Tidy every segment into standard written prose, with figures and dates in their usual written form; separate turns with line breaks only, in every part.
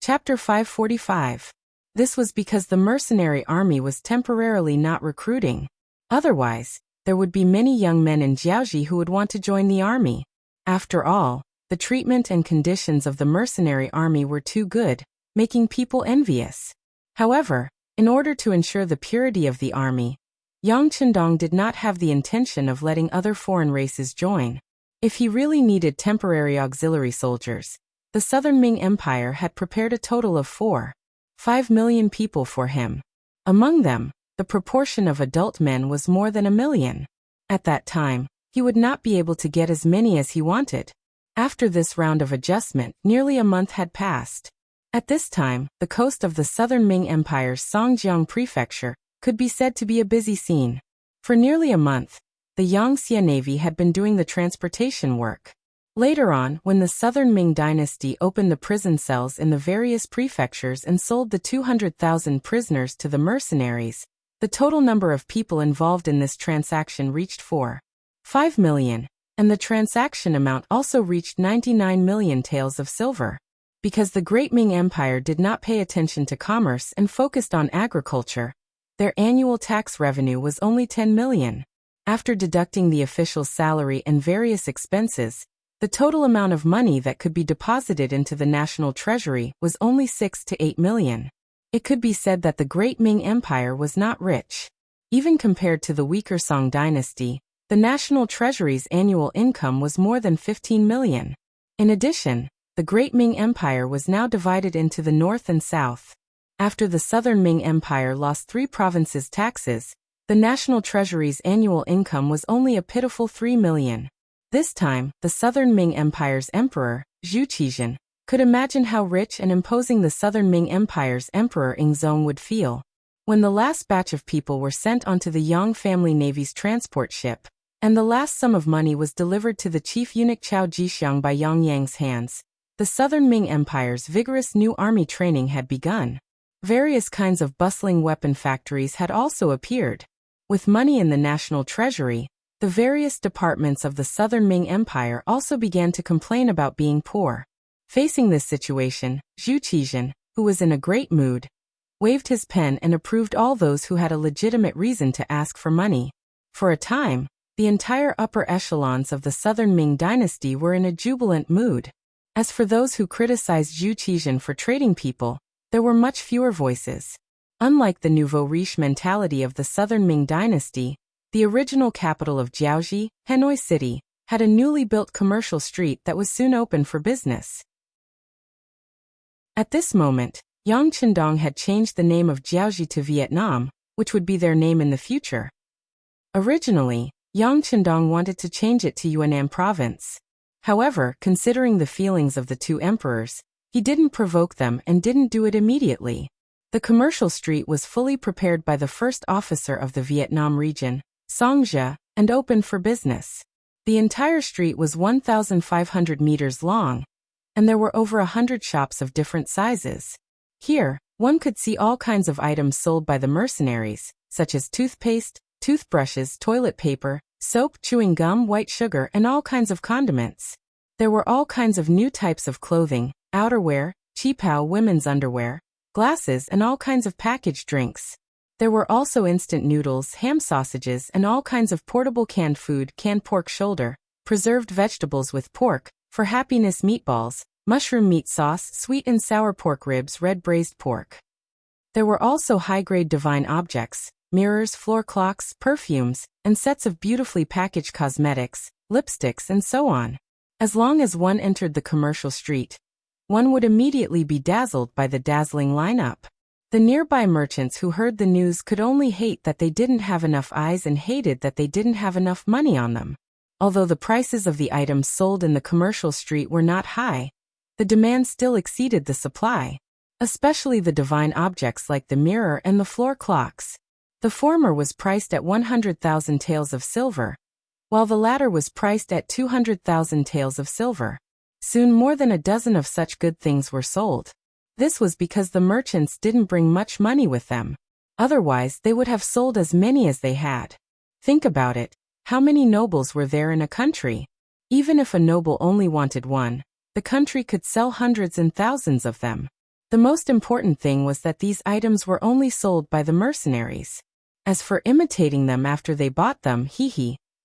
Chapter 545. This was because the mercenary army was temporarily not recruiting. Otherwise, there would be many young men in Jiaoji who would want to join the army. After all, the treatment and conditions of the mercenary army were too good, making people envious. However, in order to ensure the purity of the army, Yang Chendong did not have the intention of letting other foreign races join. If he really needed temporary auxiliary soldiers, the Southern Ming Empire had prepared a total of 4.5 million people for him. Among them, the proportion of adult men was more than 1 million. At that time, he would not be able to get as many as he wanted. After this round of adjustment, nearly a month had passed. At this time, the coast of the Southern Ming Empire's Songjiang Prefecture could be said to be a busy scene. For nearly a month, the Yangtze Navy had been doing the transportation work. Later on, when the Southern Ming dynasty opened the prison cells in the various prefectures and sold the 200,000 prisoners to the mercenaries, the total number of people involved in this transaction reached 4.5 million, and the transaction amount also reached 99 million taels of silver. Because the Great Ming Empire did not pay attention to commerce and focused on agriculture, their annual tax revenue was only 10 million. After deducting the official's salary and various expenses, the total amount of money that could be deposited into the national treasury was only 6 to 8 million. It could be said that the Great Ming Empire was not rich. Even compared to the weaker Song dynasty, the national treasury's annual income was more than 15 million. In addition, the Great Ming Empire was now divided into the north and south. After the Southern Ming Empire lost 3 provinces' taxes, the national treasury's annual income was only a pitiful 3 million. This time, the Southern Ming Empire's emperor, Zhu Qizhan, could imagine how rich and imposing the Southern Ming Empire's emperor Yingzong would feel. When the last batch of people were sent onto the Yang family navy's transport ship, and the last sum of money was delivered to the chief eunuch Chao Jixiang by Yang Yang's hands, the Southern Ming Empire's vigorous new army training had begun. Various kinds of bustling weapon factories had also appeared. With money in the national treasury, the various departments of the Southern Ming Empire also began to complain about being poor. Facing this situation, Zhu Qizhan, who was in a great mood, waved his pen and approved all those who had a legitimate reason to ask for money. For a time, the entire upper echelons of the Southern Ming dynasty were in a jubilant mood. As for those who criticized Zhu Qizhan for trading people, there were much fewer voices. Unlike the nouveau riche mentality of the Southern Ming dynasty, the original capital of Jiaoji, Hanoi City, had a newly built commercial street that was soon open for business. At this moment, Yang Chendong had changed the name of Jiaoji to Vietnam, which would be their name in the future. Originally, Yang Chendong wanted to change it to Yunnan province. However, considering the feelings of the two emperors, he didn't provoke them and didn't do it immediately. The commercial street was fully prepared by the first officer of the Vietnam region, Song Zhe, and opened for business. The entire street was 1,500 meters long, and there were over 100 shops of different sizes. Here, one could see all kinds of items sold by the mercenaries, such as toothpaste, toothbrushes, toilet paper, soap, chewing gum, white sugar, and all kinds of condiments. There were all kinds of new types of clothing, outerwear, qipao women's underwear, glasses, and all kinds of packaged drinks. There were also instant noodles, ham sausages, and all kinds of portable canned food, canned pork shoulder, preserved vegetables with pork, for happiness meatballs, mushroom meat sauce, sweet and sour pork ribs, red braised pork. There were also high-grade divine objects, mirrors, floor clocks, perfumes, and sets of beautifully packaged cosmetics, lipsticks, and so on. As long as one entered the commercial street, one would immediately be dazzled by the dazzling lineup. The nearby merchants who heard the news could only hate that they didn't have enough eyes and hated that they didn't have enough money on them. Although the prices of the items sold in the commercial street were not high, the demand still exceeded the supply, especially the divine objects like the mirror and the floor clocks. The former was priced at 100,000 taels of silver, while the latter was priced at 200,000 taels of silver. Soon more than a dozen of such good things were sold. This was because the merchants didn't bring much money with them. Otherwise, they would have sold as many as they had. Think about it. How many nobles were there in a country? Even if a noble only wanted one, the country could sell hundreds and thousands of them. The most important thing was that these items were only sold by the mercenaries. As for imitating them after they bought them,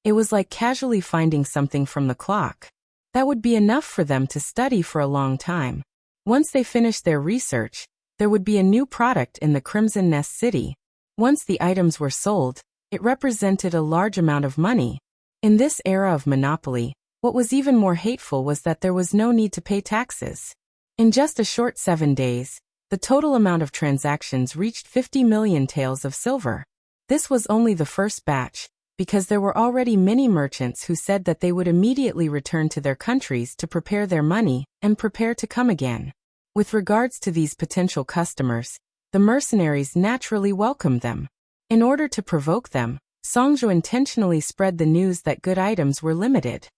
it was like casually finding something from the clock. That would be enough for them to study for a long time. Once they finished their research, there would be a new product in the Crimson Nest City. Once the items were sold, it represented a large amount of money. In this era of monopoly, what was even more hateful was that there was no need to pay taxes. In just a short 7 days, the total amount of transactions reached 50 million taels of silver. This was only the first batch, because there were already many merchants who said that they would immediately return to their countries to prepare their money and prepare to come again. With regards to these potential customers, the mercenaries naturally welcomed them. In order to provoke them, Songzhou intentionally spread the news that good items were limited.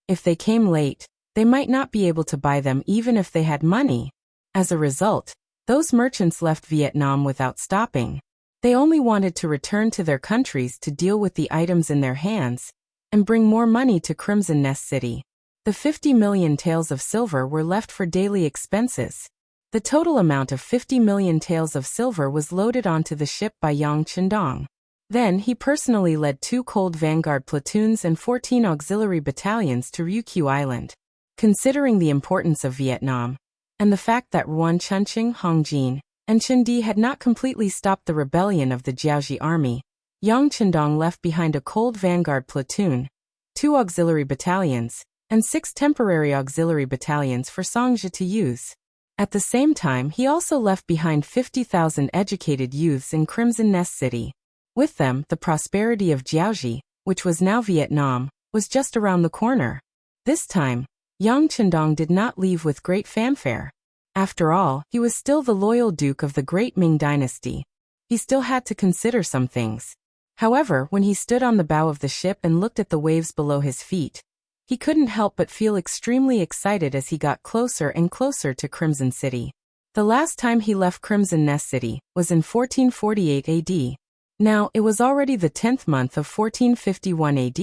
If they came late, they might not be able to buy them even if they had money. As a result, those merchants left Vietnam without stopping. They only wanted to return to their countries to deal with the items in their hands and bring more money to Crimson Nest City. The 50 million taels of silver were left for daily expenses. The total amount of 50 million taels of silver was loaded onto the ship by Yang Chendong. Then he personally led 2 cold vanguard platoons and 14 auxiliary battalions to Wuxia Island. Considering the importance of Vietnam, and the fact that Ruan Chunqing, Hongjin, and Chindi had not completely stopped the rebellion of the Jiaoji army, Yang Chendong left behind a cold vanguard platoon, 2 auxiliary battalions, and 6 temporary auxiliary battalions for Songzhou to use. At the same time, he also left behind 50,000 educated youths in Crimson Nest City. With them, the prosperity of Jiaoji, which was now Vietnam, was just around the corner. This time, Yang Chendong did not leave with great fanfare. After all, he was still the loyal duke of the great Ming dynasty. He still had to consider some things. However, when he stood on the bow of the ship and looked at the waves below his feet, he couldn't help but feel extremely excited as he got closer and closer to Crimson City. The last time he left Crimson Nest City was in 1448 AD. Now, it was already the 10th month of 1451 AD.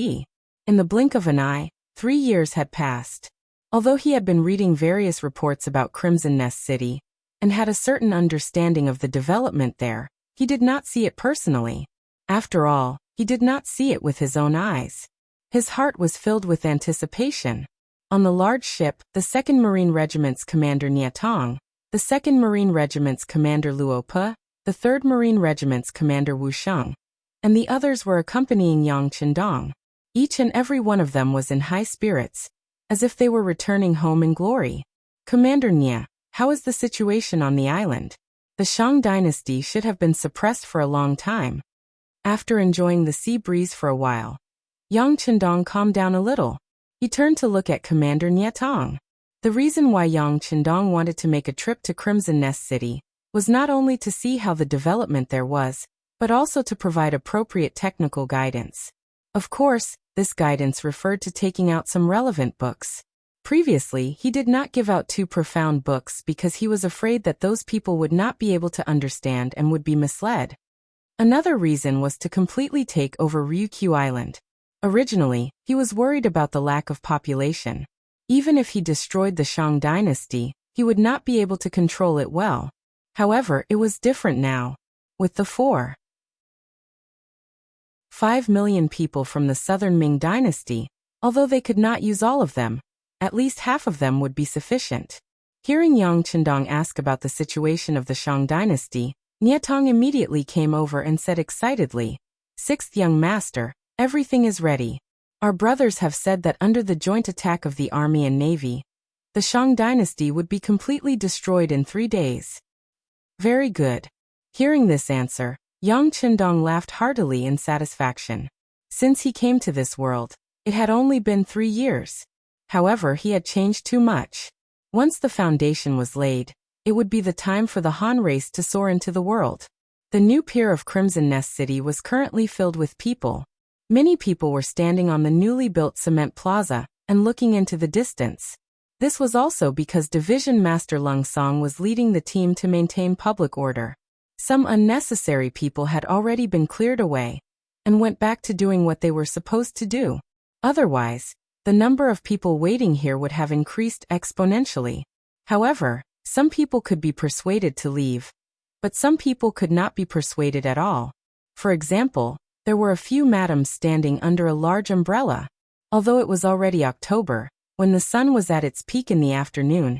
In the blink of an eye, 3 years had passed. Although he had been reading various reports about Crimson Nest City, and had a certain understanding of the development there, he did not see it personally. After all, he did not see it with his own eyes. His heart was filled with anticipation. On the large ship, the 2nd Marine Regiment's commander Nha Tong, the 2nd Marine Regiment's commander Luo Pe, the 3rd Marine Regiment's commander Wu Sheng, and the others were accompanying Yang Chendong. Each and every one of them was in high spirits, as if they were returning home in glory. Commander Nha, how is the situation on the island? The Shang dynasty should have been suppressed for a long time. After enjoying the sea breeze for a while, Yang Chendong calmed down a little. He turned to look at Commander Nha Tong. The reason why Yang Chendong wanted to make a trip to Crimson Nest City was not only to see how the development there was, but also to provide appropriate technical guidance. Of course, this guidance referred to taking out some relevant books. Previously, he did not give out too profound books because he was afraid that those people would not be able to understand and would be misled. Another reason was to completely take over Wuxia Island. Originally, he was worried about the lack of population. Even if he destroyed the Shang dynasty, he would not be able to control it well. However, it was different now. With the 4.5 million people from the southern Ming dynasty, although they could not use all of them, at least half of them would be sufficient. Hearing Yang Chendong ask about the situation of the Shang dynasty, Nha Tong immediately came over and said excitedly, "6th young master, everything is ready. Our brothers have said that under the joint attack of the army and navy, the Shang dynasty would be completely destroyed in 3 days. Very good." Hearing this answer, Yang Chendong laughed heartily in satisfaction. Since he came to this world, it had only been 3 years. However, he had changed too much. Once the foundation was laid, it would be the time for the Han race to soar into the world. The new pier of Crimson Nest City was currently filled with people. Many people were standing on the newly built cement plaza and looking into the distance. This was also because Division Master Lung Song was leading the team to maintain public order. Some unnecessary people had already been cleared away and went back to doing what they were supposed to do. Otherwise, the number of people waiting here would have increased exponentially. However, Some people could be persuaded to leave, but some people could not be persuaded at all. For example, there were a few madams standing under a large umbrella. Although it was already October, when the sun was at its peak in the afternoon,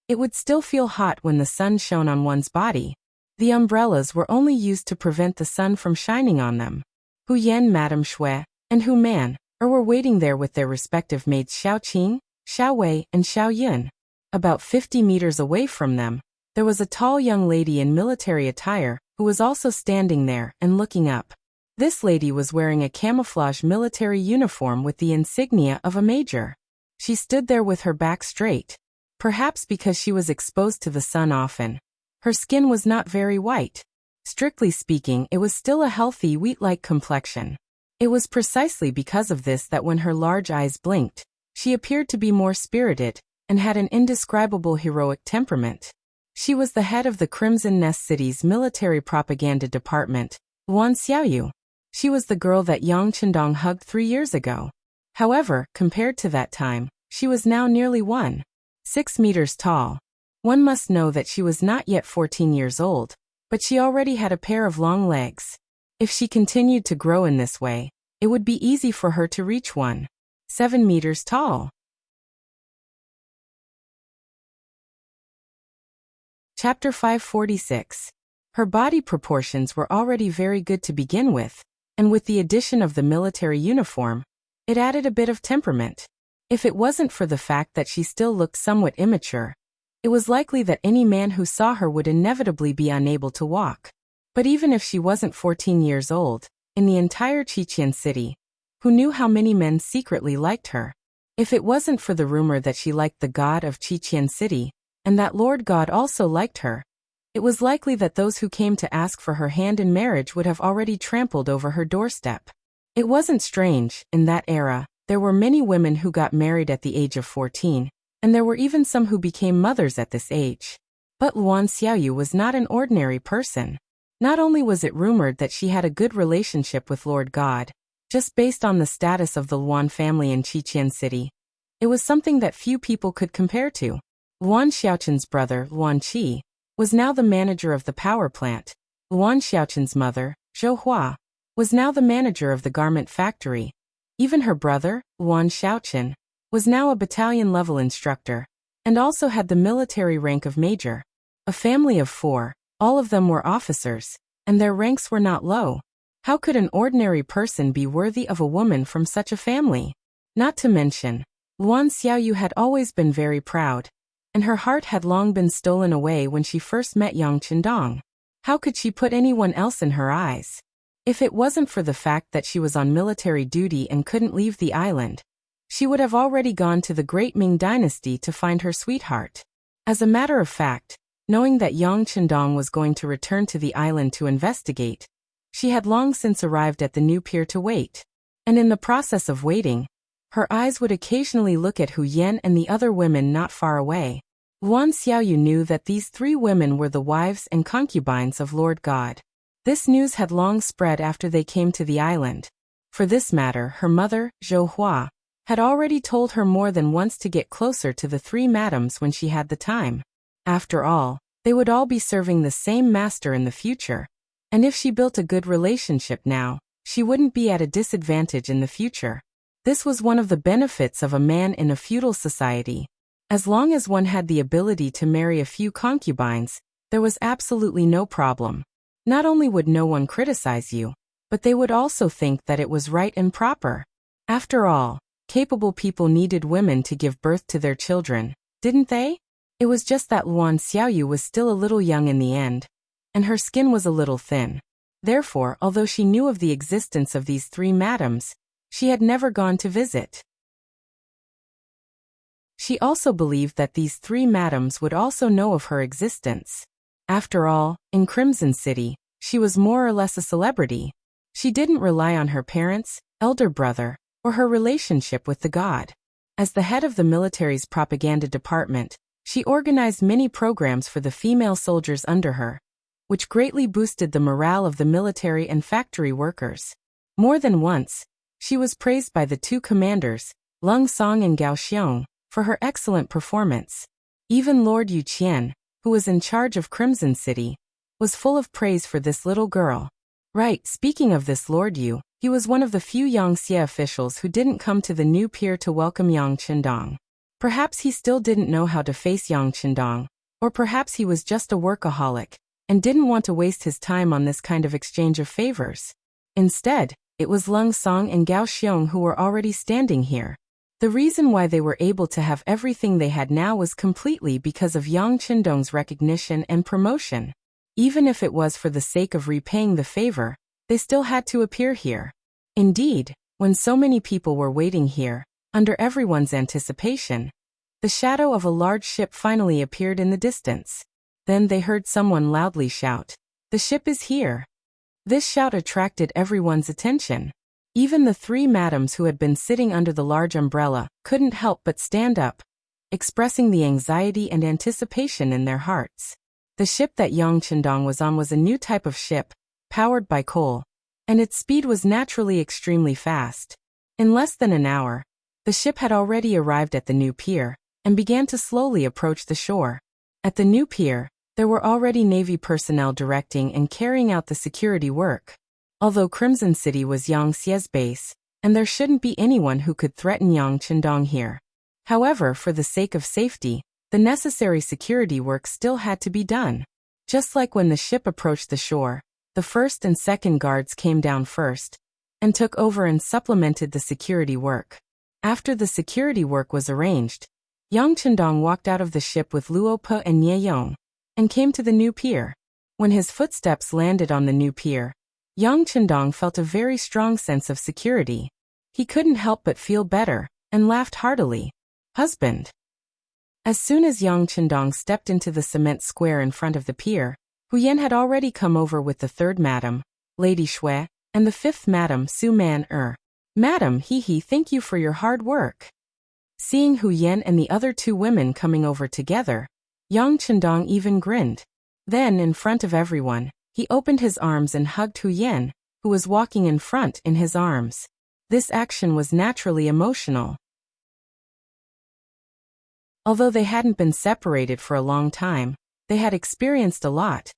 it would still feel hot when the sun shone on one's body. The umbrellas were only used to prevent the sun from shining on them. Hu Yan, Madame Shui, and Hu Man were waiting there with their respective maids Xiao Qing, Xiao Wei, and Xiao Yun. About 50 meters away from them, there was a tall young lady in military attire who was also standing there and looking up. This lady was wearing a camouflage military uniform with the insignia of a major. She stood there with her back straight. Perhaps because she was exposed to the sun often. Her skin was not very white. Strictly speaking, it was still a healthy wheat-like complexion. It was precisely because of this that when her large eyes blinked, she appeared to be more spirited and had an indescribable heroic temperament. She was the head of the Crimson Nest City's military propaganda department, Luan Xiaoyu. She was the girl that Yang Chendong hugged 3 years ago. However, compared to that time, she was now nearly 1.6 meters tall. One must know that she was not yet 14 years old, but she already had a pair of long legs. If she continued to grow in this way, it would be easy for her to reach 1.7 meters tall. Chapter 546. Her body proportions were already very good to begin with, and with the addition of the military uniform, it added a bit of temperament. If it wasn't for the fact that she still looked somewhat immature, it was likely that any man who saw her would inevitably be unable to walk. But even if she wasn't 14 years old, in the entire Qiqian city, who knew how many men secretly liked her? If it wasn't for the rumor that she liked the god of Qiqian city, and that Lord God also liked her, it was likely that those who came to ask for her hand in marriage would have already trampled over her doorstep. It wasn't strange, in that era, there were many women who got married at the age of 14, and there were even some who became mothers at this age. But Luan Xiaoyu was not an ordinary person. Not only was it rumored that she had a good relationship with Lord God, just based on the status of the Luan family in Qiqian City, it was something that few people could compare to. Luan Xiaoqin's brother, Luan Qi, was now the manager of the power plant. Luan Xiaoqin's mother, Zhou Hua, was now the manager of the garment factory. Even her brother, Luan Xiaoqin, was now a battalion-level instructor, and also had the military rank of major. A family of 4, all of them were officers, and their ranks were not low. How could an ordinary person be worthy of a woman from such a family? Not to mention, Luan Xiaoyu had always been very proud, and her heart had long been stolen away when she first met Yang Chendong. How could she put anyone else in her eyes? If it wasn't for the fact that she was on military duty and couldn't leave the island, she would have already gone to the Great Ming Dynasty to find her sweetheart. As a matter of fact, knowing that Yang Chendong was going to return to the island to investigate, she had long since arrived at the new pier to wait. And in the process of waiting, her eyes would occasionally look at Hu Yan and the other women not far away. Luan Xiaoyu knew that these 3 women were the wives and concubines of Lord God. This news had long spread after they came to the island. For this matter, her mother, Zhou Hua, had already told her more than once to get closer to the 3 madams when she had the time. After all, they would all be serving the same master in the future, and if she built a good relationship now, she wouldn't be at a disadvantage in the future. This was one of the benefits of a man in a feudal society. As long as one had the ability to marry a few concubines, there was absolutely no problem. Not only would no one criticize you, but they would also think that it was right and proper. After all, capable people needed women to give birth to their children, didn't they? It was just that Luan Xiaoyu was still a little young in the end, and her skin was a little thin. Therefore, although she knew of the existence of these 3 madams, she had never gone to visit. She also believed that these 3 madams would also know of her existence. After all, in Crimson City, she was more or less a celebrity. She didn't rely on her parents, elder brother, or her relationship with the god. As the head of the military's propaganda department, she organized many programs for the female soldiers under her, which greatly boosted the morale of the military and factory workers. More than once, she was praised by the 2 commanders, Lung Song and Gao Xiong, for her excellent performance. Even Lord Yu Qian, who was in charge of Crimson City, was full of praise for this little girl. Right, speaking of this Lord Yu, he was one of the few Wuxia officials who didn't come to the new pier to welcome Yang Qindong. Perhaps he still didn't know how to face Yang Qindong, or perhaps he was just a workaholic and didn't want to waste his time on this kind of exchange of favors. Instead, it was Lung Song and Gao Xiong who were already standing here. The reason why they were able to have everything they had now was completely because of Yang Qindong's recognition and promotion. Even if it was for the sake of repaying the favor, they still had to appear here. Indeed, when so many people were waiting here, under everyone's anticipation, the shadow of a large ship finally appeared in the distance. Then they heard someone loudly shout, "The ship is here!" This shout attracted everyone's attention. Even the three madams who had been sitting under the large umbrella couldn't help but stand up, expressing the anxiety and anticipation in their hearts. The ship that Yang Qindong was on was a new type of ship, powered by coal, and its speed was naturally extremely fast. In less than an hour, the ship had already arrived at the new pier and began to slowly approach the shore. At the new pier, there were already Navy personnel directing and carrying out the security work. Although Crimson City was Yang Xie's base, and there shouldn't be anyone who could threaten Yang Qindong here. However, for the sake of safety, the necessary security work still had to be done. Just like when the ship approached the shore, the first and second guards came down first and took over and supplemented the security work. After the security work was arranged, Yang Qindong walked out of the ship with Luo Pe and Ye Yong and came to the new pier. When his footsteps landed on the new pier, Yang Qindong felt a very strong sense of security. He couldn't help but feel better and laughed heartily. "Husband." As soon as Yang Qindong stepped into the cement square in front of the pier, Huyen had already come over with the third madam, Lady Shui, and the fifth madam, Su Man Er. "Madam, thank you for your hard work." Seeing Huyen and the other two women coming over together, Yang Qindong even grinned. Then, in front of everyone, he opened his arms and hugged Huyen, who was walking in front, in his arms. This action was naturally emotional. Although they hadn't been separated for a long time, they had experienced a lot,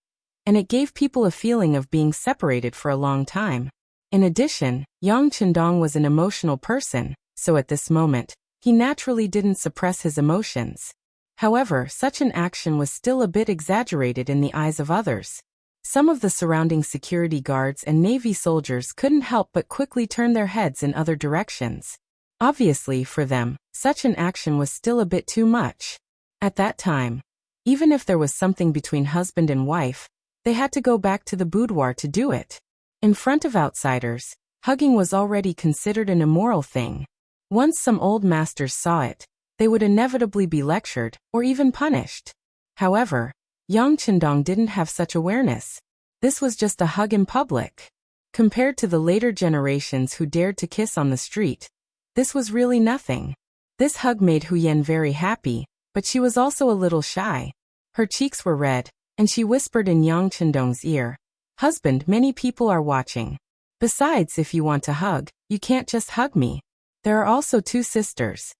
and it gave people a feeling of being separated for a long time. In addition, Yang Qindong was an emotional person, so at this moment, he naturally didn't suppress his emotions. However, such an action was still a bit exaggerated in the eyes of others. Some of the surrounding security guards and Navy soldiers couldn't help but quickly turn their heads in other directions. Obviously, for them, such an action was still a bit too much. At that time, even if there was something between husband and wife, they had to go back to the boudoir to do it. In front of outsiders, hugging was already considered an immoral thing. Once some old masters saw it, they would inevitably be lectured or even punished. However, Yang Qindong didn't have such awareness. This was just a hug in public. Compared to the later generations who dared to kiss on the street, this was really nothing. This hug made Huyen very happy, but she was also a little shy. Her cheeks were red, and she whispered in Yang Qindong's ear, "Husband, many people are watching. Besides, if you want to hug, you can't just hug me. There are also two sisters."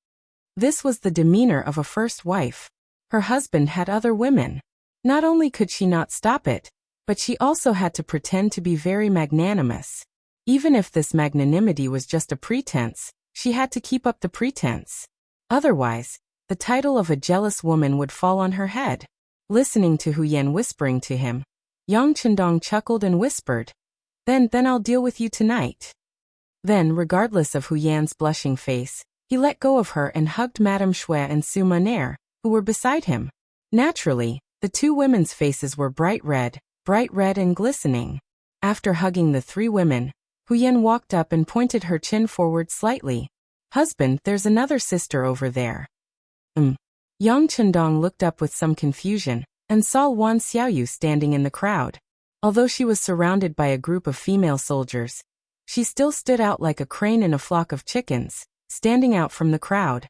This was the demeanor of a first wife. Her husband had other women. Not only could she not stop it, but she also had to pretend to be very magnanimous. Even if this magnanimity was just a pretense, she had to keep up the pretense. Otherwise, the title of a jealous woman would fall on her head. Listening to Huyen whispering to him, Yang Qindong chuckled and whispered, Then I'll deal with you tonight." Then, regardless of Huyen's blushing face, he let go of her and hugged Madame Shui and Su Maner, who were beside him. Naturally, the two women's faces were bright red and glistening. After hugging the three women, Huyen walked up and pointed her chin forward slightly. "Husband, there's another sister over there." Yang Qindong looked up with some confusion and saw Wan Xiaoyu standing in the crowd. Although she was surrounded by a group of female soldiers, she still stood out like a crane in a flock of chickens, standing out from the crowd.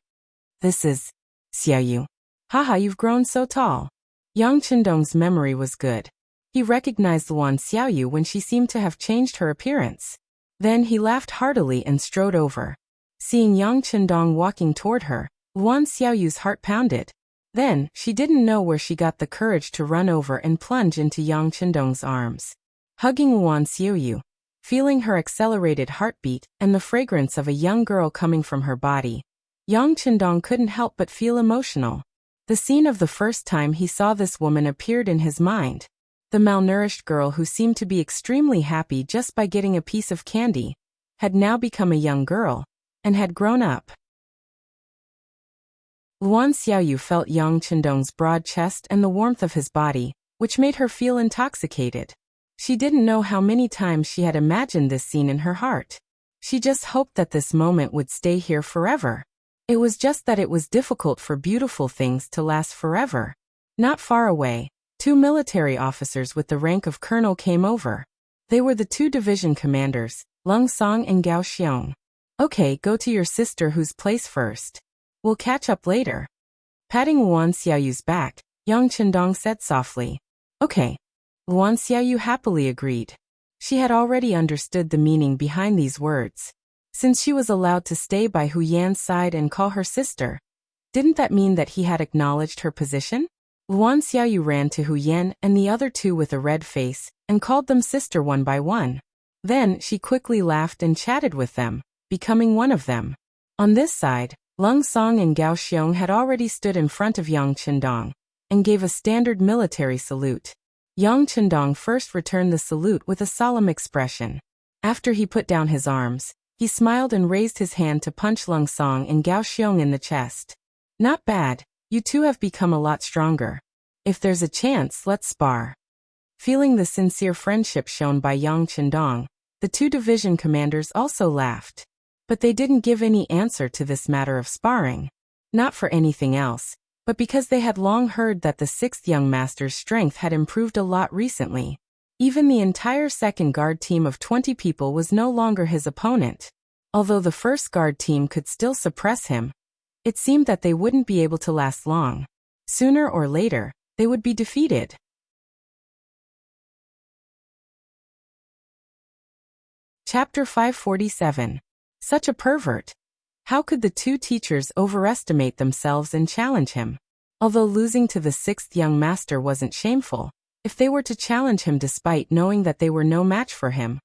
"This is Xiaoyu. Haha, you've grown so tall." Yang Qindong's memory was good. He recognized Wan Xiaoyu when she seemed to have changed her appearance. Then he laughed heartily and strode over. Seeing Yang Qindong walking toward her, Wan Xiaoyu's heart pounded. Then, she didn't know where she got the courage to run over and plunge into Yang Chendong's arms. Hugging Wan Xiuyu, feeling her accelerated heartbeat and the fragrance of a young girl coming from her body, Yang Chendong couldn't help but feel emotional. The scene of the first time he saw this woman appeared in his mind. The malnourished girl who seemed to be extremely happy just by getting a piece of candy had now become a young girl and had grown up. Luan Xiaoyu felt Yang Chendong's broad chest and the warmth of his body, which made her feel intoxicated. She didn't know how many times she had imagined this scene in her heart. She just hoped that this moment would stay here forever. It was just that it was difficult for beautiful things to last forever. Not far away, 2 military officers with the rank of colonel came over. They were the 2 division commanders, Lung Song and Gao Xiong. Okay, go to your sister whose place first. We'll catch up later. Patting Luan Xiaoyu's back, Yang Chendong said softly. Okay. Luan Xiaoyu happily agreed. She had already understood the meaning behind these words. Since she was allowed to stay by Hu Yan's side and call her sister, didn't that mean that he had acknowledged her position? Luan Xiaoyu ran to Hu Yan and the other 2 with a red face, and called them sister one by one. Then, she quickly laughed and chatted with them, becoming one of them. On this side, Lung Song and Gao Xiong had already stood in front of Yang Chendong, and gave a standard military salute. Yang Chendong first returned the salute with a solemn expression. After he put down his arms, he smiled and raised his hand to punch Lung Song and Gao Xiong in the chest. Not bad, you 2 have become a lot stronger. If there's a chance, let's spar. Feeling the sincere friendship shown by Yang Chendong, the 2 division commanders also laughed. But they didn't give any answer to this matter of sparring. Not for anything else, but because they had long heard that the 6th young master's strength had improved a lot recently. Even the entire second guard team of 20 people was no longer his opponent. Although the first guard team could still suppress him, it seemed that they wouldn't be able to last long. Sooner or later, they would be defeated. Chapter 547. Such a pervert. How could the 2 teachers overestimate themselves and challenge him? Although losing to the 6th young master wasn't shameful, if they were to challenge him despite knowing that they were no match for him,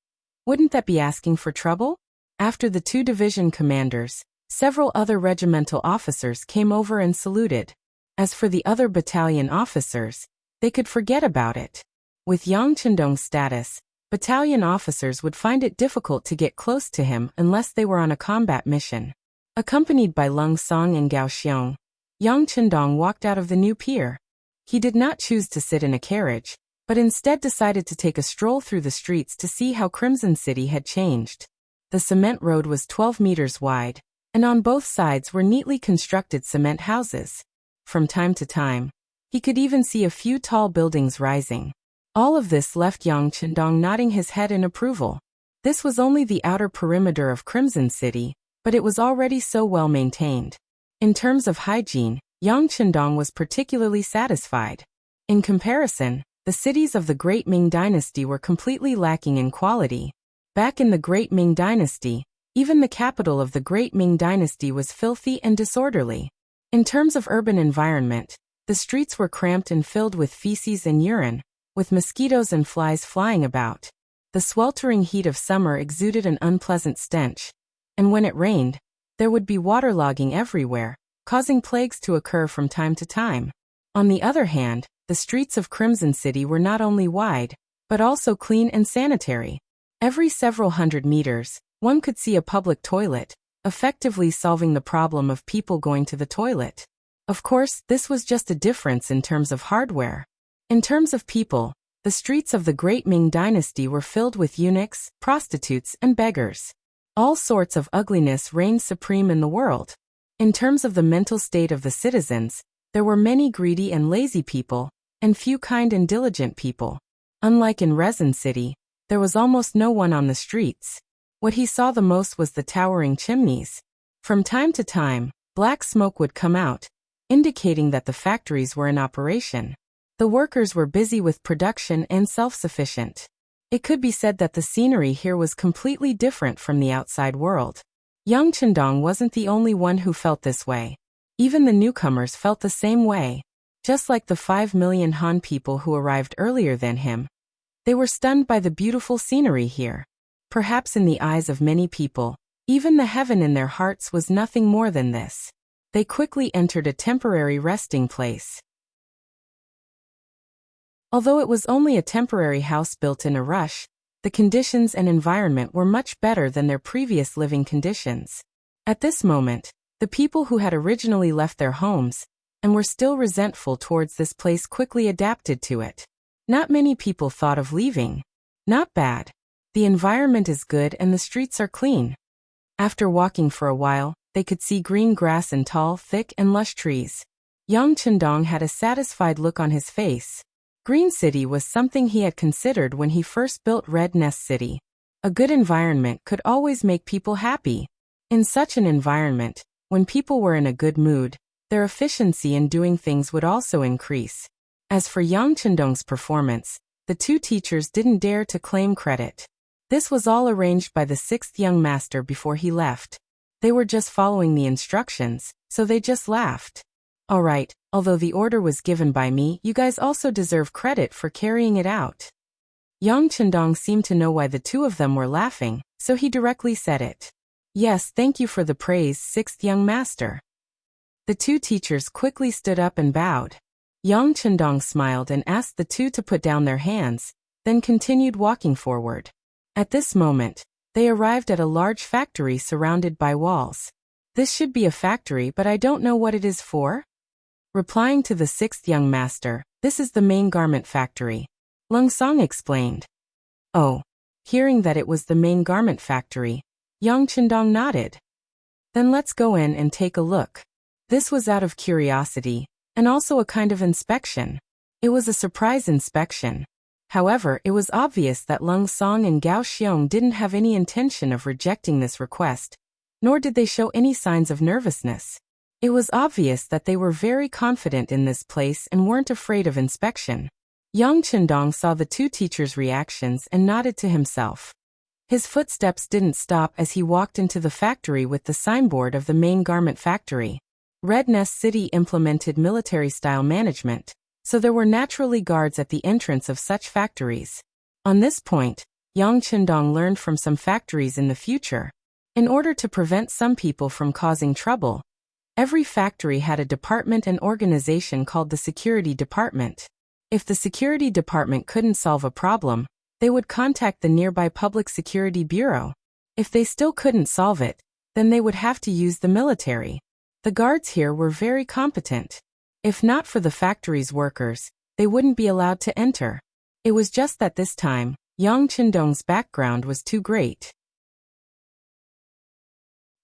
wouldn't that be asking for trouble? After the 2 division commanders, several other regimental officers came over and saluted. As for the other battalion officers, they could forget about it. With Yang Chendong's status, battalion officers would find it difficult to get close to him unless they were on a combat mission. Accompanied by Lung Song and Gao Xiong, Yang Chendong walked out of the new pier. He did not choose to sit in a carriage, but instead decided to take a stroll through the streets to see how Crimson City had changed. The cement road was 12 meters wide, and on both sides were neatly constructed cement houses. From time to time, he could even see a few tall buildings rising. All of this left Yang Chendong nodding his head in approval. This was only the outer perimeter of Crimson City, but it was already so well maintained. In terms of hygiene, Yang Chendong was particularly satisfied. In comparison, the cities of the Great Ming Dynasty were completely lacking in quality. Back in the Great Ming Dynasty, even the capital of the Great Ming Dynasty was filthy and disorderly. In terms of urban environment, the streets were cramped and filled with feces and urine, with mosquitoes and flies flying about. The sweltering heat of summer exuded an unpleasant stench, and when it rained, there would be waterlogging everywhere, causing plagues to occur from time to time. On the other hand, the streets of Crimson City were not only wide, but also clean and sanitary. Every several hundred meters, one could see a public toilet, effectively solving the problem of people going to the toilet. Of course, this was just a difference in terms of hardware. In terms of people, the streets of the Great Ming Dynasty were filled with eunuchs, prostitutes, and beggars. All sorts of ugliness reigned supreme in the world. In terms of the mental state of the citizens, there were many greedy and lazy people, and few kind and diligent people. Unlike in Resin City, there was almost no one on the streets. What he saw the most was the towering chimneys. From time to time, black smoke would come out, indicating that the factories were in operation. The workers were busy with production and self-sufficient. It could be said that the scenery here was completely different from the outside world. Yang Chendong wasn't the only one who felt this way. Even the newcomers felt the same way. Just like the 5 million Han people who arrived earlier than him, they were stunned by the beautiful scenery here. Perhaps in the eyes of many people, even the heaven in their hearts was nothing more than this. They quickly entered a temporary resting place. Although it was only a temporary house built in a rush, the conditions and environment were much better than their previous living conditions. At this moment, the people who had originally left their homes and were still resentful towards this place quickly adapted to it. Not many people thought of leaving. Not bad. The environment is good and the streets are clean. After walking for a while, they could see green grass and tall, thick and lush trees. Yang Chendong had a satisfied look on his face. Green City was something he had considered when he first built Red Nest City. A good environment could always make people happy. In such an environment, when people were in a good mood, their efficiency in doing things would also increase. As for Yang Chendong's performance, the two teachers didn't dare to claim credit. This was all arranged by the sixth young master before he left. They were just following the instructions, so they just laughed. Alright, although the order was given by me, you guys also deserve credit for carrying it out. Yang Chendong seemed to know why the two of them were laughing, so he directly said it. Yes, thank you for the praise, sixth young master. The two teachers quickly stood up and bowed. Yang Chendong smiled and asked the two to put down their hands, then continued walking forward. At this moment, they arrived at a large factory surrounded by walls. This should be a factory, but I don't know what it is for. Replying to the sixth young master, this is the main garment factory. Lung Song explained. Oh. Hearing that it was the main garment factory, Yang Chendong nodded. Then let's go in and take a look. This was out of curiosity, and also a kind of inspection. It was a surprise inspection. However, it was obvious that Lung Song and Gao Xiong didn't have any intention of rejecting this request, nor did they show any signs of nervousness. It was obvious that they were very confident in this place and weren't afraid of inspection. Yang Chendong saw the two teachers' reactions and nodded to himself. His footsteps didn't stop as he walked into the factory with the signboard of the main garment factory. Red Nest City implemented military-style management, so there were naturally guards at the entrance of such factories. On this point, Yang Chendong learned from some factories in the future. In order to prevent some people from causing trouble, every factory had a department and organization called the security department. If the security department couldn't solve a problem, they would contact the nearby public security bureau. If they still couldn't solve it, then they would have to use the military. The guards here were very competent. If not for the factory's workers, they wouldn't be allowed to enter. It was just that this time, Yang Chendong's background was too great.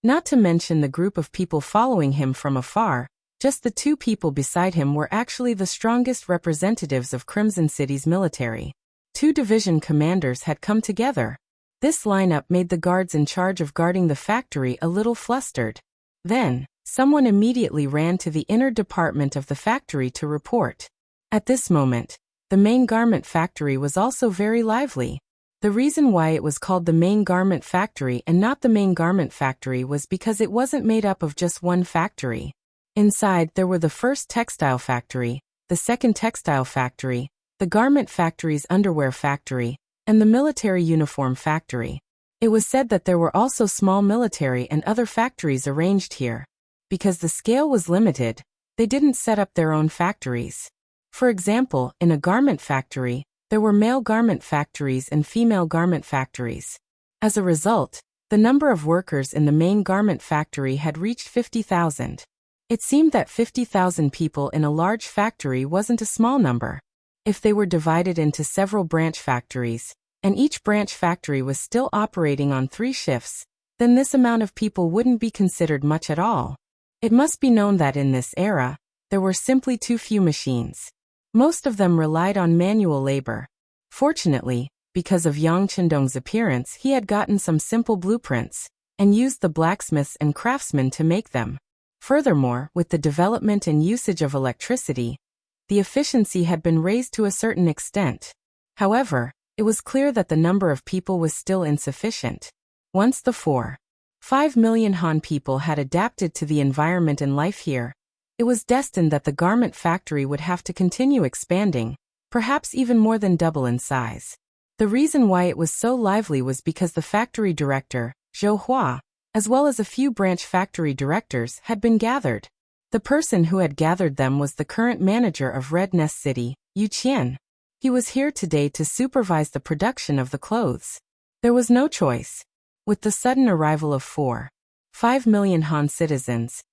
Not to mention the group of people following him from afar, just the two people beside him were actually the strongest representatives of Crimson City's military. Two division commanders had come together. This lineup made the guards in charge of guarding the factory a little flustered. Then, someone immediately ran to the inner department of the factory to report. At this moment, the main garment factory was also very lively. The reason why it was called the main garment factory and not the main garment factory was because it wasn't made up of just one factory. Inside there were the first textile factory, the second textile factory, the garment factory's underwear factory, and the military uniform factory. It was said that there were also small military and other factories arranged here. Because the scale was limited, they didn't set up their own factories. For example, in a garment factory, there were male garment factories and female garment factories. As a result, the number of workers in the main garment factory had reached 50,000. It seemed that 50,000 people in a large factory wasn't a small number. If they were divided into several branch factories, and each branch factory was still operating on 3 shifts, then this amount of people wouldn't be considered much at all. It must be known that in this era, there were simply too few machines. Most of them relied on manual labor. Fortunately, because of Yang Chendong's appearance, he had gotten some simple blueprints, and used the blacksmiths and craftsmen to make them. Furthermore, with the development and usage of electricity, the efficiency had been raised to a certain extent. However, it was clear that the number of people was still insufficient. Once the 4.5 million Han people had adapted to the environment and life here, It was destined that the garment factory would have to continue expanding, perhaps even more than double in size. The reason why it was so lively was because the factory director, Zhou Hua, as well as a few branch factory directors, had been gathered. The person who had gathered them was the current manager of Red Nest City, Yu Qian. He was here today to supervise the production of the clothes. There was no choice. With the sudden arrival of 4.5 million Han citizens,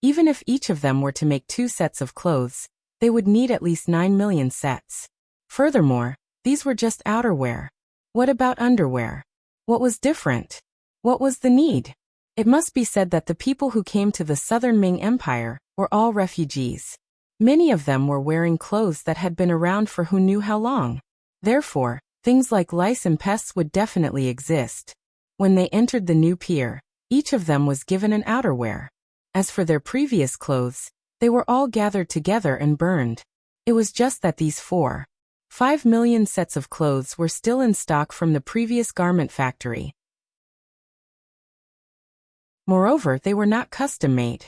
even if each of them were to make 2 sets of clothes, they would need at least 9 million sets. Furthermore, these were just outerwear. What about underwear? What was different? What was the need? It must be said that the people who came to the southern Ming Empire were all refugees. Many of them were wearing clothes that had been around for who knew how long. Therefore, things like lice and pests would definitely exist. When they entered the new pier, each of them was given an outerwear. As for their previous clothes, they were all gathered together and burned. It was just that these 4.5 million sets of clothes were still in stock from the previous garment factory. Moreover, they were not custom-made.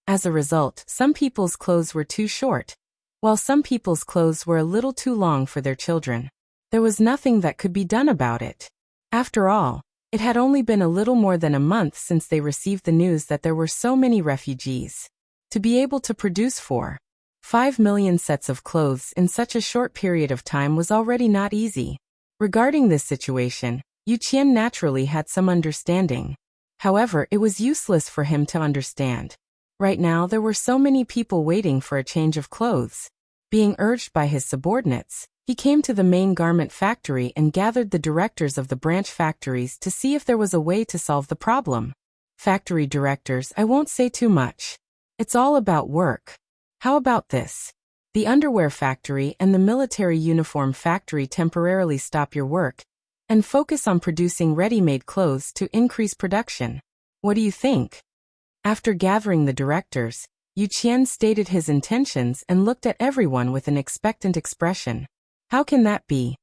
As a result, some people's clothes were too short, while some people's clothes were a little too long for their children. There was nothing that could be done about it. After all, it had only been a little more than a month since they received the news that there were so many refugees. To be able to produce 4.5 million sets of clothes in such a short period of time was already not easy. Regarding this situation, Yu Qian naturally had some understanding. However, it was useless for him to understand. Right now there were so many people waiting for a change of clothes. Being urged by his subordinates, he came to the main garment factory and gathered the directors of the branch factories to see if there was a way to solve the problem. Factory directors, I won't say too much. It's all about work. How about this? The underwear factory and the military uniform factory temporarily stop your work and focus on producing ready-made clothes to increase production. What do you think? After gathering the directors, Yu Qian stated his intentions and looked at everyone with an expectant expression. How can that be?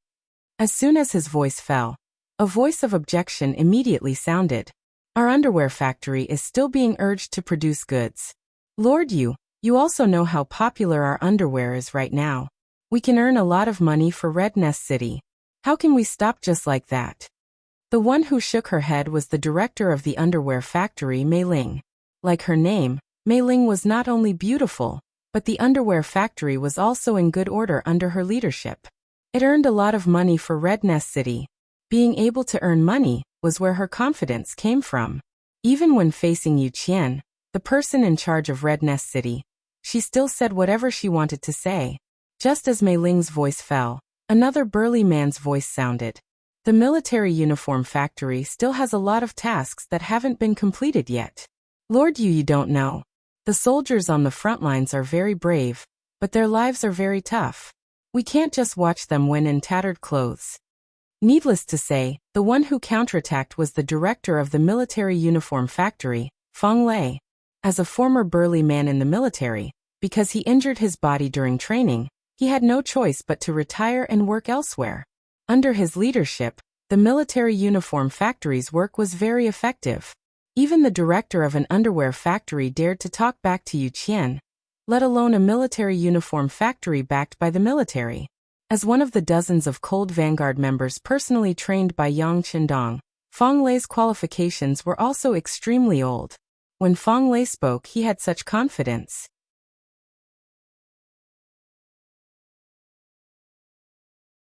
As soon as his voice fell, a voice of objection immediately sounded. Our underwear factory is still being urged to produce goods. Lord Yu, you also know how popular our underwear is right now. We can earn a lot of money for Red Nest City. How can we stop just like that? The one who shook her head was the director of the underwear factory, Mei Ling. Like her name, Mei Ling was not only beautiful, but the underwear factory was also in good order under her leadership. It earned a lot of money for Red Nest City. Being able to earn money was where her confidence came from. Even when facing Yu Qian, the person in charge of Red Nest City, she still said whatever she wanted to say. Just as Mei Ling's voice fell, another burly man's voice sounded. The military uniform factory still has a lot of tasks that haven't been completed yet. Lord Yu, you don't know. The soldiers on the front lines are very brave, but their lives are very tough. We can't just watch them when in tattered clothes. Needless to say, the one who counterattacked was the director of the military uniform factory, Feng Lei. As a former burly man in the military, because he injured his body during training, he had no choice but to retire and work elsewhere. Under his leadership, the military uniform factory's work was very effective. Even the director of an underwear factory dared to talk back to Yu Qian, let alone a military uniform factory backed by the military. As one of the dozens of Cold Vanguard members personally trained by Yang Qindong, Feng Lei's qualifications were also extremely old. When Feng Lei spoke, he had such confidence.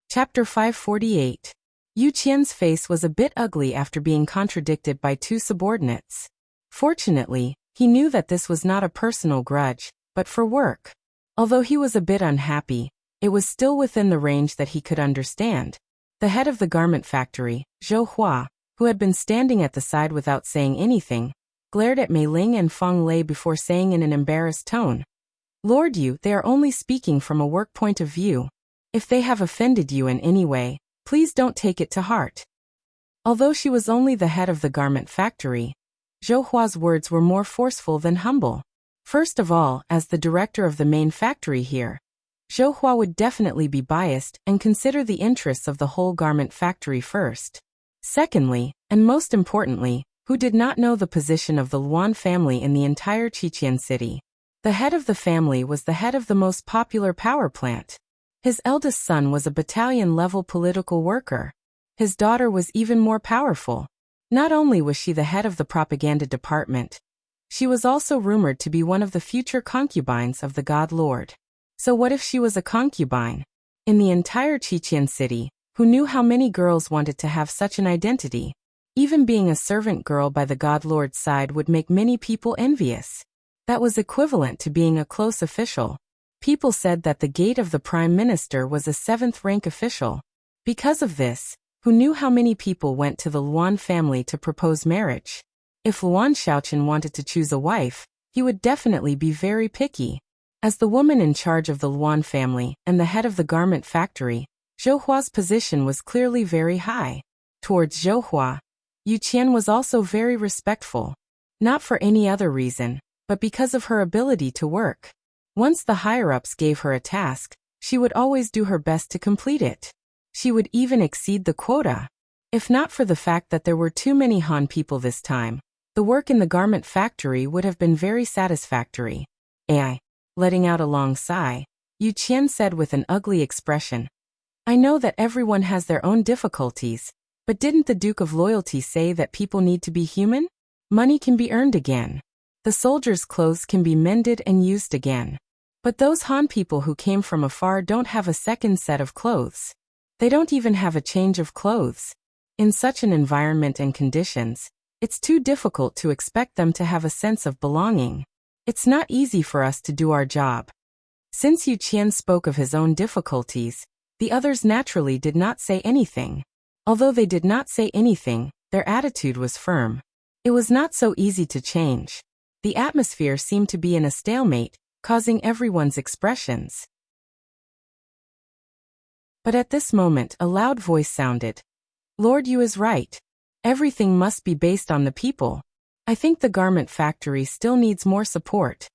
Chapter 548. Yu Qian's face was a bit ugly after being contradicted by 2 subordinates. Fortunately, he knew that this was not a personal grudge, but for work. Although he was a bit unhappy, it was still within the range that he could understand. The head of the garment factory, Zhou Hua, who had been standing at the side without saying anything, glared at Mei Ling and Feng Lei before saying in an embarrassed tone, Lord Yu, they are only speaking from a work point of view. If they have offended you in any way, please don't take it to heart. Although she was only the head of the garment factory, Zhou Hua's words were more forceful than humble. First of all, as the director of the main factory here, Zhou Hua would definitely be biased and consider the interests of the whole garment factory first. Secondly, and most importantly, who did not know the position of the Luan family in the entire Qiqian city. The head of the family was the head of the most popular power plant. His eldest son was a battalion-level political worker. His daughter was even more powerful. Not only was she the head of the propaganda department, she was also rumored to be one of the future concubines of the God Lord. So what if she was a concubine? In the entire Chechen city, who knew how many girls wanted to have such an identity? Even being a servant girl by the God Lord's side would make many people envious. That was equivalent to being a close official. People said that the gate of the prime minister was a 7th-rank official. Because of this, who knew how many people went to the Luan family to propose marriage? If Luan Xiaoqian wanted to choose a wife, he would definitely be very picky. As the woman in charge of the Luan family and the head of the garment factory, Zhou Hua's position was clearly very high. Towards Zhou Hua, Yu Qian was also very respectful. Not for any other reason, but because of her ability to work. Once the higher-ups gave her a task, she would always do her best to complete it. She would even exceed the quota. If not for the fact that there were too many Han people this time, the work in the garment factory would have been very satisfactory. Letting out a long sigh, Yu Qian said with an ugly expression, I know that everyone has their own difficulties, but didn't the Duke of Loyalty say that people need to be human? Money can be earned again. The soldiers' clothes can be mended and used again. But those Han people who came from afar don't have a second set of clothes. They don't even have a change of clothes. In such an environment and conditions, it's too difficult to expect them to have a sense of belonging. It's not easy for us to do our job. Since Yu Qian spoke of his own difficulties, the others naturally did not say anything. Although they did not say anything, their attitude was firm. It was not so easy to change. The atmosphere seemed to be in a stalemate, causing everyone's expressions. But at this moment a loud voice sounded. Lord Yu is right. Everything must be based on the people. I think the garment factory still needs more support.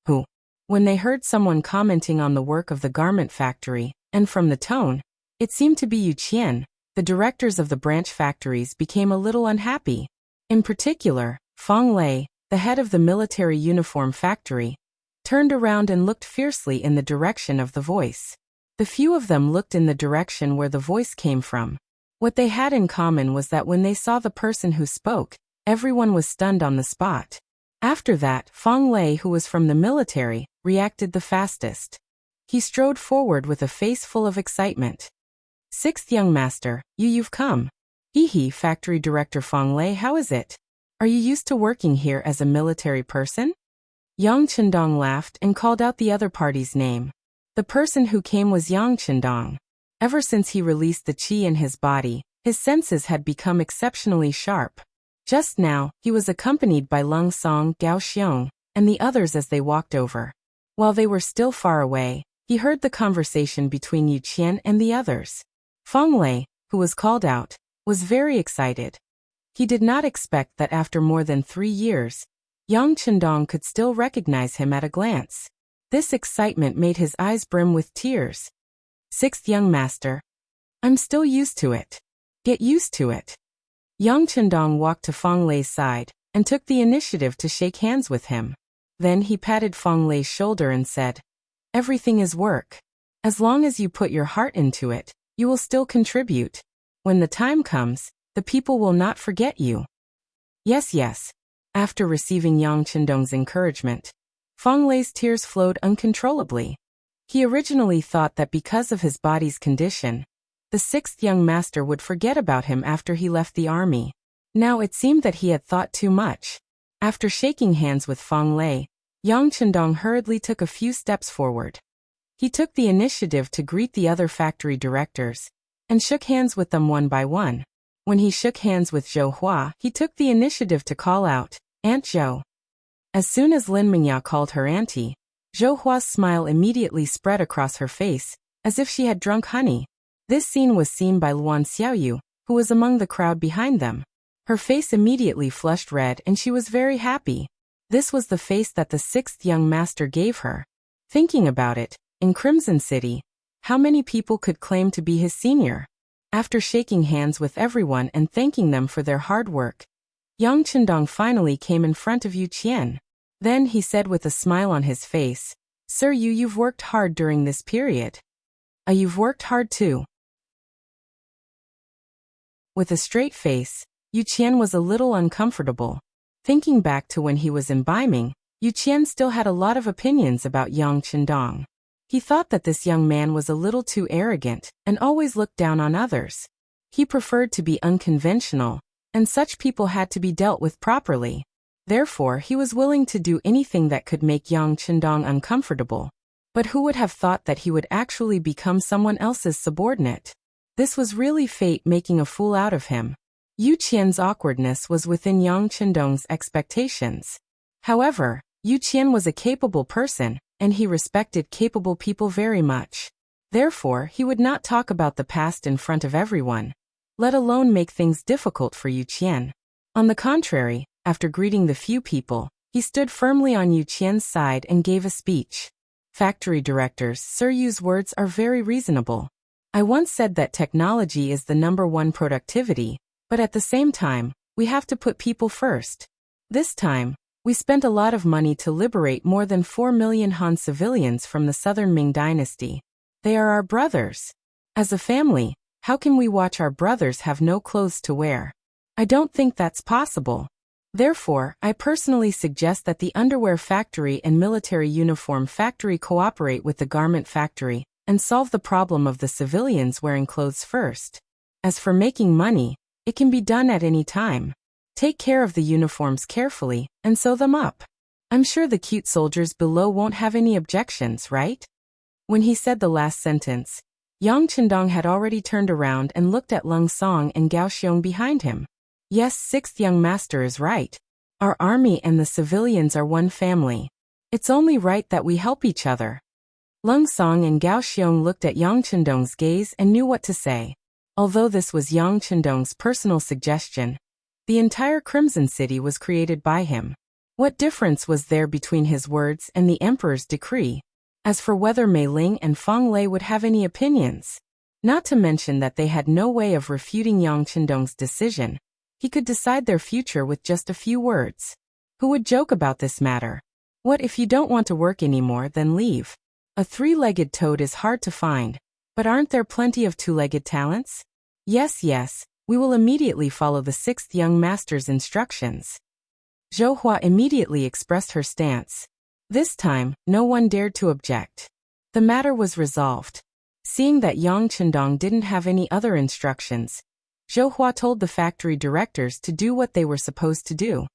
Who? When they heard someone commenting on the work of the garment factory, and from the tone, it seemed to be Yu Qian, the directors of the branch factories became a little unhappy. In particular, Feng Lei, the head of the military uniform factory, turned around and looked fiercely in the direction of the voice. The few of them looked in the direction where the voice came from. What they had in common was that when they saw the person who spoke, everyone was stunned on the spot. After that, Feng Lei, who was from the military, reacted the fastest. He strode forward with a face full of excitement. Sixth young master, you've come. Hehe, factory director Feng Lei, how is it? Are you used to working here as a military person? Yang Chendong laughed and called out the other party's name. The person who came was Yang Chendong. Ever since he released the qi in his body, his senses had become exceptionally sharp. Just now, he was accompanied by Lung Song, Gao Xiong, and the others as they walked over. While they were still far away, he heard the conversation between Yu Qian and the others. Feng Lei, who was called out, was very excited. He did not expect that after more than 3 years, Yang Chendong could still recognize him at a glance. This excitement made his eyes brim with tears. Sixth young master. I'm still used to it. Get used to it. Yang Chendong walked to Feng Lei's side and took the initiative to shake hands with him. Then he patted Feng Lei's shoulder and said, Everything is work. As long as you put your heart into it, you will still contribute. When the time comes, the people will not forget you. Yes. After receiving Yang Chendong's encouragement, Feng Lei's tears flowed uncontrollably. He originally thought that because of his body's condition, the sixth young master would forget about him after he left the army. Now it seemed that he had thought too much. After shaking hands with Feng Lei, Yang Chendong hurriedly took a few steps forward. He took the initiative to greet the other factory directors, and shook hands with them one by one. When he shook hands with Zhou Hua, he took the initiative to call out, Aunt Zhou. As soon as Lin Mingya called her auntie, Zhou Hua's smile immediately spread across her face, as if she had drunk honey. This scene was seen by Luan Xiaoyu, who was among the crowd behind them. Her face immediately flushed red and she was very happy. This was the face that the sixth young master gave her. Thinking about it, in Crimson City, how many people could claim to be his senior? After shaking hands with everyone and thanking them for their hard work, Yang Chendong finally came in front of Yu Qian. Then he said with a smile on his face, "Sir, you've worked hard during this period." You've worked hard too." With a straight face, Yu Qian was a little uncomfortable. Thinking back to when he was imbibing, Yu Qian still had a lot of opinions about Yang Qindong. He thought that this young man was a little too arrogant and always looked down on others. He preferred to be unconventional, and such people had to be dealt with properly. Therefore, he was willing to do anything that could make Yang Qindong uncomfortable. But who would have thought that he would actually become someone else's subordinate? This was really fate making a fool out of him. Yu Qian's awkwardness was within Yang Qindong's expectations. However, Yu Qian was a capable person, and he respected capable people very much. Therefore, he would not talk about the past in front of everyone, let alone make things difficult for Yu Qian. On the contrary, after greeting the few people, he stood firmly on Yu Qian's side and gave a speech. "Factory directors, Sir Yu's words are very reasonable. I once said that technology is the #1 productivity, but at the same time, we have to put people first. This time, we spent a lot of money to liberate more than 4 million Han civilians from the southern Ming dynasty. They are our brothers. As a family, how can we watch our brothers have no clothes to wear? I don't think that's possible. Therefore, I personally suggest that the underwear factory and military uniform factory cooperate with the garment factory and solve the problem of the civilians wearing clothes first. As for making money, it can be done at any time. Take care of the uniforms carefully and sew them up. I'm sure the cute soldiers below won't have any objections, right?" When he said the last sentence, Yang Qindong had already turned around and looked at Lung Song and Gao Xiong behind him. "Yes, sixth young master is right. Our army and the civilians are one family. It's only right that we help each other." Lung Song and Gao Xiong looked at Yang Qindong's gaze and knew what to say. Although this was Yang Qindong's personal suggestion, the entire Crimson City was created by him. What difference was there between his words and the emperor's decree? As for whether Mei Ling and Fang Lei would have any opinions, not to mention that they had no way of refuting Yang Qindong's decision, he could decide their future with just a few words. Who would joke about this matter? What if you don't want to work anymore, then leave? A three-legged toad is hard to find, but aren't there plenty of two-legged talents? Yes, we will immediately follow the sixth young master's instructions. Zhou Hua immediately expressed her stance. This time, no one dared to object. The matter was resolved. Seeing that Yang Qindong didn't have any other instructions, Zhou Hua told the factory directors to do what they were supposed to do.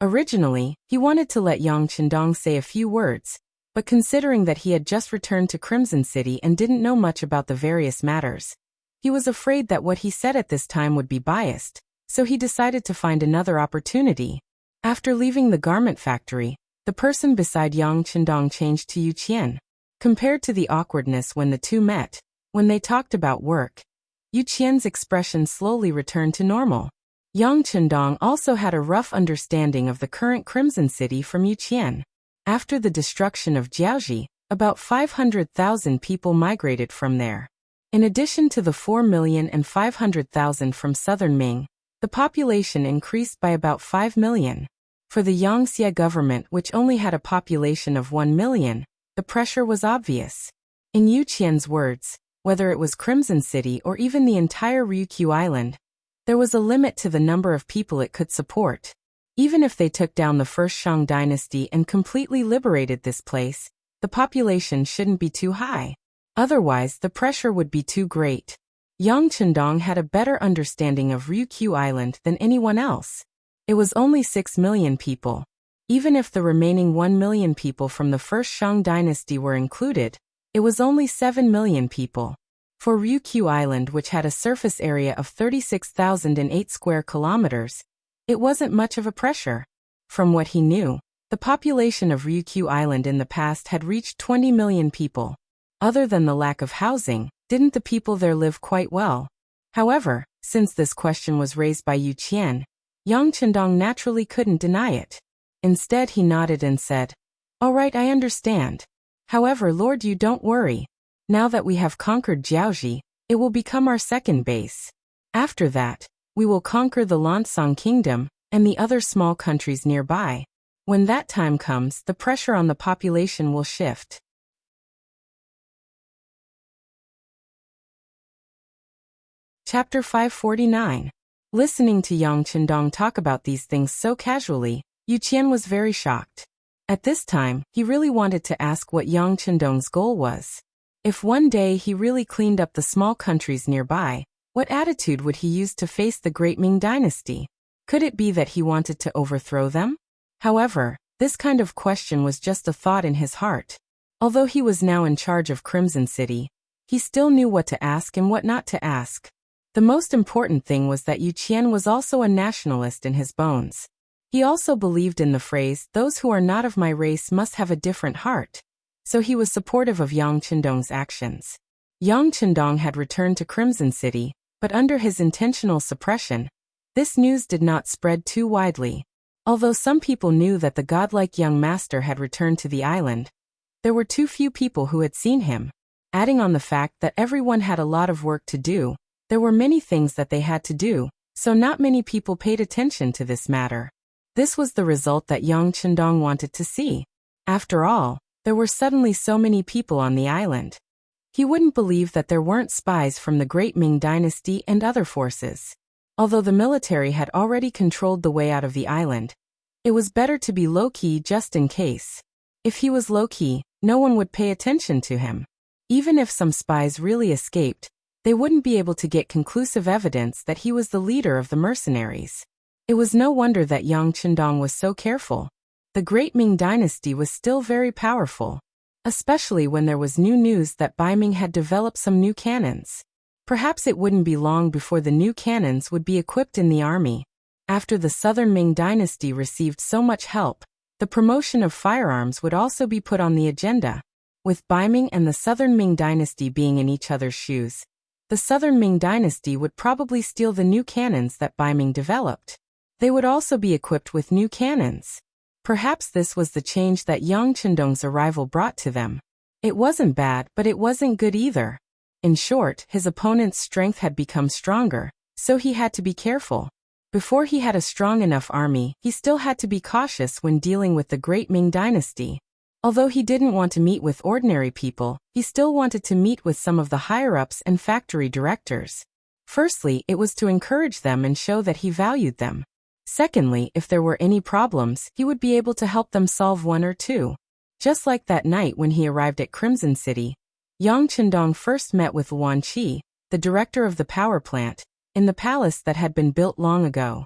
Originally, he wanted to let Yang Qindong say a few words, but considering that he had just returned to Crimson City and didn't know much about the various matters, he was afraid that what he said at this time would be biased, so he decided to find another opportunity. After leaving the garment factory, the person beside Yang Qindong changed to Yu Qian. Compared to the awkwardness when the two met, when they talked about work, Yu Qian's expression slowly returned to normal. Yang Qindong also had a rough understanding of the current Crimson City from Yu Qian. After the destruction of Jiaoji, about 500,000 people migrated from there. In addition to the 4,500,000 from southern Ming, the population increased by about 5 million. For the Yangxia government, which only had a population of 1 million, the pressure was obvious. In Yu Qian's words, whether it was Crimson City or even the entire Ryukyu Island, there was a limit to the number of people it could support. Even if they took down the first Shang dynasty and completely liberated this place, the population shouldn't be too high. Otherwise, the pressure would be too great. Yang Qindong had a better understanding of Ryukyu Island than anyone else. It was only 6 million people. Even if the remaining 1 million people from the first Shang dynasty were included, it was only 7 million people. For Ryukyu Island, which had a surface area of 36,008 square kilometers, it wasn't much of a pressure. From what he knew, the population of Ryukyu Island in the past had reached 20 million people. Other than the lack of housing, didn't the people there live quite well? However, since this question was raised by Yu Qian, Yang Qindong naturally couldn't deny it. Instead, he nodded and said, "All right, I understand. However, Lord Yu, don't worry. Now that we have conquered Jiaoji, it will become our second base. After that, we will conquer the Lansang Kingdom, and the other small countries nearby. When that time comes, the pressure on the population will shift. Chapter 549. Listening to Yang Qindong talk about these things so casually, Yu Qian was very shocked. At this time, he really wanted to ask what Yang Qindong's goal was. If one day he really cleaned up the small countries nearby, what attitude would he use to face the great Ming dynasty? Could it be that he wanted to overthrow them? However, this kind of question was just a thought in his heart. Although he was now in charge of Crimson City, he still knew what to ask and what not to ask. The most important thing was that Yu Qian was also a nationalist in his bones. He also believed in the phrase, "Those who are not of my race must have a different heart." So he was supportive of Yang Qindong's actions. Yang Qindong had returned to Crimson City, but under his intentional suppression, this news did not spread too widely. Although some people knew that the godlike young master had returned to the island, there were too few people who had seen him. Adding on the fact that everyone had a lot of work to do, there were many things that they had to do, so not many people paid attention to this matter. This was the result that Yang Qindong wanted to see. After all, there were suddenly so many people on the island. He wouldn't believe that there weren't spies from the Great Ming Dynasty and other forces. Although the military had already controlled the way out of the island, it was better to be low-key just in case. If he was low-key, no one would pay attention to him. Even if some spies really escaped, they wouldn't be able to get conclusive evidence that he was the leader of the mercenaries. It was no wonder that Yang Qindong was so careful. The Great Ming Dynasty was still very powerful, especially when there was new news that Bai Ming had developed some new cannons. Perhaps it wouldn't be long before the new cannons would be equipped in the army. After the Southern Ming Dynasty received so much help, the promotion of firearms would also be put on the agenda. With Bai Ming and the Southern Ming Dynasty being in each other's shoes, the Southern Ming Dynasty would probably steal the new cannons that Bai Ming developed. They would also be equipped with new cannons. Perhaps this was the change that Yang Qindong's arrival brought to them. It wasn't bad, but it wasn't good either. In short, his opponent's strength had become stronger, so he had to be careful. Before he had a strong enough army, he still had to be cautious when dealing with the Great Ming Dynasty. Although he didn't want to meet with ordinary people, he still wanted to meet with some of the higher-ups and factory directors. Firstly, it was to encourage them and show that he valued them. Secondly, if there were any problems, he would be able to help them solve one or two. Just like that night when he arrived at Crimson City, Yang Qindong first met with Wan Qi, the director of the power plant, in the palace that had been built long ago.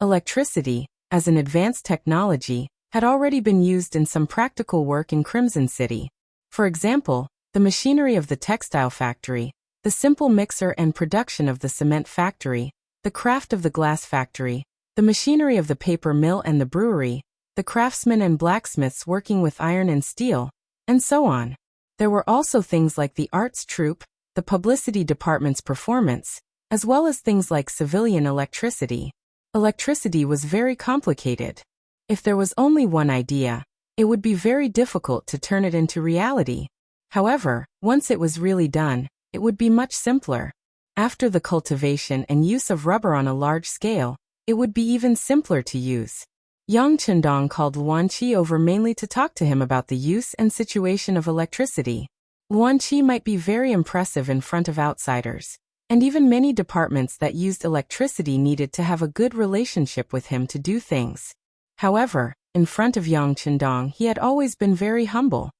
Electricity, as an advanced technology, had already been used in some practical work in Crimson City. For example, the machinery of the textile factory, the simple mixer and production of the cement factory, the craft of the glass factory, the machinery of the paper mill and the brewery, the craftsmen and blacksmiths working with iron and steel, and so on. There were also things like the arts troupe, the publicity department's performance, as well as things like civilian electricity. Electricity was very complicated. If there was only one idea, it would be very difficult to turn it into reality. However, once it was really done, it would be much simpler. After the cultivation and use of rubber on a large scale, it would be even simpler to use. Yang Qindong called Wan Qi over mainly to talk to him about the use and situation of electricity. Wan Qi might be very impressive in front of outsiders, and even many departments that used electricity needed to have a good relationship with him to do things. However, in front of Yang Qindong he had always been very humble.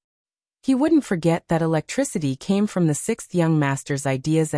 He wouldn't forget that electricity came from the sixth young master's ideas,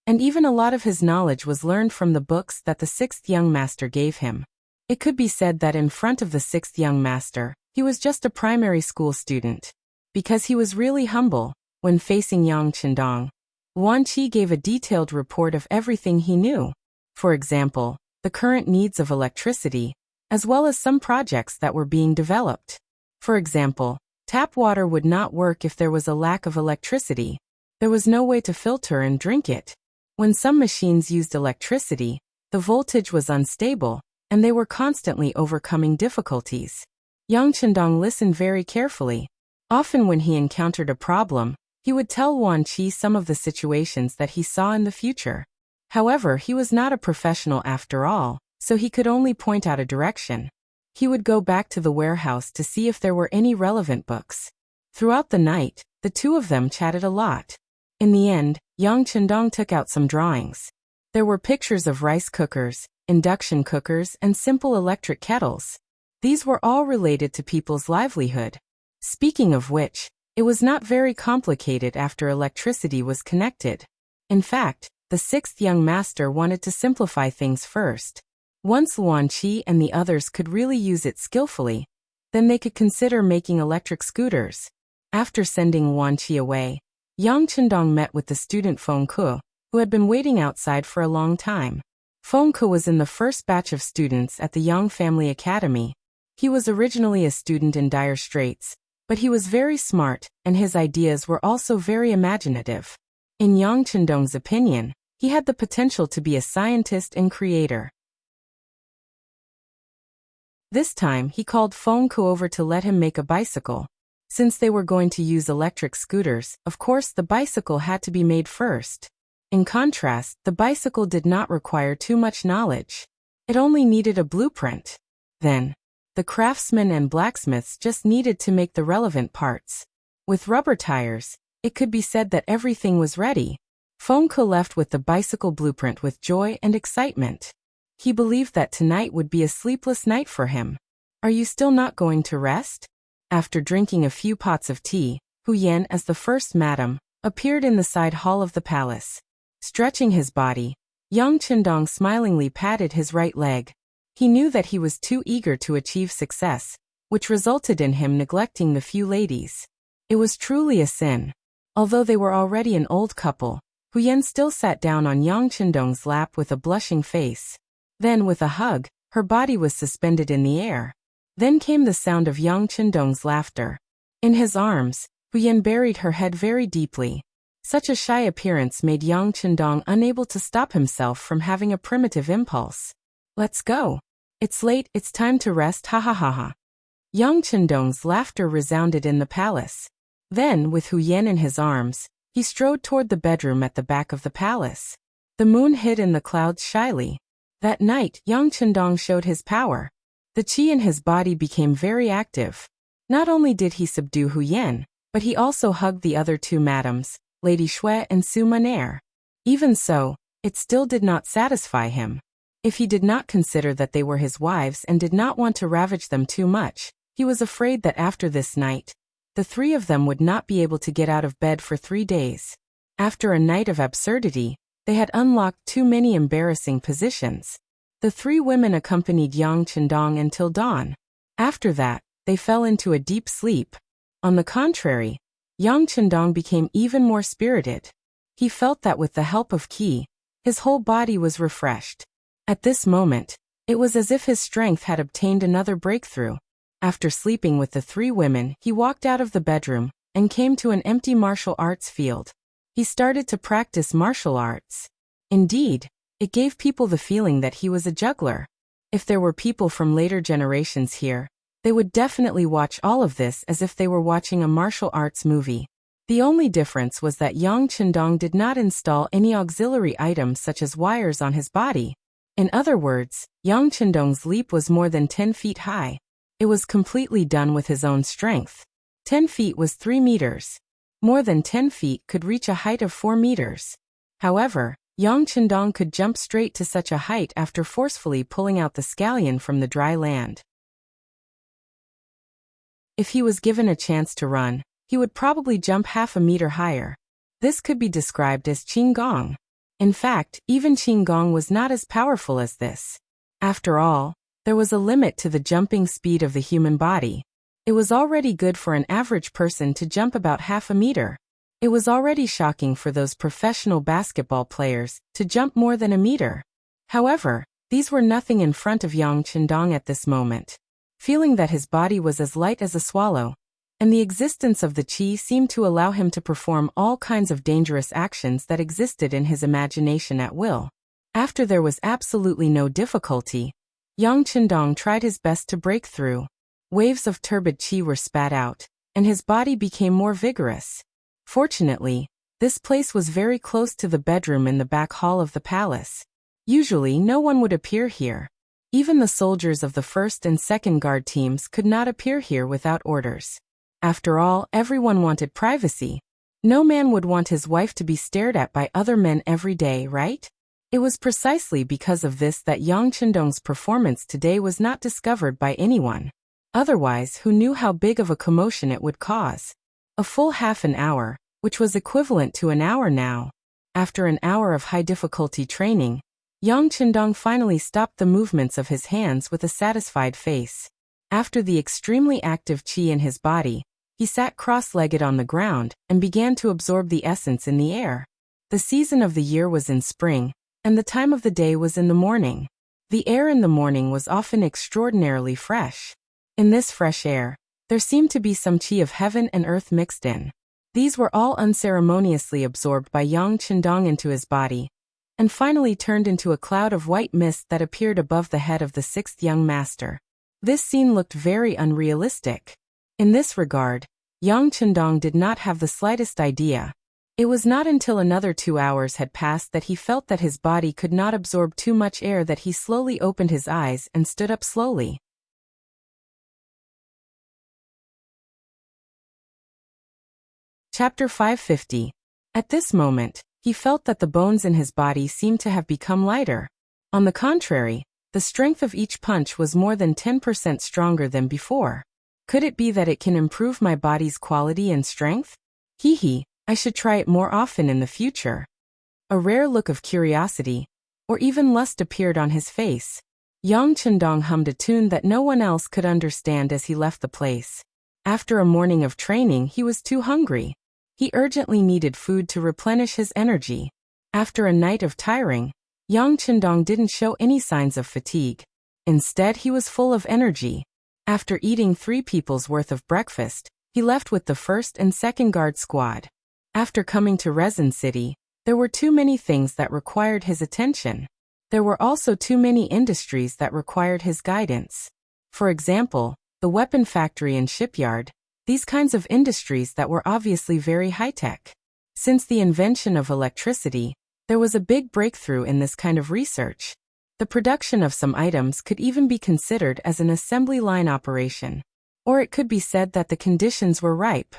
and even a lot of his knowledge was learned from the books that the sixth young master gave him. It could be said that in front of the sixth young master, he was just a primary school student. Because he was really humble, when facing Yang Qindong, Wan Qi gave a detailed report of everything he knew. For example, the current needs of electricity, as well as some projects that were being developed. For example, tap water would not work if there was a lack of electricity. There was no way to filter and drink it. When some machines used electricity, the voltage was unstable, and they were constantly overcoming difficulties. Yang Qindong listened very carefully. Often when he encountered a problem, he would tell Wan Qi some of the situations that he saw in the future. However, he was not a professional after all, so he could only point out a direction. He would go back to the warehouse to see if there were any relevant books. Throughout the night, the two of them chatted a lot. In the end, Yang Chendong took out some drawings. There were pictures of rice cookers, induction cookers, and simple electric kettles. These were all related to people's livelihood. Speaking of which, it was not very complicated after electricity was connected. In fact, the sixth young master wanted to simplify things first. Once Luan Qi and the others could really use it skillfully, then they could consider making electric scooters. After sending Luan Qi away, Yang Chendong met with the student Feng Ke, who had been waiting outside for a long time. Feng Ke was in the first batch of students at the Yang Family Academy. He was originally a student in dire straits, but he was very smart, and his ideas were also very imaginative. In Yang Chendong's opinion, he had the potential to be a scientist and creator. This time, he called Feng Ke over to let him make a bicycle. Since they were going to use electric scooters, of course the bicycle had to be made first. In contrast, the bicycle did not require too much knowledge. It only needed a blueprint. Then, the craftsmen and blacksmiths just needed to make the relevant parts. With rubber tires, it could be said that everything was ready. Feng Ke left with the bicycle blueprint with joy and excitement. He believed that tonight would be a sleepless night for him. Are you still not going to rest? After drinking a few pots of tea, Hu Yan, as the first madam, appeared in the side hall of the palace. Stretching his body, Yang Chendong smilingly patted his right leg. He knew that he was too eager to achieve success, which resulted in him neglecting the few ladies. It was truly a sin. Although they were already an old couple, Hu Yan still sat down on Yang Chendong's lap with a blushing face. Then, with a hug, her body was suspended in the air. Then came the sound of Yang Chendong's laughter. In his arms, Hu Yan buried her head very deeply. Such a shy appearance made Yang Chendong unable to stop himself from having a primitive impulse. Let's go. It's late, it's time to rest, ha ha ha ha. Yang Chendong's laughter resounded in the palace. Then, with Hu Yan in his arms, he strode toward the bedroom at the back of the palace. The moon hid in the clouds shyly. That night, Yang Chendong showed his power. The qi in his body became very active. Not only did he subdue Hu Yan, but he also hugged the other two madams, Lady Shui and Su Maner. Even so, it still did not satisfy him. If he did not consider that they were his wives and did not want to ravage them too much, he was afraid that after this night, the three of them would not be able to get out of bed for 3 days. After a night of absurdity, they had unlocked too many embarrassing positions. The three women accompanied Yang Chendong until dawn. After that, they fell into a deep sleep. On the contrary, Yang Chendong became even more spirited. He felt that with the help of qi, his whole body was refreshed. At this moment, it was as if his strength had obtained another breakthrough. After sleeping with the three women, he walked out of the bedroom and came to an empty martial arts field. He started to practice martial arts. Indeed, it gave people the feeling that he was a juggler. If there were people from later generations here, they would definitely watch all of this as if they were watching a martial arts movie. The only difference was that Yang Chendong did not install any auxiliary items such as wires on his body. In other words, Yang Chendong's leap was more than 10 feet high. It was completely done with his own strength. 10 feet was 3 meters. More than 10 feet could reach a height of 4 meters. However, Yang Chendong could jump straight to such a height after forcefully pulling out the scallion from the dry land. If he was given a chance to run, he would probably jump half a meter higher. This could be described as Qinggong. In fact, even Qinggong was not as powerful as this. After all, there was a limit to the jumping speed of the human body. It was already good for an average person to jump about half a meter. It was already shocking for those professional basketball players to jump more than a meter. However, these were nothing in front of Yang Chendong at this moment. Feeling that his body was as light as a swallow, and the existence of the qi seemed to allow him to perform all kinds of dangerous actions that existed in his imagination at will. After there was absolutely no difficulty, Yang Chendong tried his best to break through. Waves of turbid qi were spat out, and his body became more vigorous. Fortunately, This place was very close to the bedroom in the back hall of the palace. Usually no one would appear here. Even the soldiers of the first and second guard teams could not appear here without orders. After all, everyone wanted privacy. No man would want his wife to be stared at by other men every day, right? It was precisely because of this that Yang Chendong's performance today was not discovered by anyone. Otherwise, who knew how big of a commotion it would cause? A full half an hour, which was equivalent to an hour now. After an hour of high-difficulty training, Yang Chendong finally stopped the movements of his hands with a satisfied face. After the extremely active qi in his body, he sat cross-legged on the ground and began to absorb the essence in the air. The season of the year was in spring, and the time of the day was in the morning. The air in the morning was often extraordinarily fresh. In this fresh air, there seemed to be some qi of heaven and earth mixed in. These were all unceremoniously absorbed by Yang Chendong into his body, and finally turned into a cloud of white mist that appeared above the head of the sixth young master. This scene looked very unrealistic. In this regard, Yang Chendong did not have the slightest idea. It was not until another 2 hours had passed that he felt that his body could not absorb too much air that he slowly opened his eyes and stood up slowly. Chapter 550. At this moment, he felt that the bones in his body seemed to have become lighter. On the contrary, the strength of each punch was more than 10% stronger than before. Could it be that it can improve my body's quality and strength? I should try it more often in the future. A rare look of curiosity, or even lust appeared on his face. Yang Chendong hummed a tune that no one else could understand as he left the place. After a morning of training, he was too hungry. He urgently needed food to replenish his energy. After a night of tiring, Yang Chendong didn't show any signs of fatigue. Instead, he was full of energy. After eating 3 people's worth of breakfast, he left with the first and second guard squad. After coming to Resin City, there were too many things that required his attention. There were also too many industries that required his guidance. For example, the weapon factory and shipyard, these kinds of industries that were obviously very high-tech. Since the invention of electricity, there was a big breakthrough in this kind of research. The production of some items could even be considered as an assembly line operation. Or it could be said that the conditions were ripe.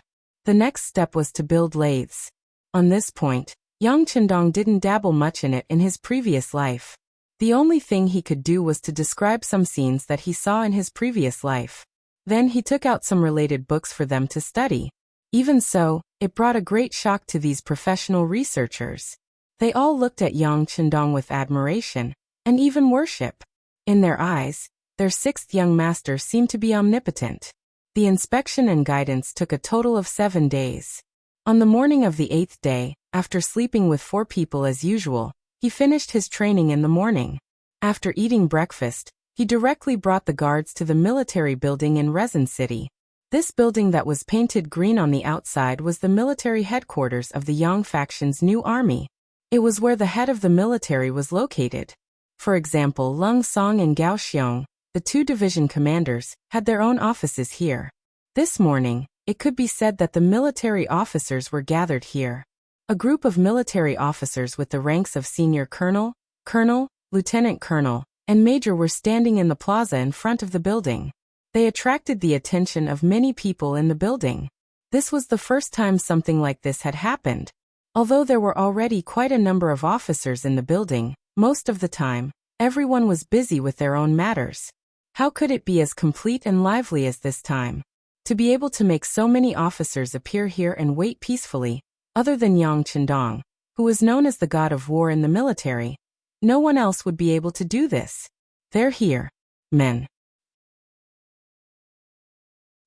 The next step was to build lathes. On this point, Yang Chendong didn't dabble much in it in his previous life. The only thing he could do was to describe some scenes that he saw in his previous life. Then he took out some related books for them to study. Even so, it brought a great shock to these professional researchers. They all looked at Yang Chendong with admiration, and even worship. In their eyes, their sixth young master seemed to be omnipotent. The inspection and guidance took a total of 7 days. On the morning of the 8th day, after sleeping with 4 people as usual, he finished his training in the morning. After eating breakfast, he directly brought the guards to the military building in Resin City. This building that was painted green on the outside was the military headquarters of the Yang faction's new army. It was where the head of the military was located. For example, Lung Song and Gao Xiong, the 2 division commanders, had their own offices here. This morning, it could be said that the military officers were gathered here. A group of military officers with the ranks of senior colonel, colonel, lieutenant colonel, and major were standing in the plaza in front of the building. They attracted the attention of many people in the building. This was the first time something like this had happened. Although there were already quite a number of officers in the building, most of the time, everyone was busy with their own matters. How could it be as complete and lively as this time? To be able to make so many officers appear here and wait peacefully, other than Yang Chendong, who was known as the god of war in the military, no one else would be able to do this. They're here, men.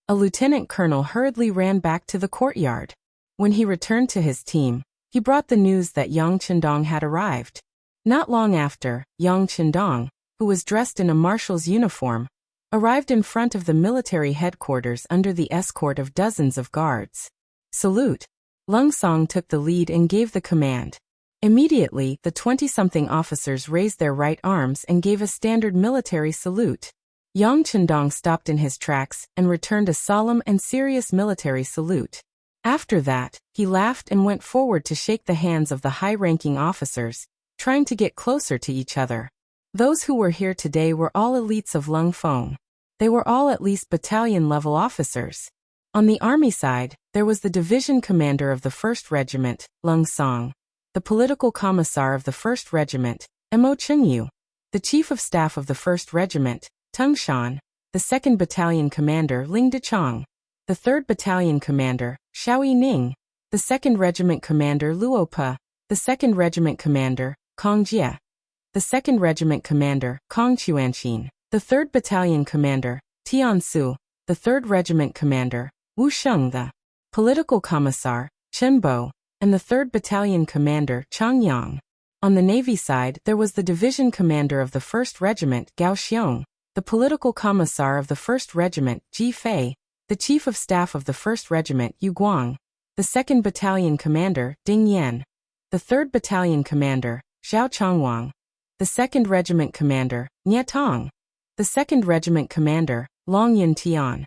A lieutenant colonel hurriedly ran back to the courtyard. When he returned to his team, he brought the news that Yang Chendong had arrived. Not long after, Yang Chendong, who was dressed in a marshal's uniform, arrived in front of the military headquarters under the escort of dozens of guards. Salute! Lung Song took the lead and gave the command. Immediately, the 20-something officers raised their right arms and gave a standard military salute. Yang Chendong stopped in his tracks and returned a solemn and serious military salute. After that, he laughed and went forward to shake the hands of the high-ranking officers, trying to get closer to each other. Those who were here today were all elites of Lung Feng. They were all at least battalion-level officers. On the army side, there was the division commander of the 1st Regiment, Lung Song, the political commissar of the 1st Regiment, Mo Chengyu, the chief of staff of the 1st Regiment, Tung Shan, the 2nd Battalion commander, Ling Dechang, the 3rd Battalion commander, Xiao Yining, the 2nd Regiment commander, Luo Pa, the 2nd Regiment commander, Kong Jie, the 2nd Regiment commander, Kong Chuanqin, the 3rd Battalion commander, Tian Su, the 3rd Regiment commander, Wu Sheng, the political commissar, Chen Bo, and the 3rd Battalion commander, Chang Yang. On the Navy side, there was the division commander of the 1st Regiment, Gao Xiong, the political commissar of the 1st Regiment, Ji Fei, the chief of staff of the 1st Regiment, Yu Guang, the 2nd Battalion commander, Ding Yan, the 3rd Battalion commander, Xiao Changwang, the 2nd Regiment commander, Nie Tong, the 2nd Regiment commander, Long Yin Tian,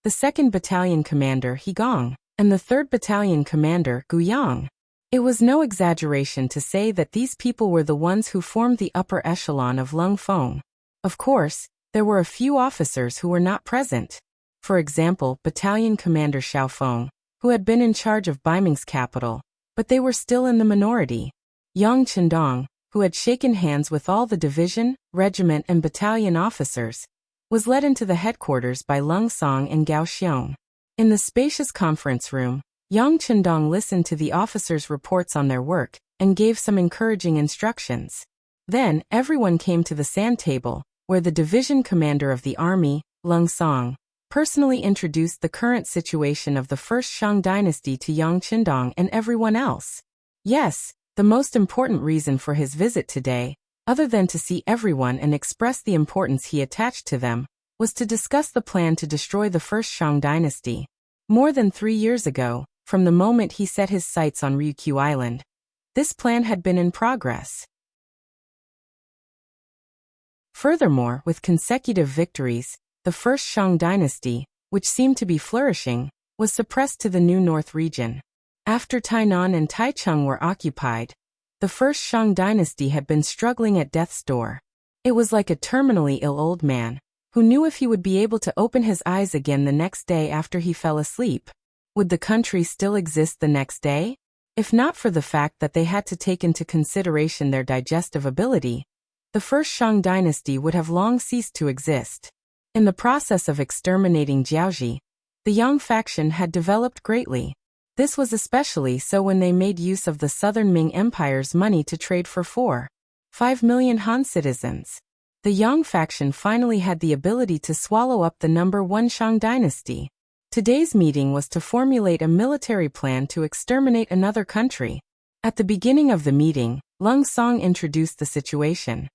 the 2nd Battalion commander, He Gong, and the 3rd Battalion commander, Gu Yang. It was no exaggeration to say that these people were the ones who formed the upper echelon of Lung Feng. Of course, there were a few officers who were not present. For example, Battalion Commander Xiao Feng, who had been in charge of Baiming's capital, but they were still in the minority. Yang Chendong, who had shaken hands with all the division, regiment and battalion officers, was led into the headquarters by Lung Song and Gao Xiong. In the spacious conference room, Yang Chendong listened to the officers' reports on their work and gave some encouraging instructions. Then, everyone came to the sand table, where the division commander of the army, Lung Song, personally introduced the current situation of the First Shang dynasty to Yang Chendong and everyone else. Yes, the most important reason for his visit today, other than to see everyone and express the importance he attached to them, was to discuss the plan to destroy the First Shang dynasty. More than 3 years ago, from the moment he set his sights on Ryukyu Island, this plan had been in progress. Furthermore, with consecutive victories, the First Shang dynasty, which seemed to be flourishing, was suppressed to the new north region. After Tainan and Taichung were occupied, the First Shang dynasty had been struggling at death's door. It was like a terminally ill old man, who knew if he would be able to open his eyes again the next day after he fell asleep. Would the country still exist the next day? If not for the fact that they had to take into consideration their digestive ability, the First Shang dynasty would have long ceased to exist. In the process of exterminating Jiaoji, the Yang faction had developed greatly. This was especially so when they made use of the Southern Ming Empire's money to trade for 4.5 million Han citizens. The Yang faction finally had the ability to swallow up the number 1 Shang dynasty. Today's meeting was to formulate a military plan to exterminate another country. At the beginning of the meeting, Lung Song introduced the situation.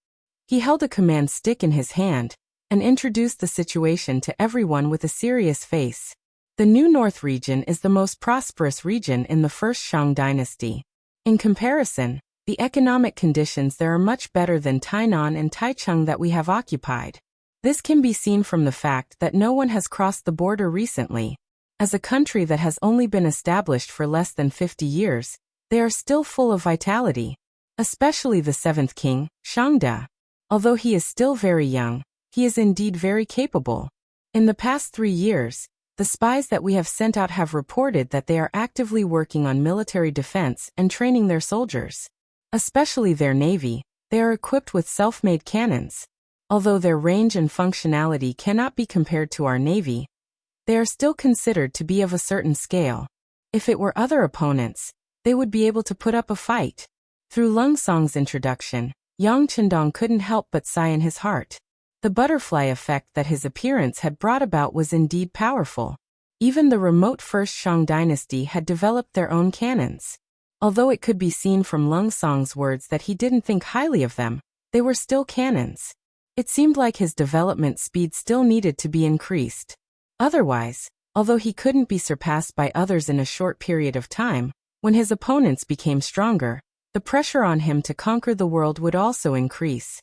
He held a command stick in his hand and introduced the situation to everyone with a serious face. The New North region is the most prosperous region in the First Shang dynasty. In comparison, the economic conditions there are much better than Tainan and Taichung that we have occupied. This can be seen from the fact that no one has crossed the border recently. As a country that has only been established for less than 50 years, they are still full of vitality. Especially the 7th king, Shangda. Although he is still very young, he is indeed very capable. In the past 3 years, the spies that we have sent out have reported that they are actively working on military defense and training their soldiers. Especially their navy, they are equipped with self-made cannons. Although their range and functionality cannot be compared to our navy, they are still considered to be of a certain scale. If it were other opponents, they would be able to put up a fight. Through Lung Song's introduction, Yang Chendong couldn't help but sigh in his heart. The butterfly effect that his appearance had brought about was indeed powerful. Even the remote First Shang dynasty had developed their own cannons. Although it could be seen from Lung Song's words that he didn't think highly of them, they were still cannons. It seemed like his development speed still needed to be increased. Otherwise, although he couldn't be surpassed by others in a short period of time, when his opponents became stronger, the pressure on him to conquer the world would also increase.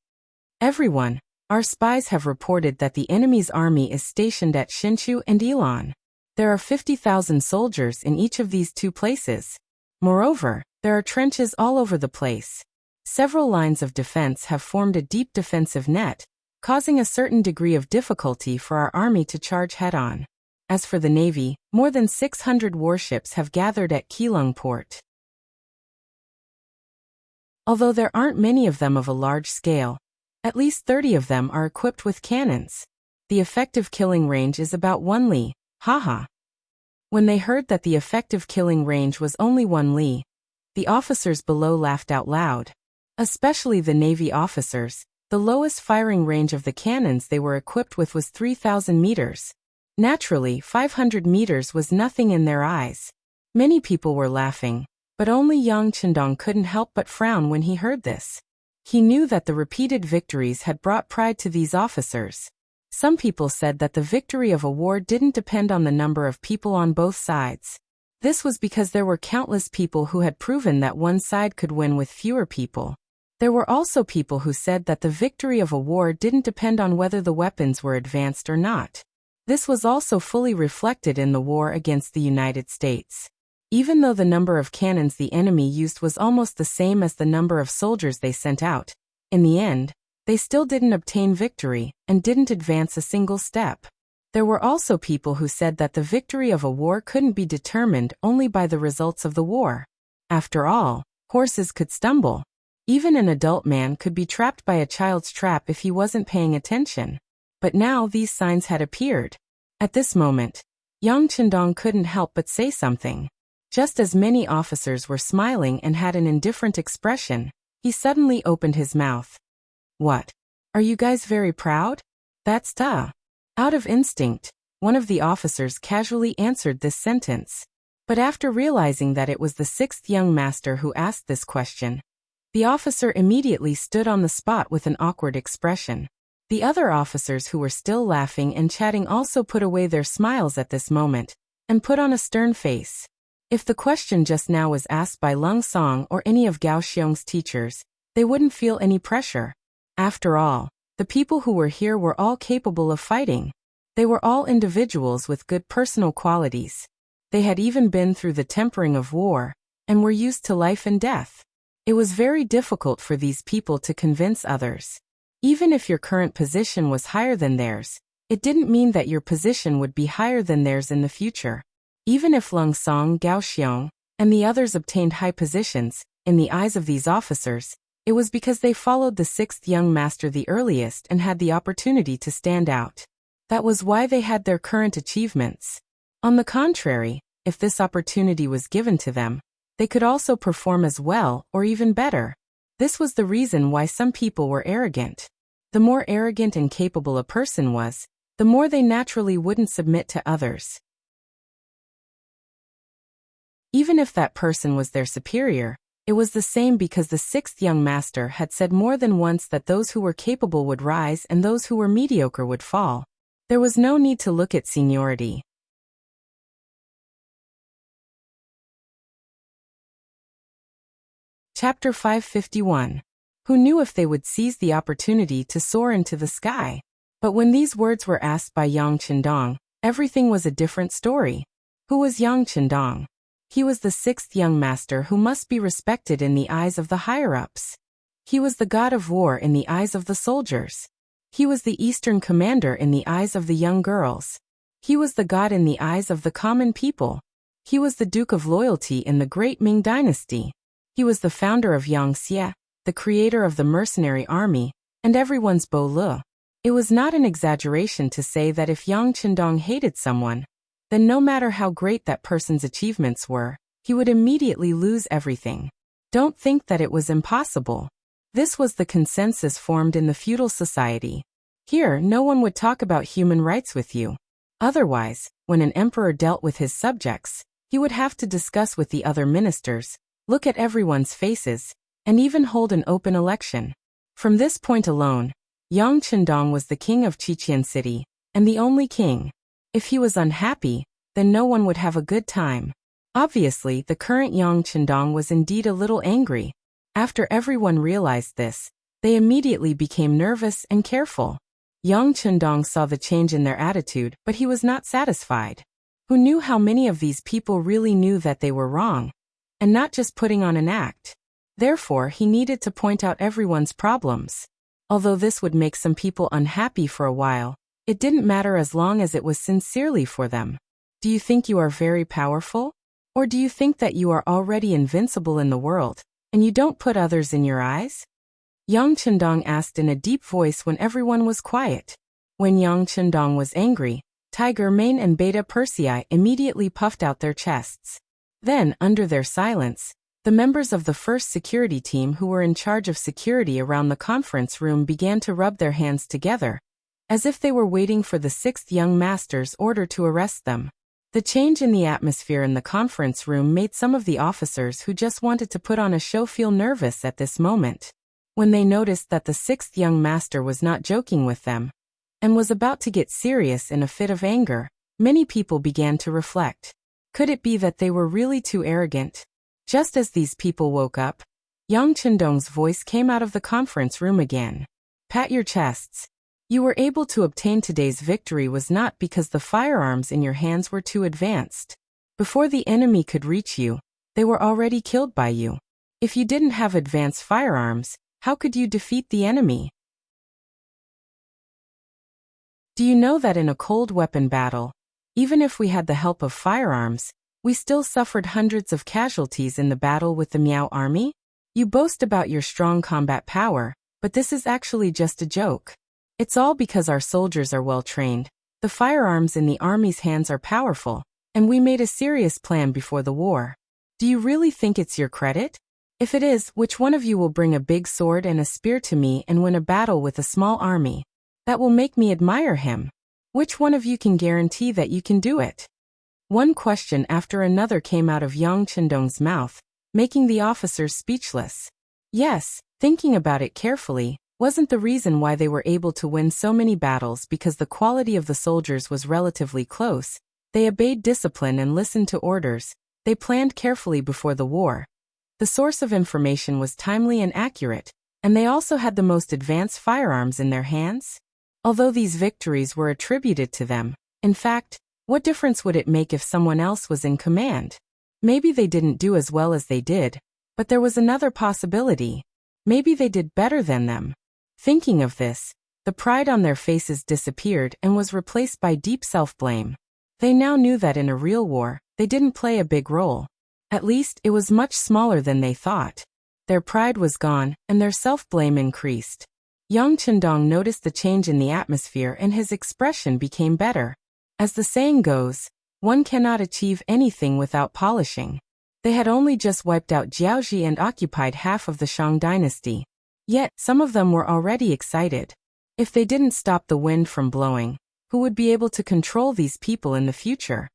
Everyone, our spies have reported that the enemy's army is stationed at Hsinchu and Ilan. There are 50,000 soldiers in each of these two places. Moreover, there are trenches all over the place. Several lines of defense have formed a deep defensive net, causing a certain degree of difficulty for our army to charge head-on. As for the navy, more than 600 warships have gathered at Keelung port. Although there aren't many of them of a large scale, at least 30 of them are equipped with cannons. The effective killing range is about 1 li, haha. When they heard that the effective killing range was only 1 li, the officers below laughed out loud. Especially the Navy officers. The lowest firing range of the cannons they were equipped with was 3,000 meters. Naturally, 500 meters was nothing in their eyes. Many people were laughing, but only Yang Chendong couldn't help but frown when he heard this. He knew that the repeated victories had brought pride to these officers. Some people said that the victory of a war didn't depend on the number of people on both sides. This was because there were countless people who had proven that one side could win with fewer people. There were also people who said that the victory of a war didn't depend on whether the weapons were advanced or not. This was also fully reflected in the war against the United States. Even though the number of cannons the enemy used was almost the same as the number of soldiers they sent out, in the end, they still didn't obtain victory and didn't advance a single step. There were also people who said that the victory of a war couldn't be determined only by the results of the war. After all, horses could stumble. Even an adult man could be trapped by a child's trap if he wasn't paying attention. But now these signs had appeared. At this moment, Yang Chendong couldn't help but say something. Just as many officers were smiling and had an indifferent expression, he suddenly opened his mouth. What? Are you guys very proud? That's duh. Out of instinct, one of the officers casually answered this sentence. But after realizing that it was the sixth young master who asked this question, the officer immediately stood on the spot with an awkward expression. The other officers who were still laughing and chatting also put away their smiles at this moment, and put on a stern face. If the question just now was asked by Lung Song or any of Gao Xiong's teachers, they wouldn't feel any pressure. After all, the people who were here were all capable of fighting. They were all individuals with good personal qualities. They had even been through the tempering of war, and were used to life and death. It was very difficult for these people to convince others. Even if your current position was higher than theirs, it didn't mean that your position would be higher than theirs in the future. Even if Lung Song, Gao Xiong, and the others obtained high positions, in the eyes of these officers, it was because they followed the sixth young master the earliest and had the opportunity to stand out. That was why they had their current achievements. On the contrary, if this opportunity was given to them, they could also perform as well or even better. This was the reason why some people were arrogant. The more arrogant and capable a person was, the more they naturally wouldn't submit to others. Even if that person was their superior, it was the same because the sixth young master had said more than once that those who were capable would rise and those who were mediocre would fall. There was no need to look at seniority. Chapter 551. Who knew if they would seize the opportunity to soar into the sky? But when these words were asked by Yang Chendong, everything was a different story. Who was Yang Chendong? He was the sixth young master who must be respected in the eyes of the higher-ups. He was the god of war in the eyes of the soldiers. He was the eastern commander in the eyes of the young girls. He was the god in the eyes of the common people. He was the duke of loyalty in the great Ming dynasty. He was the founder of Yangxia, the creator of the mercenary army, and everyone's Bo Le. It was not an exaggeration to say that if Yang Chendong hated someone, then no matter how great that person's achievements were, he would immediately lose everything. Don't think that it was impossible. This was the consensus formed in the feudal society. Here, no one would talk about human rights with you. Otherwise, when an emperor dealt with his subjects, he would have to discuss with the other ministers, look at everyone's faces, and even hold an open election. From this point alone, Yang Chendong was the king of Chiqian City, and the only king. If he was unhappy, then no one would have a good time. Obviously, the current Yang Chendong was indeed a little angry. After everyone realized this, they immediately became nervous and careful. Yang Chendong saw the change in their attitude, but he was not satisfied. who knew how many of these people really knew that they were wrong, and not just putting on an act. Therefore, he needed to point out everyone's problems. Although this would make some people unhappy for a while, it didn't matter as long as it was sincerely for them. Do you think you are very powerful? Or do you think that you are already invincible in the world, and you don't put others in your eyes? Yang Chendong asked in a deep voice when everyone was quiet. When Yang Chendong was angry, Tiger Mane and Beta Persei immediately puffed out their chests. Then, under their silence, the members of the first security team who were in charge of security around the conference room began to rub their hands together, as if they were waiting for the sixth young master's order to arrest them. The change in the atmosphere in the conference room made some of the officers who just wanted to put on a show feel nervous at this moment. When they noticed that the sixth young master was not joking with them, and was about to get serious in a fit of anger, many people began to reflect. Could it be that they were really too arrogant? Just as these people woke up, Yang Chendong's voice came out of the conference room again. Pat your chests. You were able to obtain today's victory was not because the firearms in your hands were too advanced. Before the enemy could reach you, they were already killed by you. If you didn't have advanced firearms, how could you defeat the enemy? Do you know that in a cold weapon battle, even if we had the help of firearms, we still suffered hundreds of casualties in the battle with the Miao army? You boast about your strong combat power, but this is actually just a joke. It's all because our soldiers are well trained, the firearms in the army's hands are powerful, and we made a serious plan before the war. Do you really think it's your credit? If it is, which one of you will bring a big sword and a spear to me and win a battle with a small army? That will make me admire him. Which one of you can guarantee that you can do it? One question after another came out of Yang Chendong's mouth, making the officers speechless. Yes, thinking about it carefully, wasn't the reason why they were able to win so many battles because the quality of the soldiers was relatively close. They obeyed discipline and listened to orders. They planned carefully before the war. The source of information was timely and accurate, and they also had the most advanced firearms in their hands. Although these victories were attributed to them, in fact, what difference would it make if someone else was in command? Maybe they didn't do as well as they did, but there was another possibility. Maybe they did better than them. Thinking of this, the pride on their faces disappeared and was replaced by deep self-blame. They now knew that in a real war, they didn't play a big role. At least, it was much smaller than they thought. Their pride was gone, and their self-blame increased. Yang Chendong noticed the change in the atmosphere and his expression became better. As the saying goes, one cannot achieve anything without polishing. They had only just wiped out Jiaoji and occupied half of the Shang dynasty. Yet, some of them were already excited. If they didn't stop the wind from blowing, who would be able to control these people in the future?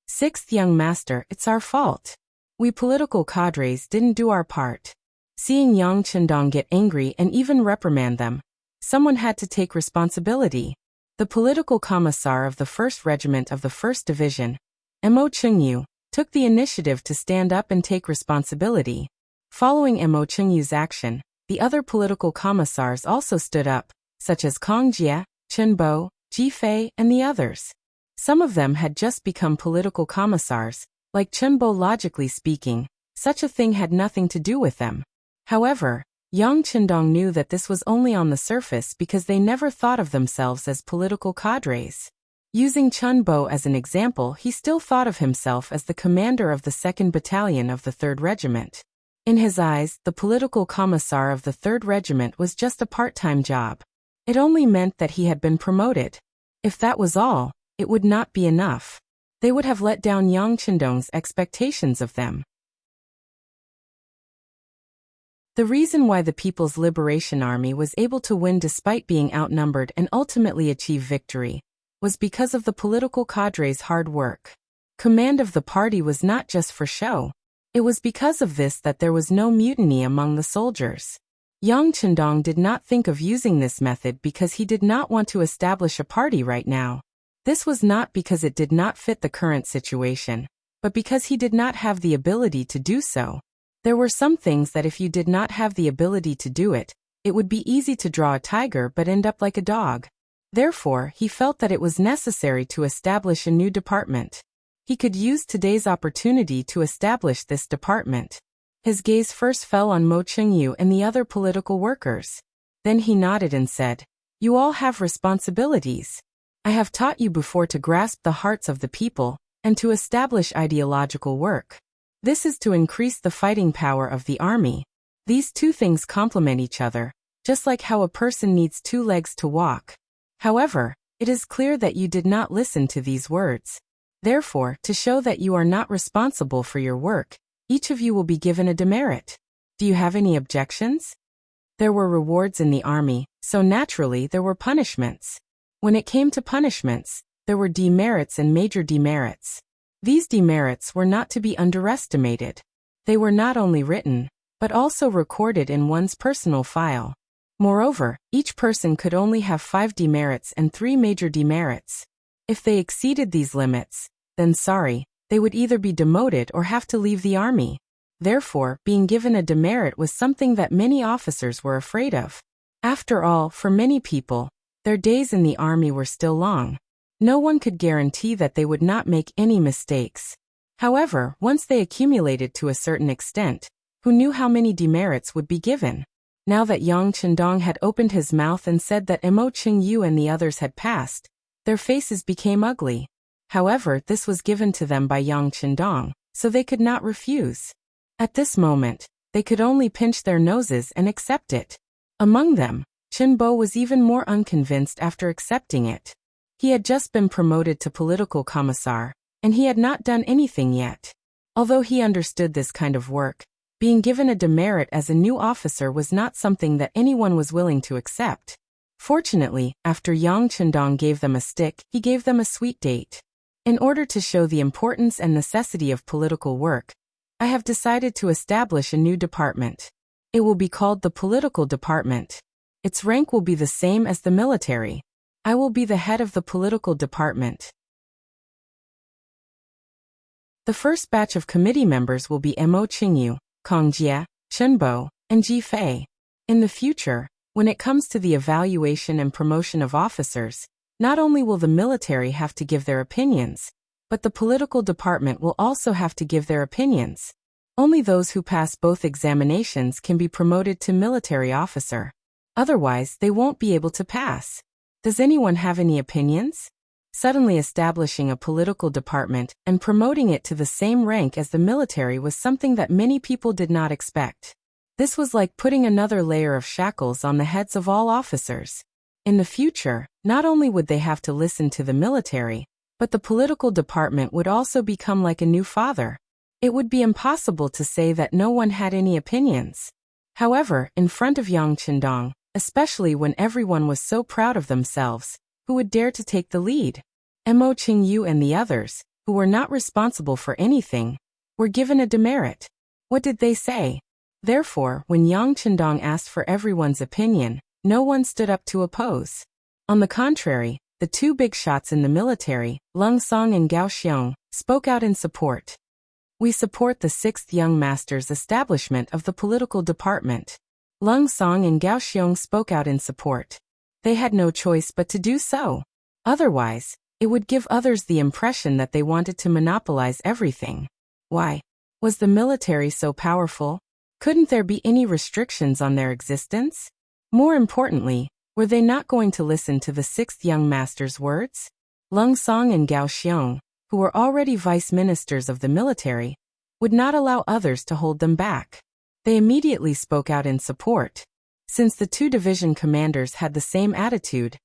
Sixth young master, it's our fault. We political cadres didn't do our part. Seeing Yang Chendong get angry and even reprimand them, someone had to take responsibility. The political commissar of the 1st Regiment of the 1st Division, Mo Chengyu, took the initiative to stand up and take responsibility. Following Mo Chengyu's action, the other political commissars also stood up, such as Kong Jie, Chen Bo, Ji Fei, and the others. Some of them had just become political commissars, like Chen Bo. Logically speaking, such a thing had nothing to do with them. However, Yang Chendong knew that this was only on the surface because they never thought of themselves as political cadres. Using Chen Bo as an example, he still thought of himself as the commander of the 2nd Battalion of the 3rd Regiment. In his eyes, the political commissar of the 3rd Regiment was just a part-time job. It only meant that he had been promoted. If that was all, it would not be enough. They would have let down Yang Chendong's expectations of them. The reason why the People's Liberation Army was able to win despite being outnumbered and ultimately achieve victory was because of the political cadres' hard work. Command of the party was not just for show. It was because of this that there was no mutiny among the soldiers. Yang Chendong did not think of using this method because he did not want to establish a party right now. This was not because it did not fit the current situation, but because he did not have the ability to do so. There were some things that if you did not have the ability to do it, it would be easy to draw a tiger but end up like a dog. Therefore, he felt that it was necessary to establish a new department. He could use today's opportunity to establish this department. His gaze first fell on Mo Chengyu and the other political workers. Then he nodded and said, "You all have responsibilities. I have taught you before to grasp the hearts of the people, and to establish ideological work. This is to increase the fighting power of the army. These two things complement each other, just like how a person needs two legs to walk. However, it is clear that you did not listen to these words. Therefore, to show that you are not responsible for your work, each of you will be given a demerit. Do you have any objections?" There were rewards in the army, so naturally there were punishments. When it came to punishments, there were demerits and major demerits. These demerits were not to be underestimated. They were not only written, but also recorded in one's personal file. Moreover, each person could only have 5 demerits and 3 major demerits. If they exceeded these limits, then they would either be demoted or have to leave the army. Therefore, being given a demerit was something that many officers were afraid of. After all, for many people, their days in the army were still long. No one could guarantee that they would not make any mistakes. However, once they accumulated to a certain extent, who knew how many demerits would be given? Now that Yang Chendong had opened his mouth and said that Mo Chengyu and the others had passed, their faces became ugly. However, this was given to them by Yang Chendong, so they could not refuse. At this moment, they could only pinch their noses and accept it. Among them, Chen Bo was even more unconvinced after accepting it. He had just been promoted to political commissar, and he had not done anything yet. Although he understood this kind of work, being given a demerit as a new officer was not something that anyone was willing to accept. Fortunately, after Yang Chendong gave them a stick, he gave them a sweet date. In order to show the importance and necessity of political work, I have decided to establish a new department. It will be called the Political Department. Its rank will be the same as the military. I will be the head of the Political Department. The first batch of committee members will be Mo Chengyu, Kong Jie, Chen Bo, and Ji Fei. In the future, when it comes to the evaluation and promotion of officers, not only will the military have to give their opinions, but the political department will also have to give their opinions. Only those who pass both examinations can be promoted to military officer. Otherwise, they won't be able to pass. Does anyone have any opinions? Suddenly establishing a political department and promoting it to the same rank as the military was something that many people did not expect. This was like putting another layer of shackles on the heads of all officers. In the future, not only would they have to listen to the military, but the political department would also become like a new father. It would be impossible to say that no one had any opinions. However, in front of Yang Chendong, especially when everyone was so proud of themselves, who would dare to take the lead? Mo Chengyu and the others, who were not responsible for anything, were given a demerit. What did they say? Therefore, when Yang Chendong asked for everyone's opinion, no one stood up to oppose. On the contrary, the two big shots in the military, Lung Song and Gao Xiong, spoke out in support. "We support the 6th Young Master's establishment of the political department." Lung Song and Gao Xiong spoke out in support. They had no choice but to do so. Otherwise, it would give others the impression that they wanted to monopolize everything. Why? Was the military so powerful? Couldn't there be any restrictions on their existence? More importantly, were they not going to listen to the 6th Young Master's words? Lung Song and Gao Xiong, who were already vice ministers of the military, would not allow others to hold them back. They immediately spoke out in support. Since the two division commanders had the same attitude,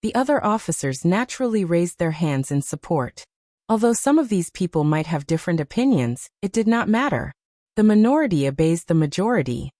the other officers naturally raised their hands in support. Although some of these people might have different opinions, it did not matter. The minority obeys the majority.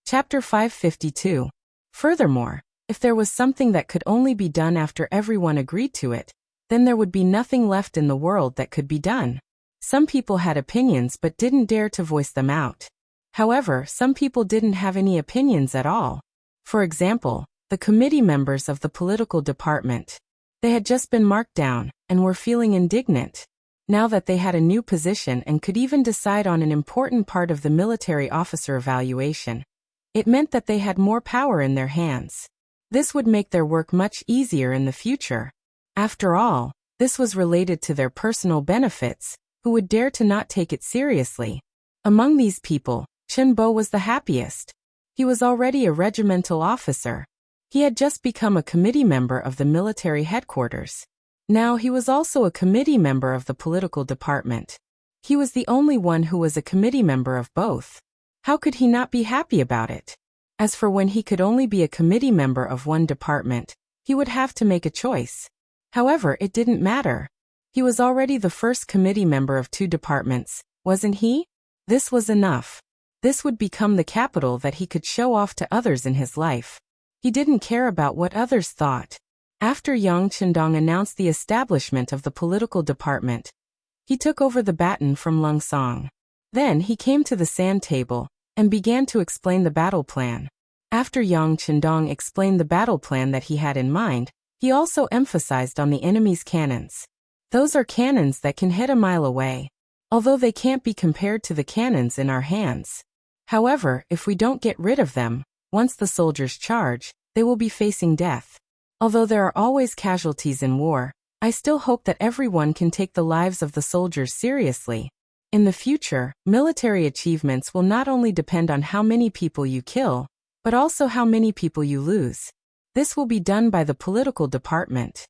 Chapter 552. Furthermore, if there was something that could only be done after everyone agreed to it, then there would be nothing left in the world that could be done. Some people had opinions but didn't dare to voice them out. However, some people didn't have any opinions at all. For example, the committee members of the political department. They had just been marked down, and were feeling indignant. Now that they had a new position and could even decide on an important part of the military officer evaluation, it meant that they had more power in their hands. This would make their work much easier in the future. After all, this was related to their personal benefits, who would dare to not take it seriously. Among these people, Chen Bo was the happiest. He was already a regimental officer. He had just become a committee member of the military headquarters. Now he was also a committee member of the political department. He was the only one who was a committee member of both. How could he not be happy about it? As for when he could only be a committee member of one department, he would have to make a choice. However, it didn't matter. He was already the first committee member of 2 departments, wasn't he? This was enough. This would become the capital that he could show off to others in his life. He didn't care about what others thought. After Yang Chendong announced the establishment of the political department, he took over the baton from Lung Song. Then he came to the sand table and began to explain the battle plan. After Yang Chendong explained the battle plan that he had in mind, he also emphasized on the enemy's cannons. Those are cannons that can hit a mile away, although they can't be compared to the cannons in our hands. However, if we don't get rid of them, once the soldiers charge, they will be facing death. Although there are always casualties in war, I still hope that everyone can take the lives of the soldiers seriously. In the future, military achievements will not only depend on how many people you kill, but also how many people you lose. This will be done by the political department.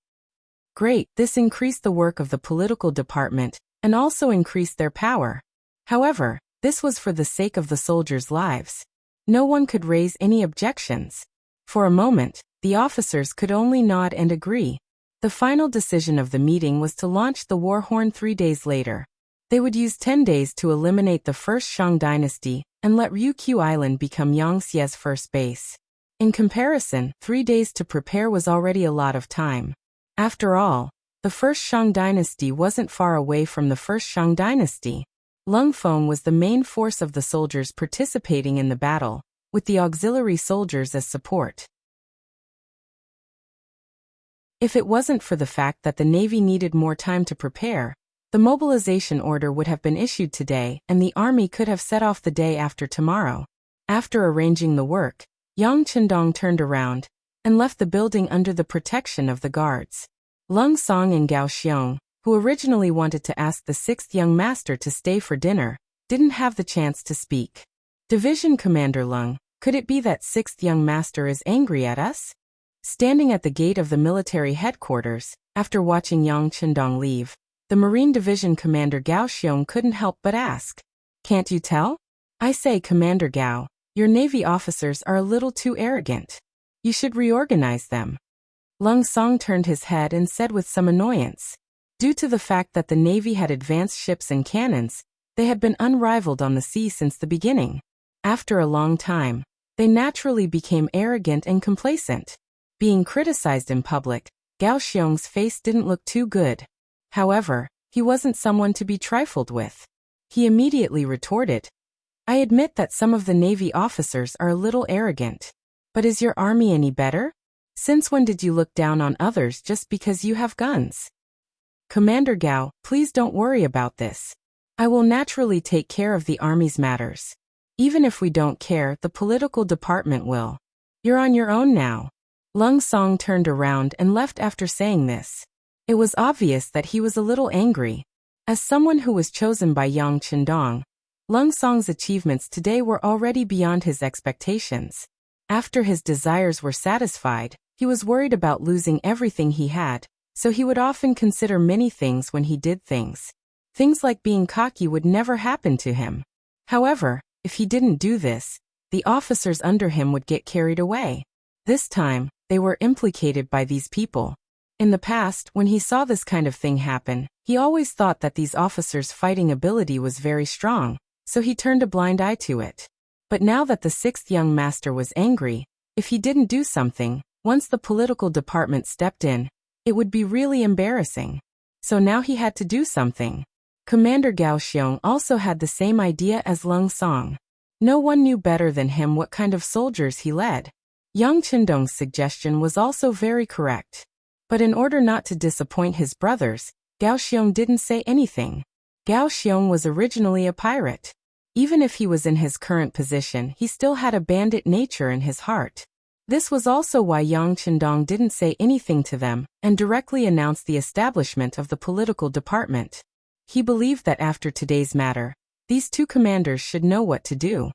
Great, this increased the work of the political department and also increased their power. However, this was for the sake of the soldiers' lives. No one could raise any objections. For a moment, the officers could only nod and agree. The final decision of the meeting was to launch the war horn 3 days later. They would use 10 days to eliminate the first Shang dynasty and let Ryukyu Island become Yangtze's first base. In comparison, 3 days to prepare was already a lot of time. After all, the first Shang dynasty wasn't far away from the first Shang dynasty. Lung Feng was the main force of the soldiers participating in the battle, with the auxiliary soldiers as support. If it wasn't for the fact that the Navy needed more time to prepare, the mobilization order would have been issued today and the army could have set off the day after tomorrow. After arranging the work, Yang Chendong turned around and left the building under the protection of the guards. Lung Song and Gao Xiong, who originally wanted to ask the 6th young master to stay for dinner, didn't have the chance to speak. Division Commander Lung, could it be that 6th young master is angry at us? Standing at the gate of the military headquarters, after watching Yang Chendong leave, the Marine Division Commander Gao Xiong couldn't help but ask. Can't you tell? I say, Commander Gao, your Navy officers are a little too arrogant. You should reorganize them. Lung Song turned his head and said with some annoyance. Due to the fact that the Navy had advanced ships and cannons, they had been unrivaled on the sea since the beginning. After a long time, they naturally became arrogant and complacent. Being criticized in public, Gao Xiong's face didn't look too good. However, he wasn't someone to be trifled with. He immediately retorted, I admit that some of the Navy officers are a little arrogant. But is your army any better? Since when did you look down on others just because you have guns? Commander Gao, please don't worry about this. I will naturally take care of the army's matters. Even if we don't care, the political department will. You're on your own now. Lung Song turned around and left after saying this. It was obvious that he was a little angry. As someone who was chosen by Yang Chendong, Lung Song's achievements today were already beyond his expectations. After his desires were satisfied, he was worried about losing everything he had, so he would often consider many things when he did things. Things like being cocky would never happen to him. However, if he didn't do this, the officers under him would get carried away. This time, they were implicated by these people. In the past, when he saw this kind of thing happen, he always thought that these officers' fighting ability was very strong, so he turned a blind eye to it. But now that the 6th young master was angry, if he didn't do something, once the political department stepped in, it would be really embarrassing. So now he had to do something. Commander Gao Xiong also had the same idea as Lung Song. No one knew better than him what kind of soldiers he led. Yang Chendong's suggestion was also very correct. But in order not to disappoint his brothers, Gao Xiong didn't say anything. Gao Xiong was originally a pirate. Even if he was in his current position, he still had a bandit nature in his heart. This was also why Yang Chendong didn't say anything to them and directly announced the establishment of the political department. He believed that after today's matter, these two commanders should know what to do.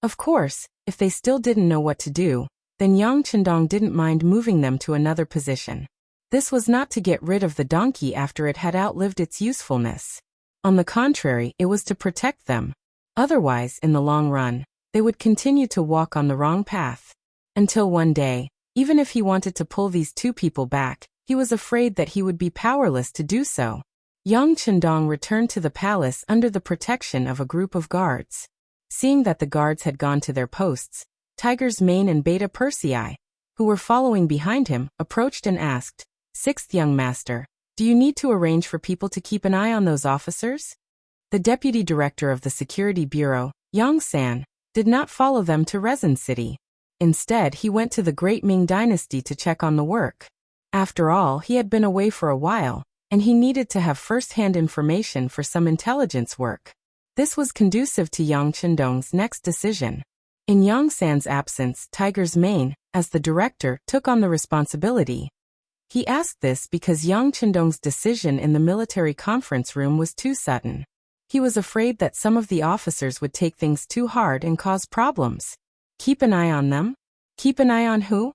Of course, if they still didn't know what to do, then Yang Chendong didn't mind moving them to another position. This was not to get rid of the donkey after it had outlived its usefulness. On the contrary, it was to protect them. Otherwise, in the long run, they would continue to walk on the wrong path. Until one day, even if he wanted to pull these two people back, he was afraid that he would be powerless to do so. Yang Chendong returned to the palace under the protection of a group of guards. Seeing that the guards had gone to their posts, Tiger's Mane and Beta Persei, who were following behind him, approached and asked, "Sixth young master, do you need to arrange for people to keep an eye on those officers?" The deputy director of the security bureau, Yang San, did not follow them to Resin City. Instead, he went to the Great Ming Dynasty to check on the work. After all, he had been away for a while, and he needed to have first-hand information for some intelligence work. This was conducive to Yang Chendong's next decision. In Yang San's absence, Tiger's Mane, as the director, took on the responsibility. He asked this because Yang Chendong's decision in the military conference room was too sudden. He was afraid that some of the officers would take things too hard and cause problems. Keep an eye on them? Keep an eye on who?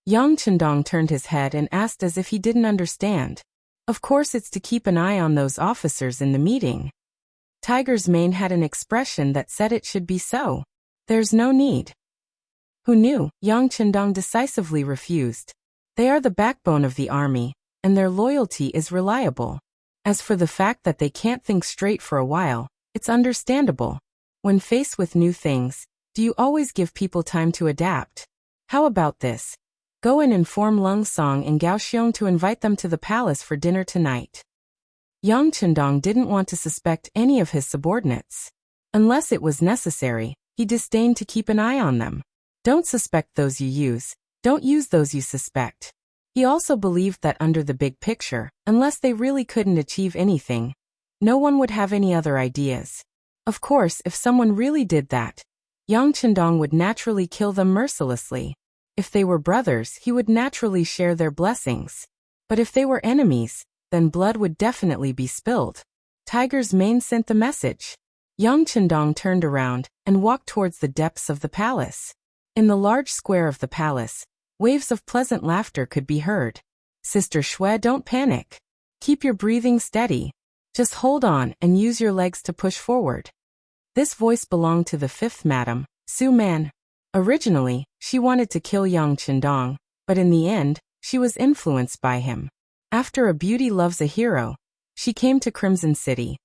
Yang Chendong turned his head and asked as if he didn't understand. Of course it's to keep an eye on those officers in the meeting. Tiger's Mane had an expression that said it should be so. There's no need. Who knew? Yang Chendong decisively refused. They are the backbone of the army, and their loyalty is reliable. As for the fact that they can't think straight for a while, it's understandable. When faced with new things, do you always give people time to adapt? How about this? Go and inform Lung Song and Gao Xiong to invite them to the palace for dinner tonight. Yang Chendong didn't want to suspect any of his subordinates. Unless it was necessary, he disdained to keep an eye on them. Don't suspect those you use, don't use those you suspect. He also believed that under the big picture, unless they really couldn't achieve anything, no one would have any other ideas. Of course, if someone really did that, Yang Chendong would naturally kill them mercilessly. If they were brothers, he would naturally share their blessings. But if they were enemies, then blood would definitely be spilled. Tiger's Mane sent the message. Yang Chendong turned around and walked towards the depths of the palace. In the large square of the palace, waves of pleasant laughter could be heard. Sister Shui, don't panic. Keep your breathing steady. Just hold on and use your legs to push forward. This voice belonged to the fifth madam, Su Man. Originally, she wanted to kill Yang Chendong, but in the end, she was influenced by him. After a beauty loves a hero, she came to Crimson City.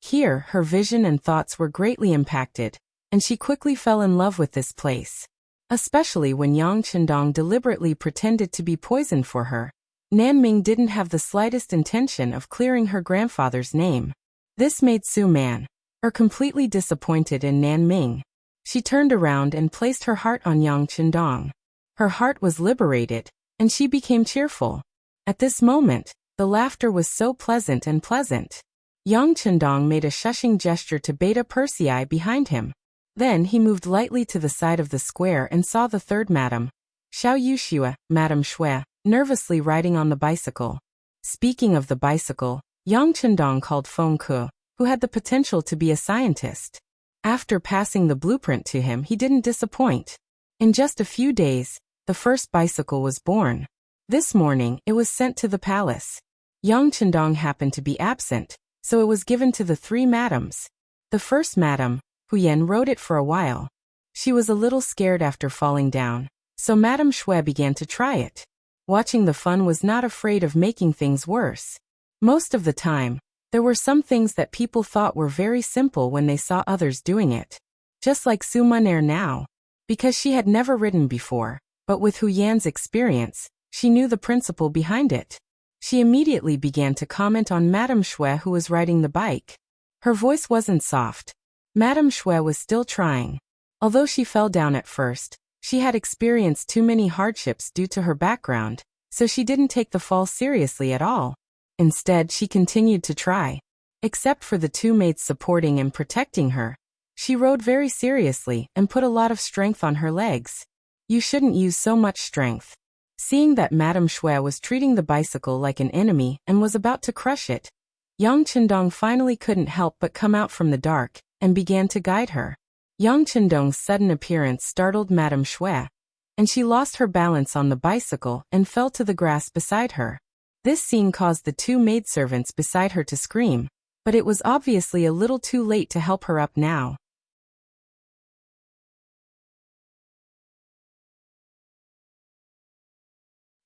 Here, her vision and thoughts were greatly impacted, and she quickly fell in love with this place. Especially when Yang Chendong deliberately pretended to be poisoned for her. Nanming didn't have the slightest intention of clearing her grandfather's name. This made Su Man completely disappointed in Nanming. She turned around and placed her heart on Yang Chendong. Her heart was liberated, and she became cheerful. At this moment, the laughter was so pleasant and pleasant. Yang Chendong made a shushing gesture to Beta Persei behind him. Then he moved lightly to the side of the square and saw the third madam, Xiao Yuxia, Madame Shui, nervously riding on the bicycle. Speaking of the bicycle, Yang Chendong called Feng Ke, who had the potential to be a scientist. After passing the blueprint to him, he didn't disappoint. In just a few days, the first bicycle was born. This morning, it was sent to the palace. Yang Chendong happened to be absent, so it was given to the three madams. The first madam, Huyen, rode it for a while. She was a little scared after falling down, so Madame Shui began to try it. Watching the fun was not afraid of making things worse. Most of the time, there were some things that people thought were very simple when they saw others doing it. Just like Su Munair now. Because she had never ridden before, but with Huyan's experience, she knew the principle behind it. She immediately began to comment on Madame Shui who was riding the bike. Her voice wasn't soft. Madame Shui was still trying. Although she fell down at first, she had experienced too many hardships due to her background, so she didn't take the fall seriously at all. Instead, she continued to try. Except for the two maids supporting and protecting her, she rode very seriously and put a lot of strength on her legs. You shouldn't use so much strength. Seeing that Madame Shui was treating the bicycle like an enemy and was about to crush it, Yang Chendong finally couldn't help but come out from the dark and began to guide her. Yang Chendong's sudden appearance startled Madame Shui, and she lost her balance on the bicycle and fell to the grass beside her. This scene caused the two maidservants beside her to scream, but it was obviously a little too late to help her up now.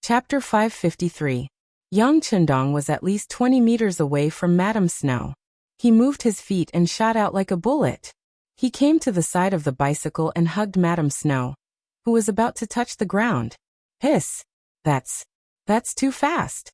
Chapter 553. Yang Chendong was at least 20 meters away from Madame Snow. He moved his feet and shot out like a bullet. He came to the side of the bicycle and hugged Madame Snow, who was about to touch the ground. Hiss! That's too fast.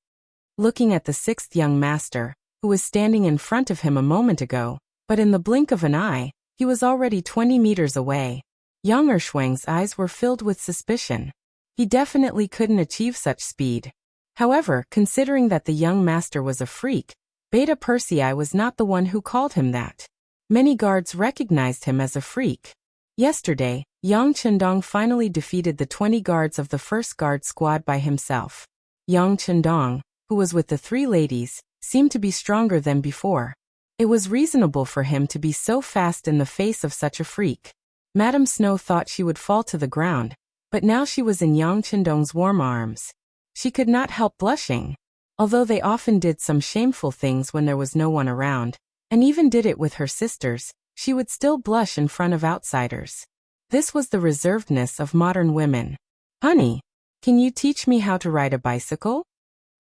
Looking at the sixth young master, who was standing in front of him a moment ago, but in the blink of an eye, he was already 20 meters away. Young Ershwang's eyes were filled with suspicion. He definitely couldn't achieve such speed. However, considering that the young master was a freak, Beta Persei was not the one who called him that. Many guards recognized him as a freak. Yesterday, Yang Chendong finally defeated the 20 guards of the first guard squad by himself. Yang Chendong, who was with the three ladies, seemed to be stronger than before. It was reasonable for him to be so fast in the face of such a freak. Madame Snow thought she would fall to the ground, but now she was in Yang Chendong's warm arms. She could not help blushing. Although they often did some shameful things when there was no one around, and even did it with her sisters, she would still blush in front of outsiders. This was the reservedness of modern women. "Honey, can you teach me how to ride a bicycle?"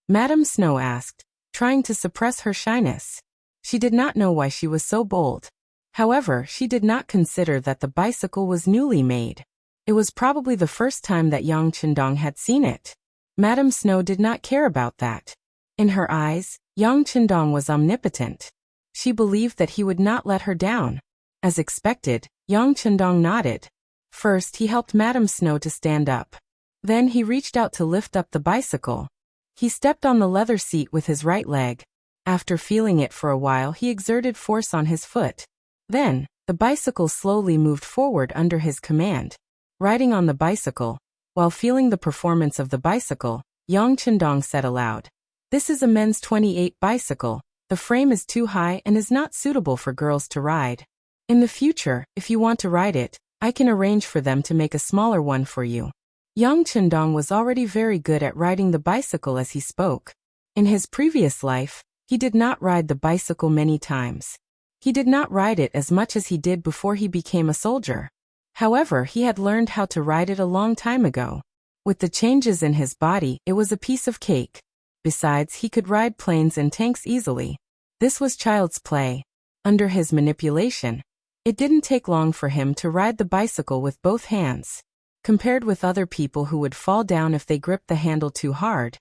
Madame Snow asked, trying to suppress her shyness. She did not know why she was so bold. However, she did not consider that the bicycle was newly made. It was probably the first time that Yang Chendong had seen it. Madame Snow did not care about that. In her eyes, Yang Chendong was omnipotent. She believed that he would not let her down. As expected, Yang Chendong nodded. First, he helped Madame Snow to stand up. Then he reached out to lift up the bicycle. He stepped on the leather seat with his right leg. After feeling it for a while, he exerted force on his foot. Then, the bicycle slowly moved forward under his command. Riding on the bicycle, while feeling the performance of the bicycle, Yang Chendong said aloud, "This is a men's 28 bicycle. The frame is too high and is not suitable for girls to ride. In the future, if you want to ride it, I can arrange for them to make a smaller one for you." Yang Chendong was already very good at riding the bicycle as he spoke. In his previous life, he did not ride the bicycle many times. He did not ride it as much as he did before he became a soldier. However, he had learned how to ride it a long time ago. With the changes in his body, it was a piece of cake. Besides, he could ride planes and tanks easily. This was child's play. Under his manipulation, it didn't take long for him to ride the bicycle with both hands. Compared with other people who would fall down if they gripped the handle too hard,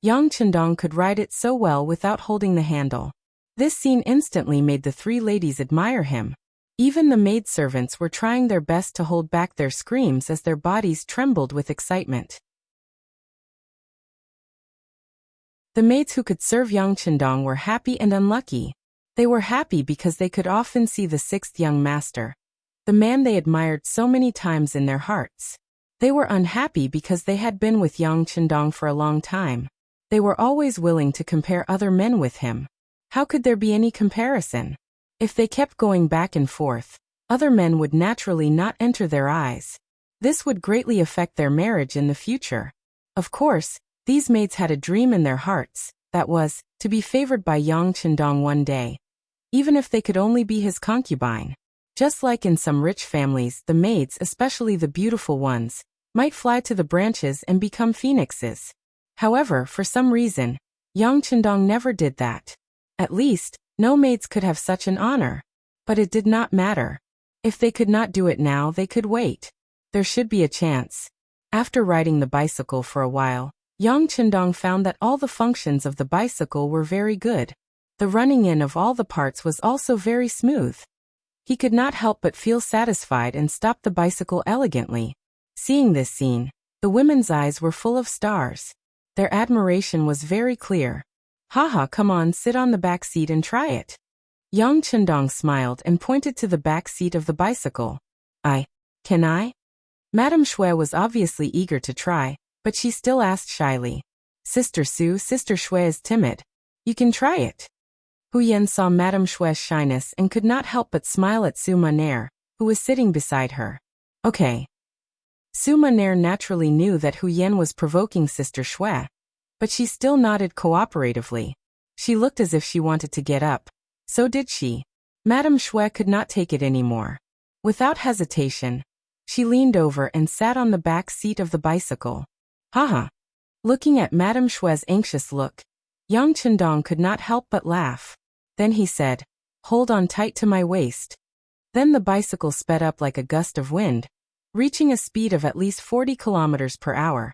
Yang Chendong could ride it so well without holding the handle. This scene instantly made the three ladies admire him. Even the maidservants were trying their best to hold back their screams as their bodies trembled with excitement. The maids who could serve Yang Chendong were happy and unlucky. They were happy because they could often see the sixth young master, the man they admired so many times in their hearts. They were unhappy because they had been with Yang Chendong for a long time. They were always willing to compare other men with him. How could there be any comparison? If they kept going back and forth, other men would naturally not enter their eyes. This would greatly affect their marriage in the future. Of course, these maids had a dream in their hearts, that was, to be favored by Yang Chendong one day. Even if they could only be his concubine. Just like in some rich families, the maids, especially the beautiful ones, might fly to the branches and become phoenixes. However, for some reason, Yang Chendong never did that. At least, no maids could have such an honor. But it did not matter. If they could not do it now, they could wait. There should be a chance. After riding the bicycle for a while, Yang Chendong found that all the functions of the bicycle were very good. The running in of all the parts was also very smooth. He could not help but feel satisfied and stopped the bicycle elegantly. Seeing this scene, the women's eyes were full of stars. Their admiration was very clear. "Haha, come on, sit on the back seat and try it." Yang Chendong smiled and pointed to the back seat of the bicycle. Can I? Madame Shui was obviously eager to try, but she still asked shyly. Sister Shui is timid. You can try it. Hu Yan saw Madame Shui's shyness and could not help but smile at Su Maner, who was sitting beside her. Okay. Su Maner naturally knew that Hu Yan was provoking Sister Shui, but she still nodded cooperatively. She looked as if she wanted to get up. So did she. Madame Shui could not take it anymore. Without hesitation, she leaned over and sat on the back seat of the bicycle. Haha. Looking at Madame Shui's anxious look, Yang Chendong could not help but laugh. Then he said, Hold on tight to my waist. Then the bicycle sped up like a gust of wind, reaching a speed of at least 40 kilometers per hour.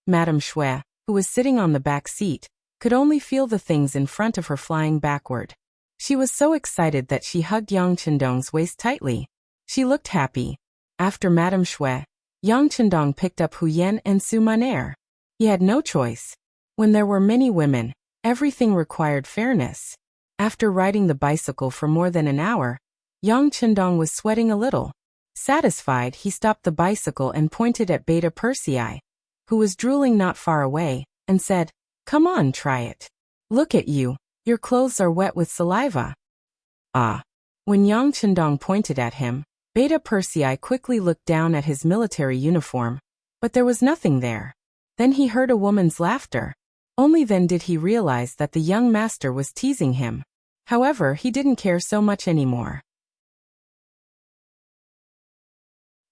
Madame Shui, who was sitting on the back seat, could only feel the things in front of her flying backward. She was so excited that she hugged Yang Chendong's waist tightly. She looked happy. After Madame Shui, Yang Chendong picked up Hu Yan and Su Maner. He had no choice. When there were many women, everything required fairness. After riding the bicycle for more than an hour, Yang Chendong was sweating a little. Satisfied, he stopped the bicycle and pointed at Beta Persei, who was drooling not far away, and said, Come on, try it. Look at you, your clothes are wet with saliva. When Yang Chendong pointed at him, Beta Persei quickly looked down at his military uniform, but there was nothing there. Then he heard a woman's laughter. Only then did he realize that the young master was teasing him. However, he didn't care so much anymore.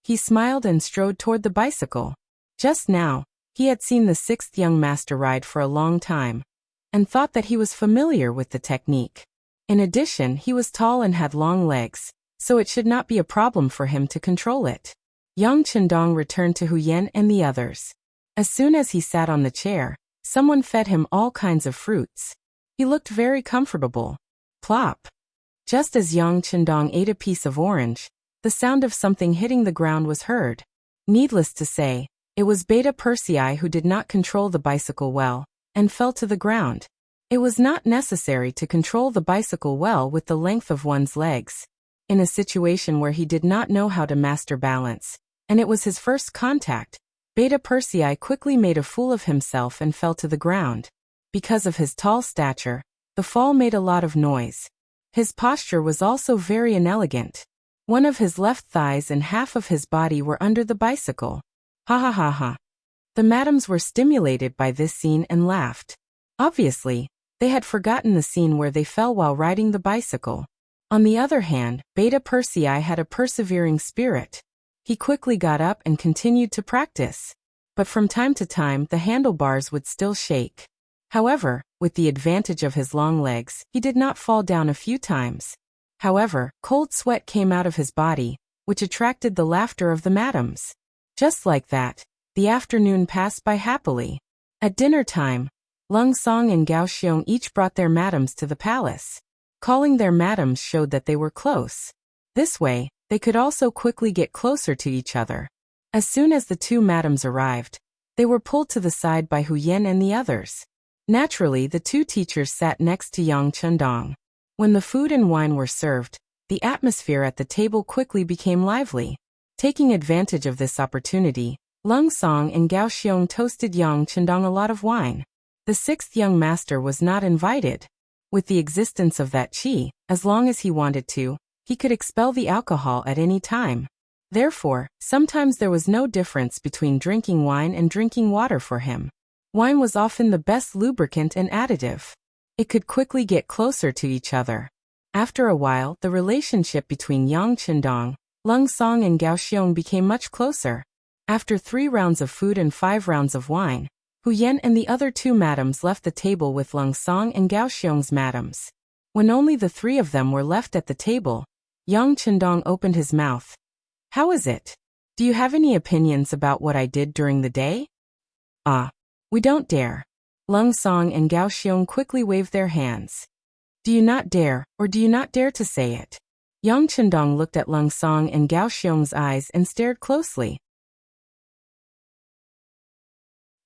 He smiled and strode toward the bicycle. Just now, he had seen the sixth young master ride for a long time, and thought that he was familiar with the technique. In addition, he was tall and had long legs, so it should not be a problem for him to control it. Yang Chendong returned to Hu Yan and the others. As soon as he sat on the chair, someone fed him all kinds of fruits. He looked very comfortable. Plop. Just as Yang Chendong ate a piece of orange, the sound of something hitting the ground was heard. Needless to say, it was Beta Persei who did not control the bicycle well, and fell to the ground. It was not necessary to control the bicycle well with the length of one's legs. In a situation where he did not know how to master balance, and it was his first contact, Beta Persei quickly made a fool of himself and fell to the ground. Because of his tall stature, the fall made a lot of noise. His posture was also very inelegant. One of his left thighs and half of his body were under the bicycle. Ha ha ha ha. The madams were stimulated by this scene and laughed. Obviously, they had forgotten the scene where they fell while riding the bicycle. On the other hand, Beta Persei had a persevering spirit. He quickly got up and continued to practice. But from time to time the handlebars would still shake. However, with the advantage of his long legs, he did not fall down a few times. However, cold sweat came out of his body, which attracted the laughter of the madams. Just like that, the afternoon passed by happily. At dinner time, Lung Song and Gao Xiong each brought their madams to the palace. Calling their madams showed that they were close. This way, they could also quickly get closer to each other. As soon as the two madams arrived, they were pulled to the side by Hu Yan and the others. Naturally, the two teachers sat next to Yang Chendong. When the food and wine were served, the atmosphere at the table quickly became lively. Taking advantage of this opportunity, Lung Song and Gao Xiong toasted Yang Chendong a lot of wine. The sixth young master was not invited. With the existence of that qi, as long as he wanted to, he could expel the alcohol at any time. Therefore, sometimes there was no difference between drinking wine and drinking water for him. Wine was often the best lubricant and additive. It could quickly get closer to each other. After a while, the relationship between Yang Chendong, Lung Song and Gao Xiong became much closer. After 3 rounds of food and 5 rounds of wine, Hu Yan and the other two madams left the table with Lung Song and Gao Xiong's madams. When only the 3 of them were left at the table, Yang Chendong opened his mouth. How is it? Do you have any opinions about what I did during the day? We don't dare. Lung Song and Gao Xiong quickly waved their hands. Do you not dare, or do you not dare to say it? Yang Chendong looked at Lung Song and Gao Xiong's eyes and stared closely.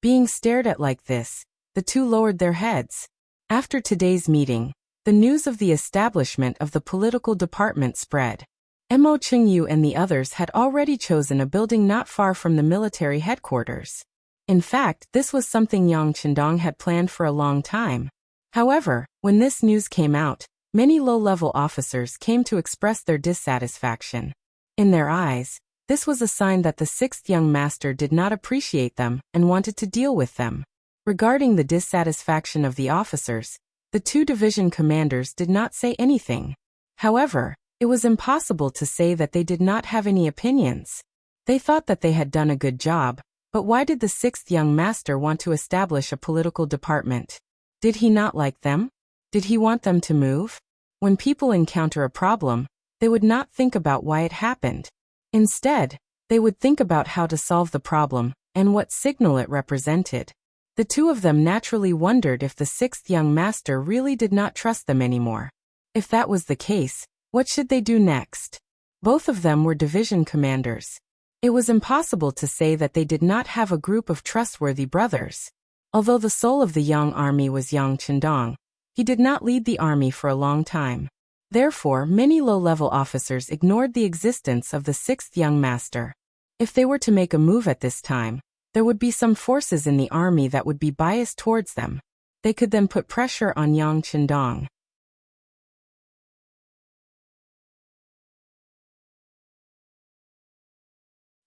Being stared at like this, the two lowered their heads. After today's meeting, the news of the establishment of the political department spread. Mo Qingyu and the others had already chosen a building not far from the military headquarters. In fact, this was something Yang Qindong had planned for a long time. However, when this news came out, many low-level officers came to express their dissatisfaction. In their eyes, this was a sign that the sixth young master did not appreciate them and wanted to deal with them. Regarding the dissatisfaction of the officers, the two division commanders did not say anything. However, it was impossible to say that they did not have any opinions. They thought that they had done a good job, but why did the sixth young master want to establish a political department? Did he not like them? Did he want them to move? When people encounter a problem, they would not think about why it happened. Instead, they would think about how to solve the problem and what signal it represented. The two of them naturally wondered if the sixth young master really did not trust them anymore. If that was the case, what should they do next? Both of them were division commanders. It was impossible to say that they did not have a group of trustworthy brothers. Although the soul of the young army was Yang Qindong, he did not lead the army for a long time. Therefore, many low-level officers ignored the existence of the sixth young master. If they were to make a move at this time, there would be some forces in the army that would be biased towards them. They could then put pressure on Yang Qindong.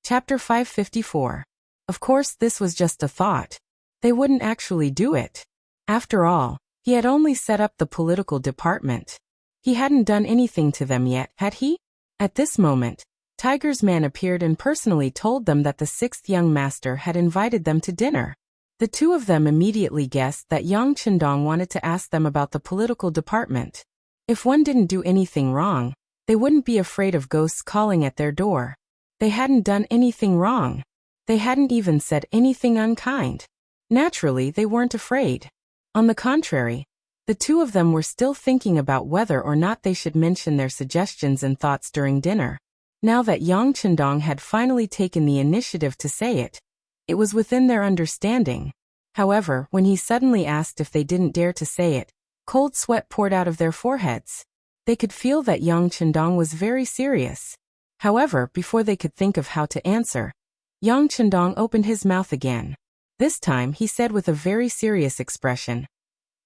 Chapter 554. Of course, this was just a thought. They wouldn't actually do it. After all, he had only set up the political department. He hadn't done anything to them yet, had he? At this moment, Tiger's man appeared and personally told them that the sixth young master had invited them to dinner. The two of them immediately guessed that Yang Qindong wanted to ask them about the political department. If one didn't do anything wrong, they wouldn't be afraid of ghosts calling at their door. They hadn't done anything wrong. They hadn't even said anything unkind. Naturally, they weren't afraid. On the contrary, the two of them were still thinking about whether or not they should mention their suggestions and thoughts during dinner. Now that Yang Qindong had finally taken the initiative to say it, it was within their understanding. However, when he suddenly asked if they didn't dare to say it, cold sweat poured out of their foreheads. They could feel that Yang Qindong was very serious. However, before they could think of how to answer, Yang Qindong opened his mouth again. This time he said with a very serious expression,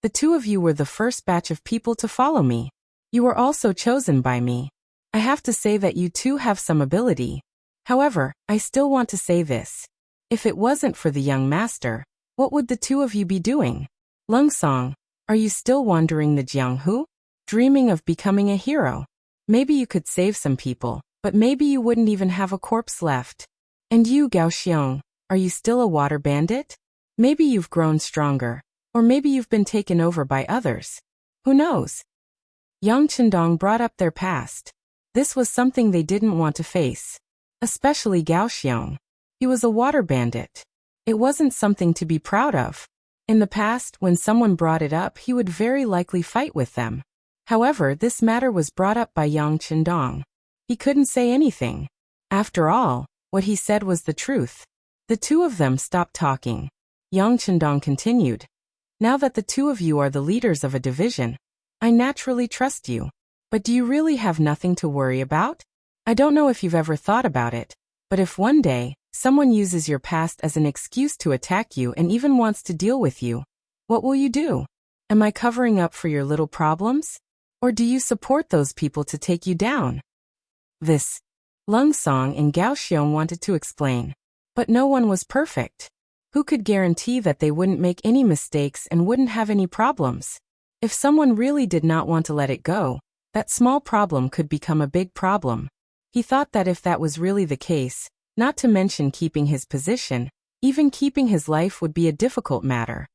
"The two of you were the first batch of people to follow me. You were also chosen by me. I have to say that you two have some ability. However, I still want to say this. If it wasn't for the young master, what would the two of you be doing? Lung Song, are you still wandering the Jianghu? Dreaming of becoming a hero? Maybe you could save some people, but maybe you wouldn't even have a corpse left. And you, Gao Xiong, are you still a water bandit? Maybe you've grown stronger, or maybe you've been taken over by others. Who knows?" Yang Qindong brought up their past. This was something they didn't want to face. Especially Gao Xiong. He was a water bandit. It wasn't something to be proud of. In the past, when someone brought it up, he would very likely fight with them. However, this matter was brought up by Yang Qindong. He couldn't say anything. After all, what he said was the truth. The two of them stopped talking. Yang Qindong continued, "Now that the two of you are the leaders of a division, I naturally trust you. But do you really have nothing to worry about? I don't know if you've ever thought about it, but if one day, someone uses your past as an excuse to attack you and even wants to deal with you, what will you do? Am I covering up for your little problems? Or do you support those people to take you down?" This, Lung Song and Gao Xiong wanted to explain. But no one was perfect. Who could guarantee that they wouldn't make any mistakes and wouldn't have any problems? If someone really did not want to let it go, that small problem could become a big problem. He thought that if that was really the case, not to mention keeping his position, even keeping his life would be a difficult matter.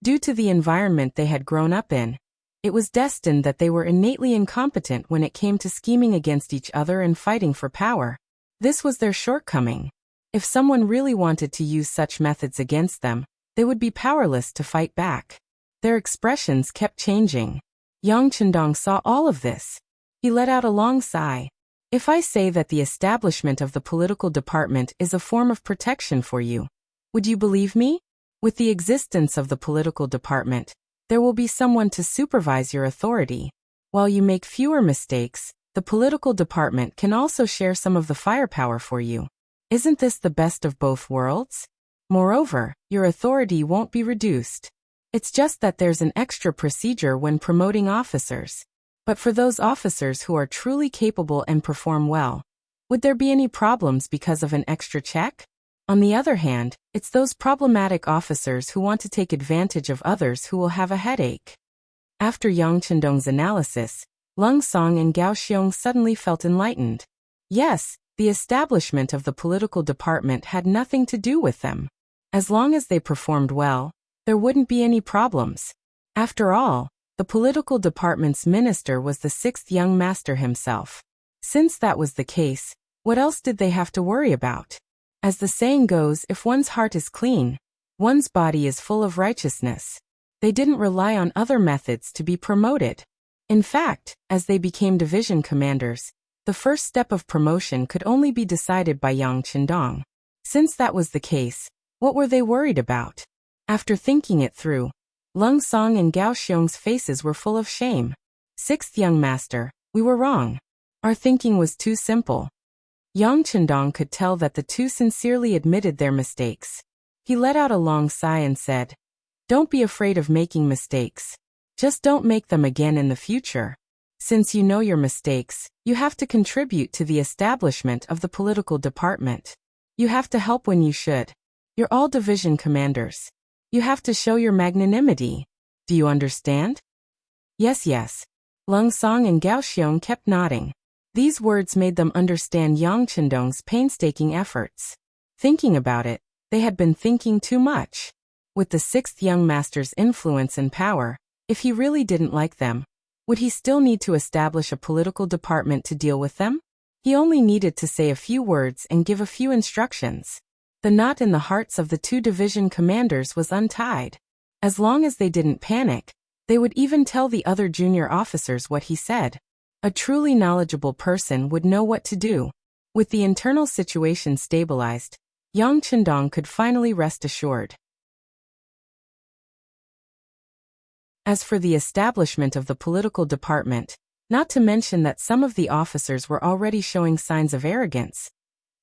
Due to the environment they had grown up in, it was destined that they were innately incompetent when it came to scheming against each other and fighting for power. This was their shortcoming. If someone really wanted to use such methods against them, they would be powerless to fight back. Their expressions kept changing. Yang Qindong saw all of this. He let out a long sigh. "If I say that the establishment of the political department is a form of protection for you, would you believe me? With the existence of the political department, there will be someone to supervise your authority. While you make fewer mistakes, the political department can also share some of the firepower for you. Isn't this the best of both worlds? Moreover, your authority won't be reduced. It's just that there's an extra procedure when promoting officers. But for those officers who are truly capable and perform well, would there be any problems because of an extra check? On the other hand, it's those problematic officers who want to take advantage of others who will have a headache. After Yang Chendong's analysis, Lung Song and Gao Xiong suddenly felt enlightened. Yes, the establishment of the political department had nothing to do with them. As long as they performed well, there wouldn't be any problems. After all, the political department's minister was the sixth young master himself. Since that was the case, what else did they have to worry about? As the saying goes, if one's heart is clean, one's body is full of righteousness. They didn't rely on other methods to be promoted. In fact, as they became division commanders, the first step of promotion could only be decided by Yang Chendong. Since that was the case, what were they worried about? After thinking it through, Lung Song and Gao Xiong's faces were full of shame. Sixth young master, we were wrong. Our thinking was too simple. Yang Chendong could tell that the two sincerely admitted their mistakes. He let out a long sigh and said, "Don't be afraid of making mistakes. Just don't make them again in the future. Since you know your mistakes, you have to contribute to the establishment of the political department. You have to help when you should. You're all division commanders. You have to show your magnanimity. Do you understand?" Yes, yes. Lung Song and Gao Xiong kept nodding. These words made them understand Yang Chendong's painstaking efforts. Thinking about it, they had been thinking too much. With the sixth young master's influence and power, if he really didn't like them, would he still need to establish a political department to deal with them? He only needed to say a few words and give a few instructions. The knot in the hearts of the two division commanders was untied. As long as they didn't panic, they would even tell the other junior officers what he said. A truly knowledgeable person would know what to do. With the internal situation stabilized, Yang Chendong could finally rest assured. As for the establishment of the political department, not to mention that some of the officers were already showing signs of arrogance.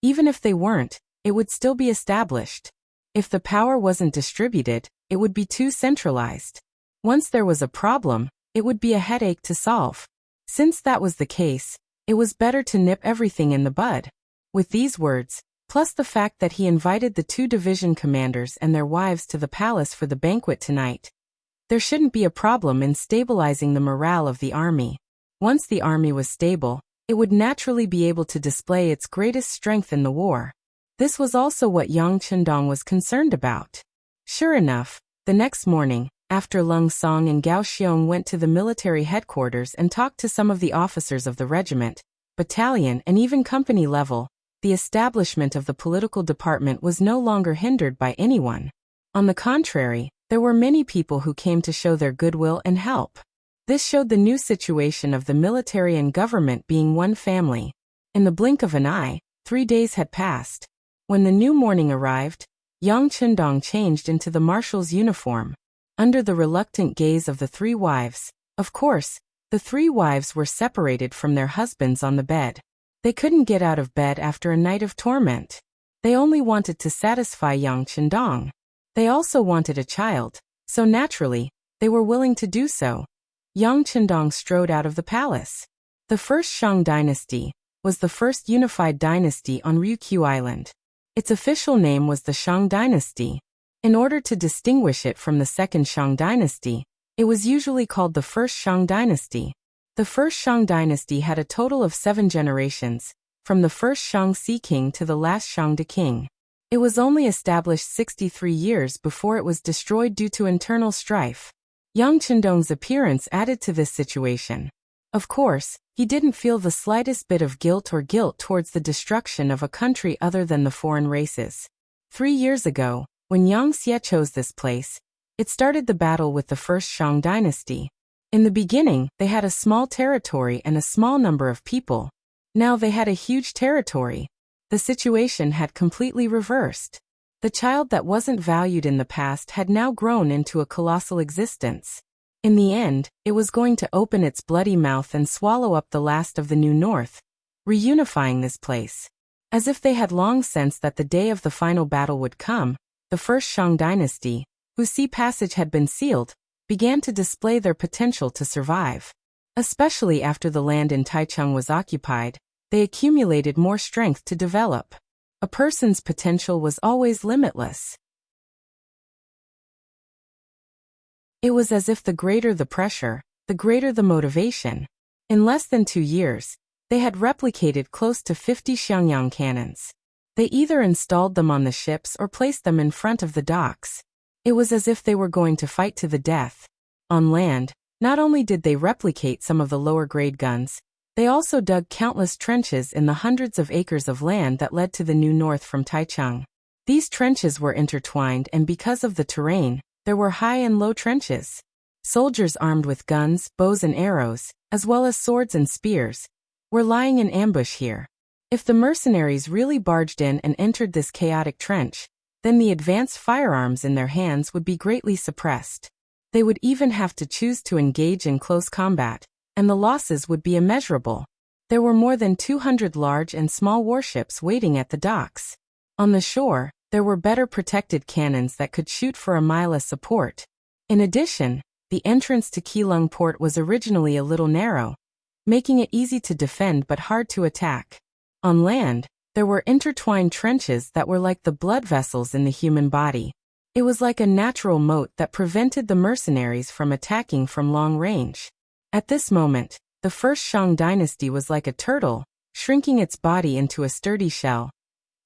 Even if they weren't, it would still be established. If the power wasn't distributed, it would be too centralized. Once there was a problem, it would be a headache to solve. Since that was the case, it was better to nip everything in the bud. With these words, plus the fact that he invited the two division commanders and their wives to the palace for the banquet tonight, there shouldn't be a problem in stabilizing the morale of the army. Once the army was stable, it would naturally be able to display its greatest strength in the war. This was also what Yang Chendong was concerned about. Sure enough, the next morning, after Lung Song and Gao Xiong went to the military headquarters and talked to some of the officers of the regiment, battalion and even company level, the establishment of the political department was no longer hindered by anyone. On the contrary, there were many people who came to show their goodwill and help. This showed the new situation of the military and government being one family. In the blink of an eye, 3 days had passed. When the new morning arrived, Yang Chendong changed into the marshal's uniform. Under the reluctant gaze of the three wives, of course, the three wives were separated from their husbands on the bed. They couldn't get out of bed after a night of torment. They only wanted to satisfy Yang Chendong. They also wanted a child, so naturally, they were willing to do so. Yang Chendong strode out of the palace. The first Shang dynasty was the first unified dynasty on Ryukyu Island. Its official name was the Shang dynasty. In order to distinguish it from the second Shang dynasty, it was usually called the first Shang dynasty. The first Shang dynasty had a total of 7 generations, from the first Shang Sea king to the last Shang De king. It was only established 63 years before it was destroyed due to internal strife. Yang Chendong's appearance added to this situation. Of course, he didn't feel the slightest bit of guilt towards the destruction of a country other than the foreign races. 3 years ago, when Yang Xie chose this place, it started the battle with the first Shang dynasty. In the beginning, they had a small territory and a small number of people. Now they had a huge territory. The situation had completely reversed. The child that wasn't valued in the past had now grown into a colossal existence. In the end, it was going to open its bloody mouth and swallow up the last of the New North, reunifying this place. As if they had long sensed that the day of the final battle would come, the first Shang dynasty, whose sea passage had been sealed, began to display their potential to survive. Especially after the land in Taichung was occupied, they accumulated more strength to develop. A person's potential was always limitless. It was as if the greater the pressure, the greater the motivation. In less than 2 years, they had replicated close to 50 Xiangyang cannons. They either installed them on the ships or placed them in front of the docks. It was as if they were going to fight to the death. On land, not only did they replicate some of the lower-grade guns, they also dug countless trenches in the hundreds of acres of land that led to the New North from Taichung. These trenches were intertwined, and because of the terrain, there were high and low trenches. Soldiers armed with guns, bows and arrows, as well as swords and spears, were lying in ambush here. If the mercenaries really barged in and entered this chaotic trench, then the advanced firearms in their hands would be greatly suppressed. They would even have to choose to engage in close combat, and the losses would be immeasurable. There were more than 200 large and small warships waiting at the docks. On the shore, there were better protected cannons that could shoot for a mile as support. In addition, the entrance to Keelung port was originally a little narrow, making it easy to defend but hard to attack. On land, there were intertwined trenches that were like the blood vessels in the human body. It was like a natural moat that prevented the mercenaries from attacking from long range. At this moment, the first Shang dynasty was like a turtle, shrinking its body into a sturdy shell,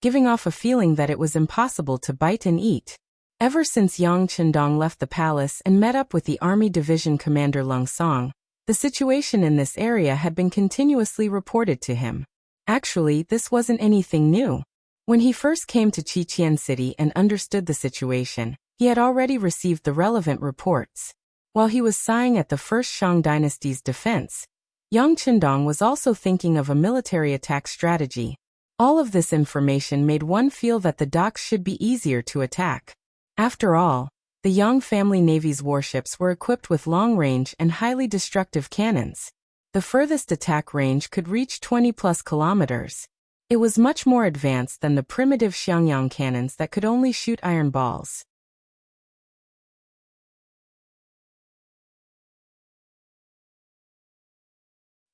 giving off a feeling that it was impossible to bite and eat. Ever since Yang Chendong left the palace and met up with the Army Division Commander Lung Song, the situation in this area had been continuously reported to him. Actually, this wasn't anything new. When he first came to Qiqian City and understood the situation, he had already received the relevant reports. While he was sighing at the first Shang dynasty's defense, Yang Chendong was also thinking of a military attack strategy. All of this information made one feel that the docks should be easier to attack. After all, the Yang family navy's warships were equipped with long-range and highly destructive cannons. The furthest attack range could reach 20+ kilometers. It was much more advanced than the primitive Xiangyang cannons that could only shoot iron balls.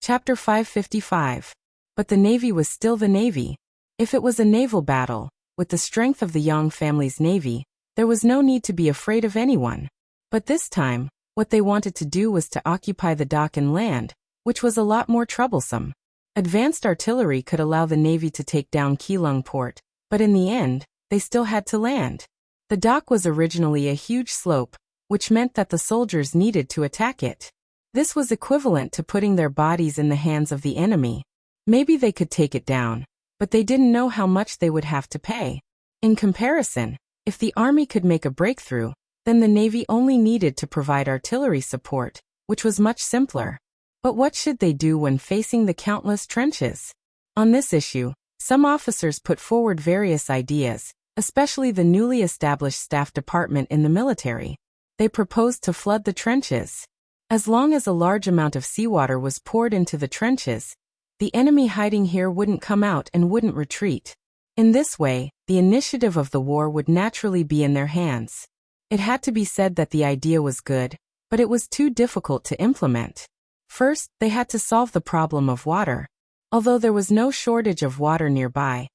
Chapter 555. But the navy was still the navy. If it was a naval battle, with the strength of the Yang family's navy, there was no need to be afraid of anyone. But this time, what they wanted to do was to occupy the dock and land, which was a lot more troublesome. Advanced artillery could allow the navy to take down Keelung port, but in the end, they still had to land. The dock was originally a huge slope, which meant that the soldiers needed to attack it. This was equivalent to putting their bodies in the hands of the enemy. Maybe they could take it down, but they didn't know how much they would have to pay. In comparison, if the army could make a breakthrough, then the navy only needed to provide artillery support, which was much simpler. But what should they do when facing the countless trenches? On this issue, some officers put forward various ideas, especially the newly established staff department in the military. They proposed to flood the trenches. As long as a large amount of seawater was poured into the trenches, the enemy hiding here wouldn't come out and wouldn't retreat. In this way, the initiative of the war would naturally be in their hands. It had to be said that the idea was good, but it was too difficult to implement. First, they had to solve the problem of water. Although there was no shortage of water nearby,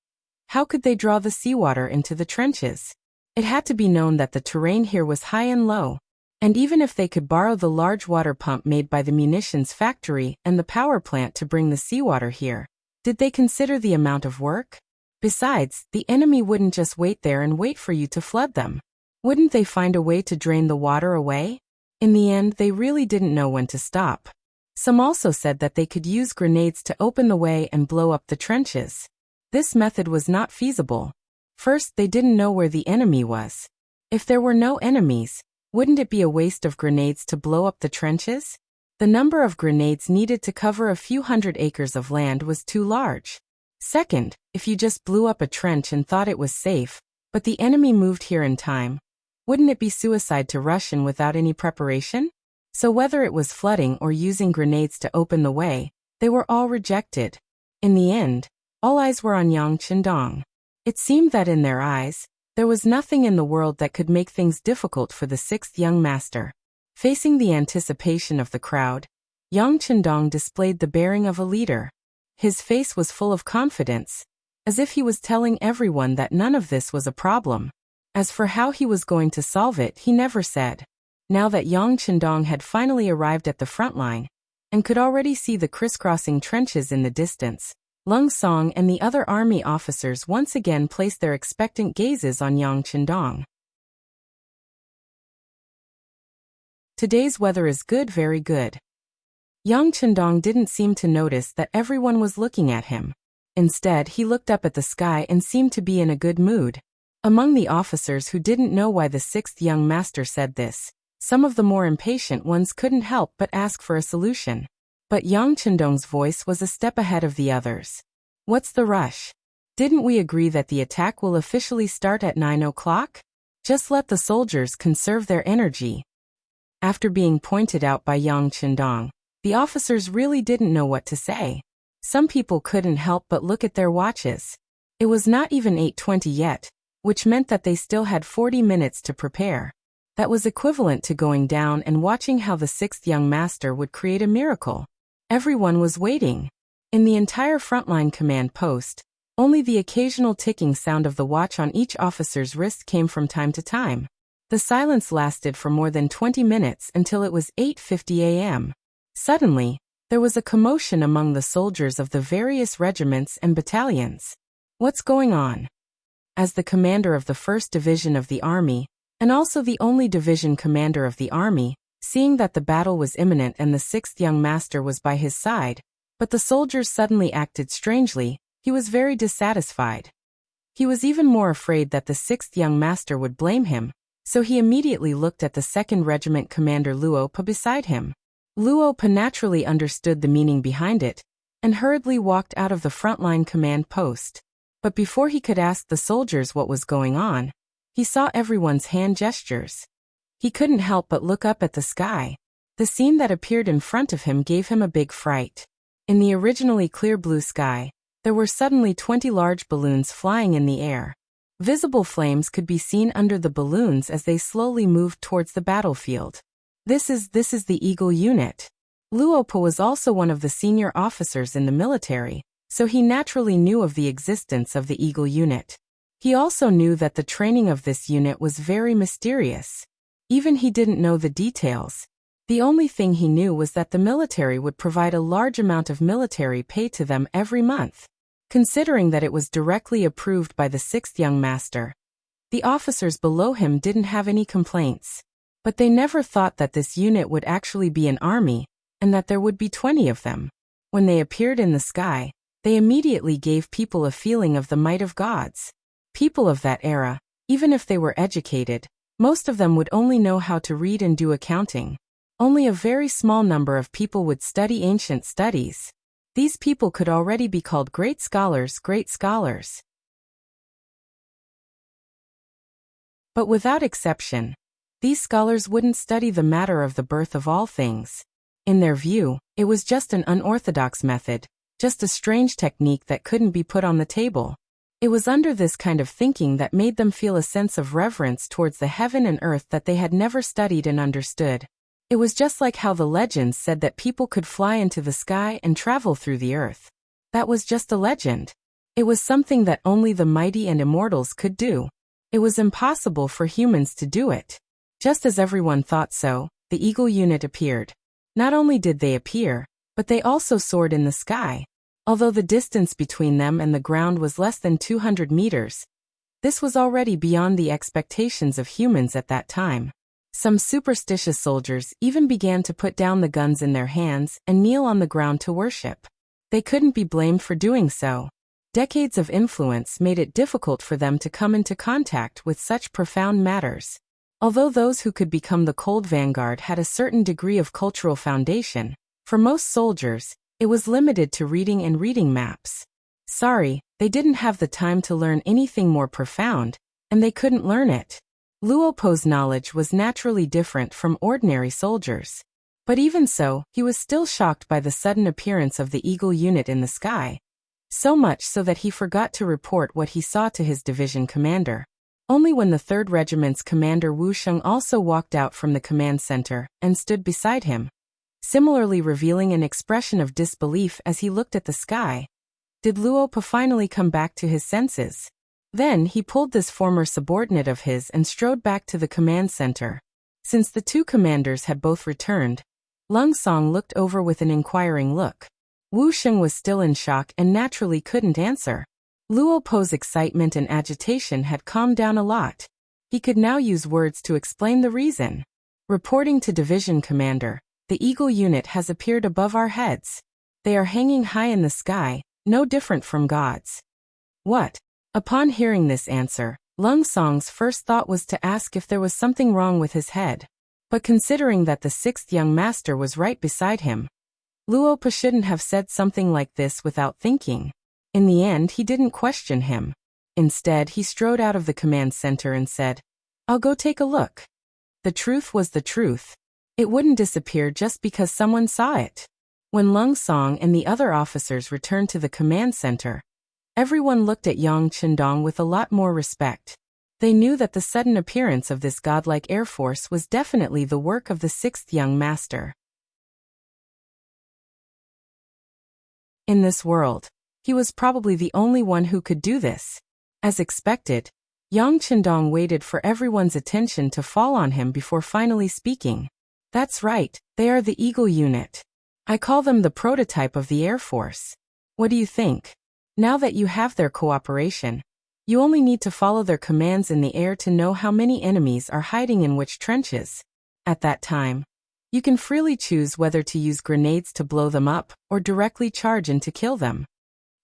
how could they draw the seawater into the trenches? It had to be known that the terrain here was high and low. And even if they could borrow the large water pump made by the munitions factory and the power plant to bring the seawater here, did they consider the amount of work? Besides, the enemy wouldn't just wait there and wait for you to flood them. Wouldn't they find a way to drain the water away? In the end, they really didn't know when to stop. Some also said that they could use grenades to open the way and blow up the trenches. This method was not feasible. First, they didn't know where the enemy was. If there were no enemies, wouldn't it be a waste of grenades to blow up the trenches? The number of grenades needed to cover a few hundred acres of land was too large. Second, if you just blew up a trench and thought it was safe, But the enemy moved here in time. Wouldn't it be suicide to rush in without any preparation? So whether it was flooding or using grenades to open the way, they were all rejected. In the end, all eyes were on Yang Qindong. It seemed that in their eyes, there was nothing in the world that could make things difficult for the sixth young master. Facing the anticipation of the crowd, Yang Qindong displayed the bearing of a leader. His face was full of confidence, as if he was telling everyone that none of this was a problem. As for how he was going to solve it, he never said. Now that Yang Qindong had finally arrived at the front line, and could already see the crisscrossing trenches in the distance, Lung Song and the other army officers once again placed their expectant gazes on Yang Qindong. Today's weather is good, very good. Yang Qindong didn't seem to notice that everyone was looking at him. Instead, he looked up at the sky and seemed to be in a good mood. Among the officers who didn't know why the sixth young master said this, some of the more impatient ones couldn't help but ask for a solution. But Yang Qindong's voice was a step ahead of the others. What's the rush? Didn't we agree that the attack will officially start at 9 o'clock? Just let the soldiers conserve their energy. After being pointed out by Yang Qindong, the officers really didn't know what to say. Some people couldn't help but look at their watches. It was not even 8:20 yet, which meant that they still had 40 minutes to prepare. That was equivalent to going down and watching how the sixth young master would create a miracle. Everyone was waiting. In the entire frontline command post, only the occasional ticking sound of the watch on each officer's wrist came from time to time. The silence lasted for more than 20 minutes until it was 8:50 a.m. Suddenly, there was a commotion among the soldiers of the various regiments and battalions. What's going on? As the commander of the 1st Division of the Army, and also the only division commander of the Army, seeing that the battle was imminent and the sixth young master was by his side, but the soldiers suddenly acted strangely, he was very dissatisfied. He was even more afraid that the sixth young master would blame him, so he immediately looked at the 2nd Regiment commander Luo Pa beside him. Luo Pa naturally understood the meaning behind it, and hurriedly walked out of the frontline command post. But before he could ask the soldiers what was going on, he saw everyone's hand gestures. He couldn't help but look up at the sky. The scene that appeared in front of him gave him a big fright. In the originally clear blue sky, there were suddenly 20 large balloons flying in the air. Visible flames could be seen under the balloons as they slowly moved towards the battlefield. This is the Eagle unit. Luo Pa was also one of the senior officers in the military, so he naturally knew of the existence of the Eagle unit. He also knew that the training of this unit was very mysterious. Even he didn't know the details. The only thing he knew was that the military would provide a large amount of military pay to them every month. Considering that it was directly approved by the sixth young master, the officers below him didn't have any complaints. But they never thought that this unit would actually be an army, and that there would be 20 of them. When they appeared in the sky, they immediately gave people a feeling of the might of gods. People of that era, even if they were educated, most of them would only know how to read and do accounting. Only a very small number of people would study ancient studies. These people could already be called great scholars, great scholars. But without exception, these scholars wouldn't study the matter of the birth of all things. In their view, it was just an unorthodox method, just a strange technique that couldn't be put on the table. It was under this kind of thinking that made them feel a sense of reverence towards the heaven and earth that they had never studied and understood. It was just like how the legends said that people could fly into the sky and travel through the earth. That was just a legend. It was something that only the mighty and immortals could do. It was impossible for humans to do it. Just as everyone thought so, the Eagle unit appeared. Not only did they appear, but they also soared in the sky. Although the distance between them and the ground was less than 200 meters, this was already beyond the expectations of humans at that time. Some superstitious soldiers even began to put down the guns in their hands and kneel on the ground to worship. They couldn't be blamed for doing so. Decades of influence made it difficult for them to come into contact with such profound matters. Although those who could become the cold vanguard had a certain degree of cultural foundation, for most soldiers, it was limited to reading and reading maps. Sorry, they didn't have the time to learn anything more profound, and they couldn't learn it. Luo Po's knowledge was naturally different from ordinary soldiers. But even so, he was still shocked by the sudden appearance of the Eagle unit in the sky. So much so that he forgot to report what he saw to his division commander. Only when the 3rd Regiment's commander Wu Sheng also walked out from the command center and stood beside him, similarly revealing an expression of disbelief as he looked at the sky, did Luo Po finally come back to his senses. Then he pulled this former subordinate of his and strode back to the command center. Since the two commanders had both returned, Lung Song looked over with an inquiring look. Wu Sheng was still in shock and naturally couldn't answer. Luo Po's excitement and agitation had calmed down a lot. He could now use words to explain the reason. Reporting to Division Commander, the Eagle unit has appeared above our heads. They are hanging high in the sky, no different from gods. What? Upon hearing this answer, Lung Song's first thought was to ask if there was something wrong with his head. But considering that the 6th young master was right beside him, Luo Po shouldn't have said something like this without thinking. In the end, he didn't question him. Instead, he strode out of the command center and said, "I'll go take a look." The truth was the truth. It wouldn't disappear just because someone saw it. When Lung Song and the other officers returned to the command center, everyone looked at Yang Chendong with a lot more respect. They knew that the sudden appearance of this godlike air force was definitely the work of the 6th young master. In this world, he was probably the only one who could do this. As expected, Yang Chendong waited for everyone's attention to fall on him before finally speaking. "That's right, they are the Eagle unit. I call them the prototype of the Air Force. What do you think? Now that you have their cooperation, you only need to follow their commands in the air to know how many enemies are hiding in which trenches. At that time, you can freely choose whether to use grenades to blow them up or directly charge in to kill them."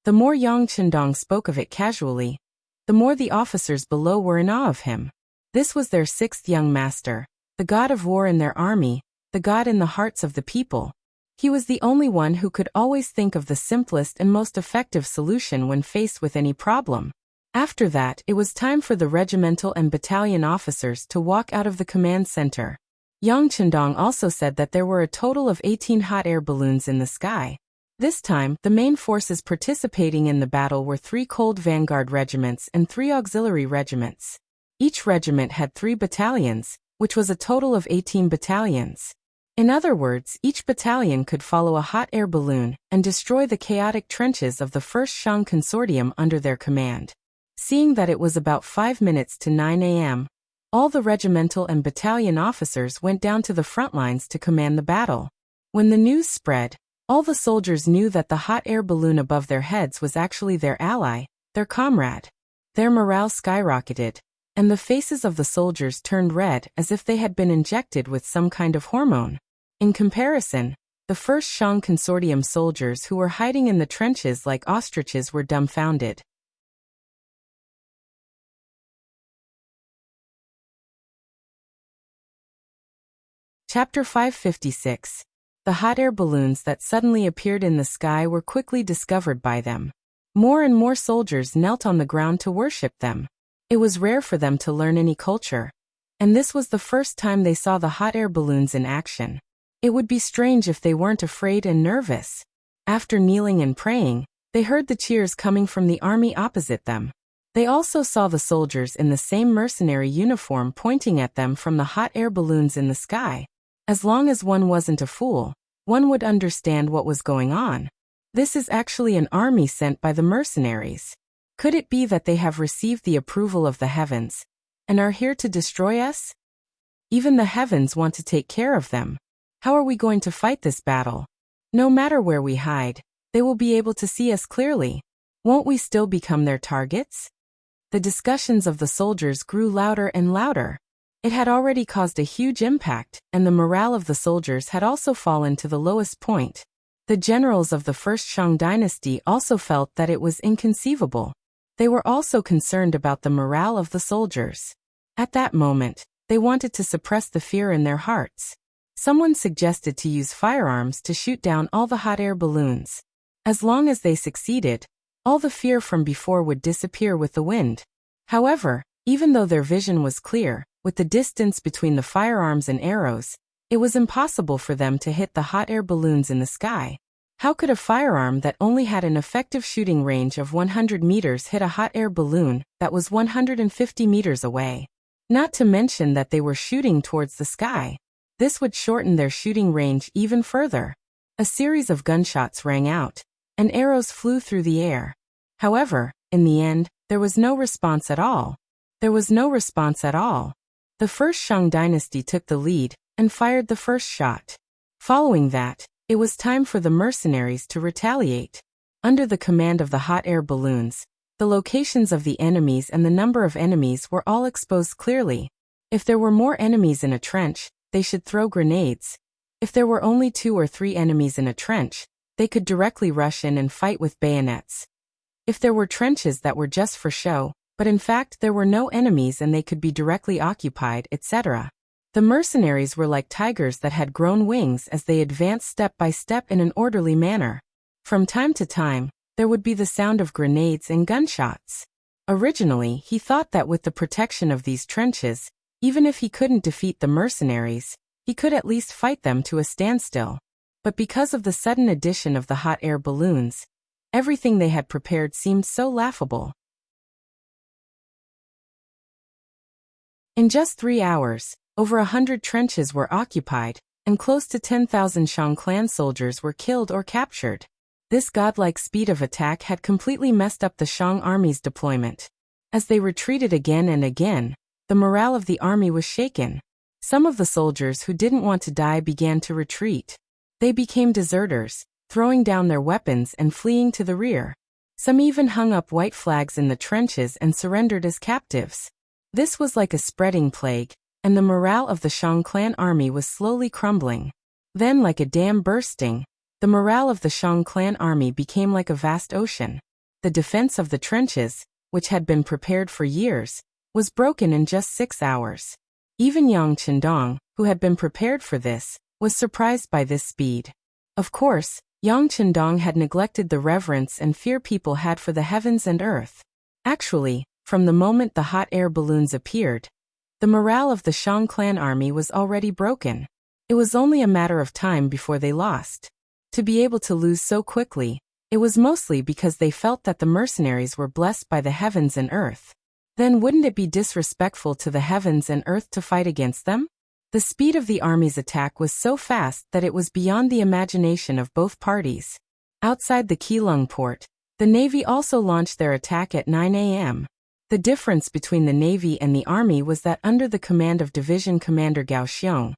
The more Yang Chendong spoke of it casually, the more the officers below were in awe of him. This was their 6th young master, the god of war in their army, the god in the hearts of the people. He was the only one who could always think of the simplest and most effective solution when faced with any problem. After that, it was time for the regimental and battalion officers to walk out of the command center. Yang Chendong also said that there were a total of 18 hot air balloons in the sky. This time, the main forces participating in the battle were 3 cold vanguard regiments and 3 auxiliary regiments. Each regiment had 3 battalions, which was a total of 18 battalions. In other words, each battalion could follow a hot air balloon and destroy the chaotic trenches of the 1st Shang Consortium under their command. Seeing that it was about 5 minutes to 9 a.m., all the regimental and battalion officers went down to the front lines to command the battle. When the news spread, all the soldiers knew that the hot air balloon above their heads was actually their ally, their comrade. Their morale skyrocketed, and the faces of the soldiers turned red as if they had been injected with some kind of hormone. In comparison, the 1st Shang Consortium soldiers who were hiding in the trenches like ostriches were dumbfounded. Chapter 556. The hot air balloons that suddenly appeared in the sky were quickly discovered by them. More and more soldiers knelt on the ground to worship them. It was rare for them to learn any culture, and this was the first time they saw the hot air balloons in action. It would be strange if they weren't afraid and nervous. After kneeling and praying, they heard the cheers coming from the army opposite them. They also saw the soldiers in the same mercenary uniform pointing at them from the hot air balloons in the sky. As long as one wasn't a fool, one would understand what was going on. This is actually an army sent by the mercenaries. Could it be that they have received the approval of the heavens and are here to destroy us? Even the heavens want to take care of them. How are we going to fight this battle? No matter where we hide, they will be able to see us clearly. Won't we still become their targets? The discussions of the soldiers grew louder and louder. It had already caused a huge impact, and the morale of the soldiers had also fallen to the lowest point. The generals of the 1st Shang dynasty also felt that it was inconceivable. They were also concerned about the morale of the soldiers. At that moment, they wanted to suppress the fear in their hearts. Someone suggested to use firearms to shoot down all the hot air balloons. As long as they succeeded, all the fear from before would disappear with the wind. However, Even though their vision was clear, with the distance between the firearms and arrows, it was impossible for them to hit the hot air balloons in the sky. How could a firearm that only had an effective shooting range of 100 meters hit a hot air balloon that was 150 meters away? Not to mention that they were shooting towards the sky. This would shorten their shooting range even further. A series of gunshots rang out, and arrows flew through the air. However, in the end, there was no response at all. There was no response at all. The first Shang dynasty took the lead and fired the first shot. Following that, it was time for the mercenaries to retaliate. Under the command of the hot air balloons, the locations of the enemies and the number of enemies were all exposed clearly. If there were more enemies in a trench, they should throw grenades. If there were only 2 or 3 enemies in a trench, they could directly rush in and fight with bayonets. If there were trenches that were just for show, but in fact there were no enemies and they could be directly occupied, etc. The mercenaries were like tigers that had grown wings as they advanced step by step in an orderly manner. From time to time, there would be the sound of grenades and gunshots. Originally, he thought that with the protection of these trenches, even if he couldn't defeat the mercenaries, he could at least fight them to a standstill. But because of the sudden addition of the hot air balloons, everything they had prepared seemed so laughable. In just 3 hours, over 100 trenches were occupied, and close to 10,000 Shang clan soldiers were killed or captured. This godlike speed of attack had completely messed up the Shang army's deployment. As they retreated again and again, the morale of the army was shaken. Some of the soldiers who didn't want to die began to retreat. They became deserters, throwing down their weapons and fleeing to the rear. Some even hung up white flags in the trenches and surrendered as captives. This was like a spreading plague, and the morale of the Shang clan army was slowly crumbling. Then, like a dam bursting, the morale of the Shang clan army became like a vast ocean. The defense of the trenches, which had been prepared for years, was broken in just 6 hours. Even Yang Chendong, who had been prepared for this, was surprised by this speed. Of course, Yang Chendong had neglected the reverence and fear people had for the heavens and earth. Actually, from the moment the hot air balloons appeared, the morale of the Shang clan army was already broken. It was only a matter of time before they lost. To be able to lose so quickly, it was mostly because they felt that the mercenaries were blessed by the heavens and earth. Then wouldn't it be disrespectful to the heavens and earth to fight against them? The speed of the army's attack was so fast that it was beyond the imagination of both parties. Outside the Keelung port, the Navy also launched their attack at 9 a.m. The difference between the Navy and the Army was that under the command of Division Commander Gao Xiong,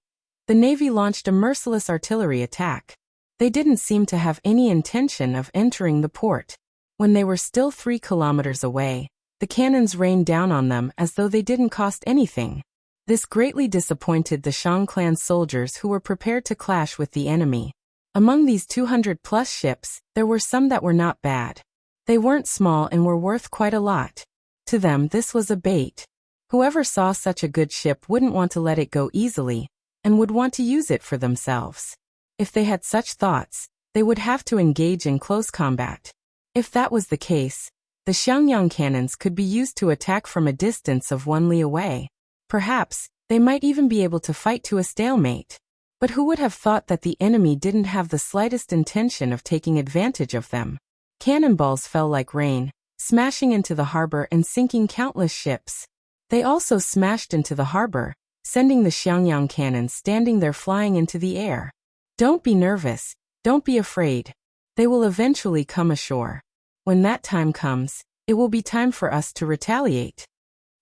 the Navy launched a merciless artillery attack. They didn't seem to have any intention of entering the port. When they were still 3 kilometers away, the cannons rained down on them as though they didn't cost anything. This greatly disappointed the Shang clan soldiers who were prepared to clash with the enemy. Among these 200-plus ships, there were some that were not bad. They weren't small and were worth quite a lot. To them, this was a bait. Whoever saw such a good ship wouldn't want to let it go easily, and would want to use it for themselves. If they had such thoughts, they would have to engage in close combat. If that was the case, the Xiangyang cannons could be used to attack from a distance of 1 li away. Perhaps, they might even be able to fight to a stalemate. But who would have thought that the enemy didn't have the slightest intention of taking advantage of them? Cannonballs fell like rain, smashing into the harbor and sinking countless ships. They also smashed into the harbor, sending the Xiangyang cannons standing there flying into the air. Don't be nervous, don't be afraid. They will eventually come ashore. When that time comes, it will be time for us to retaliate.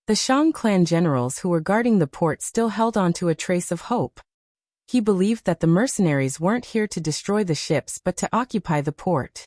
The Shang clan generals who were guarding the port still held on to a trace of hope. He believed that the mercenaries weren't here to destroy the ships but to occupy the port.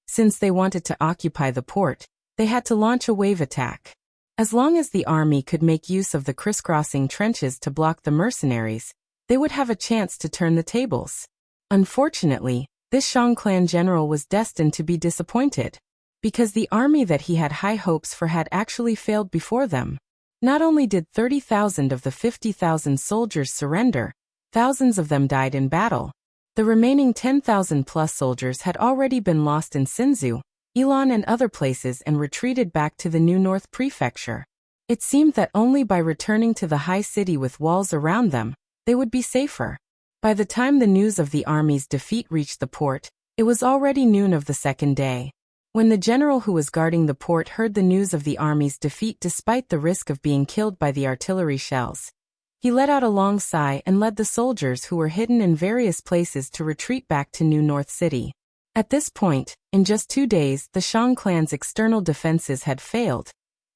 Since they wanted to occupy the port, they had to launch a wave attack. As long as the army could make use of the crisscrossing trenches to block the mercenaries, they would have a chance to turn the tables. Unfortunately, this Shang clan general was destined to be disappointed, because the army that he had high hopes for had actually failed before them. Not only did 30,000 of the 50,000 soldiers surrender, thousands of them died in battle. The remaining 10,000 plus soldiers had already been lost in Sinzu, Ilan and other places and retreated back to the New North Prefecture. It seemed that only by returning to the high city with walls around them, they would be safer. By the time the news of the army's defeat reached the port, it was already noon of the second day. When the general who was guarding the port heard the news of the army's defeat despite the risk of being killed by the artillery shells, he let out a long sigh and led the soldiers who were hidden in various places to retreat back to New North City. At this point, in just 2 days, the Shang clan's external defenses had failed,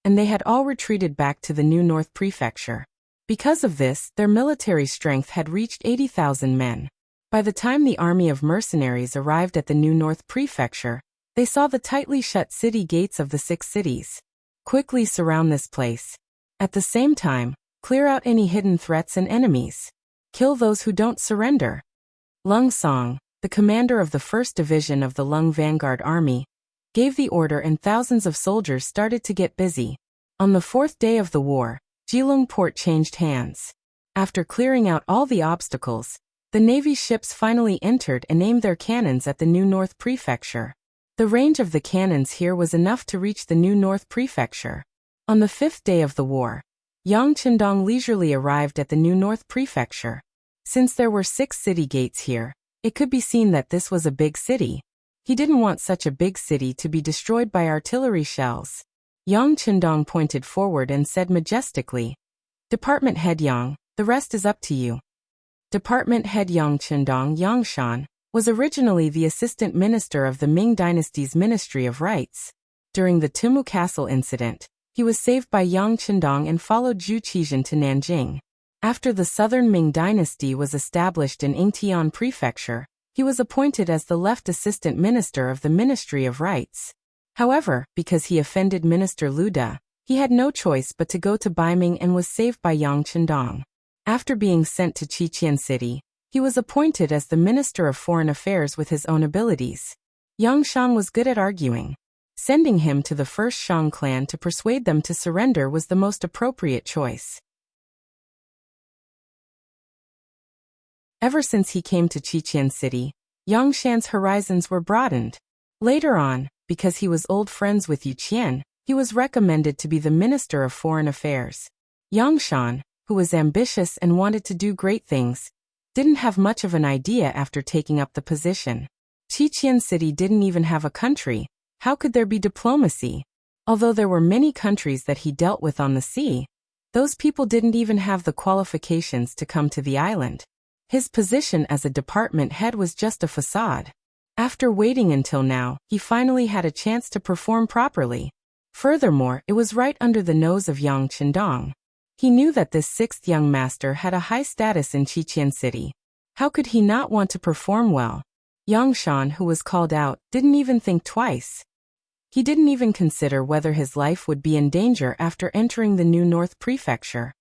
and they had all retreated back to the New North Prefecture. Because of this, their military strength had reached 80,000 men. By the time the army of mercenaries arrived at the New North Prefecture, they saw the tightly shut city gates of the 6 cities. Quickly surround this place. At the same time, clear out any hidden threats and enemies. Kill those who don't surrender. Lung Song, the commander of the 1st Division of the Lung Vanguard Army, gave the order and thousands of soldiers started to get busy. On the 4th day of the war, Jilong Port changed hands. After clearing out all the obstacles, the Navy ships finally entered and aimed their cannons at the New North Prefecture. The range of the cannons here was enough to reach the New North Prefecture. On the 5th day of the war, Yang Chendong leisurely arrived at the New North Prefecture. Since there were 6 city gates here, it could be seen that this was a big city. He didn't want such a big city to be destroyed by artillery shells. Yang Chendong pointed forward and said majestically, "Department Head Yang, the rest is up to you." Department Head Yang Chendong Yangshan was originally the assistant minister of the Ming Dynasty's Ministry of Rights. During the Tumu Castle incident, he was saved by Yang Chendong and followed Zhu Qizhen to Nanjing. After the southern Ming dynasty was established in Yingtian Prefecture, he was appointed as the left assistant minister of the Ministry of Rights. However, because he offended Minister Lu De, he had no choice but to go to Baiming and was saved by Yang Chendong. After being sent to Qiqian City, he was appointed as the Minister of Foreign Affairs with his own abilities. Yang Shan was good at arguing. Sending him to the first Shang clan to persuade them to surrender was the most appropriate choice. Ever since he came to Qiqian City, Yang Shan's horizons were broadened. Later on, because he was old friends with Yu Qian, he was recommended to be the Minister of Foreign Affairs. Yang Shan, who was ambitious and wanted to do great things, didn't have much of an idea after taking up the position. Qiqian City didn't even have a country. How could there be diplomacy? Although there were many countries that he dealt with on the sea, those people didn't even have the qualifications to come to the island. His position as a department head was just a facade. After waiting until now, he finally had a chance to perform properly. Furthermore, it was right under the nose of Yang Chendong. He knew that this 6th young master had a high status in Qiqian City. How could he not want to perform well? Yang Shan, who was called out, didn't even think twice. He didn't even consider whether his life would be in danger after entering the New North Prefecture.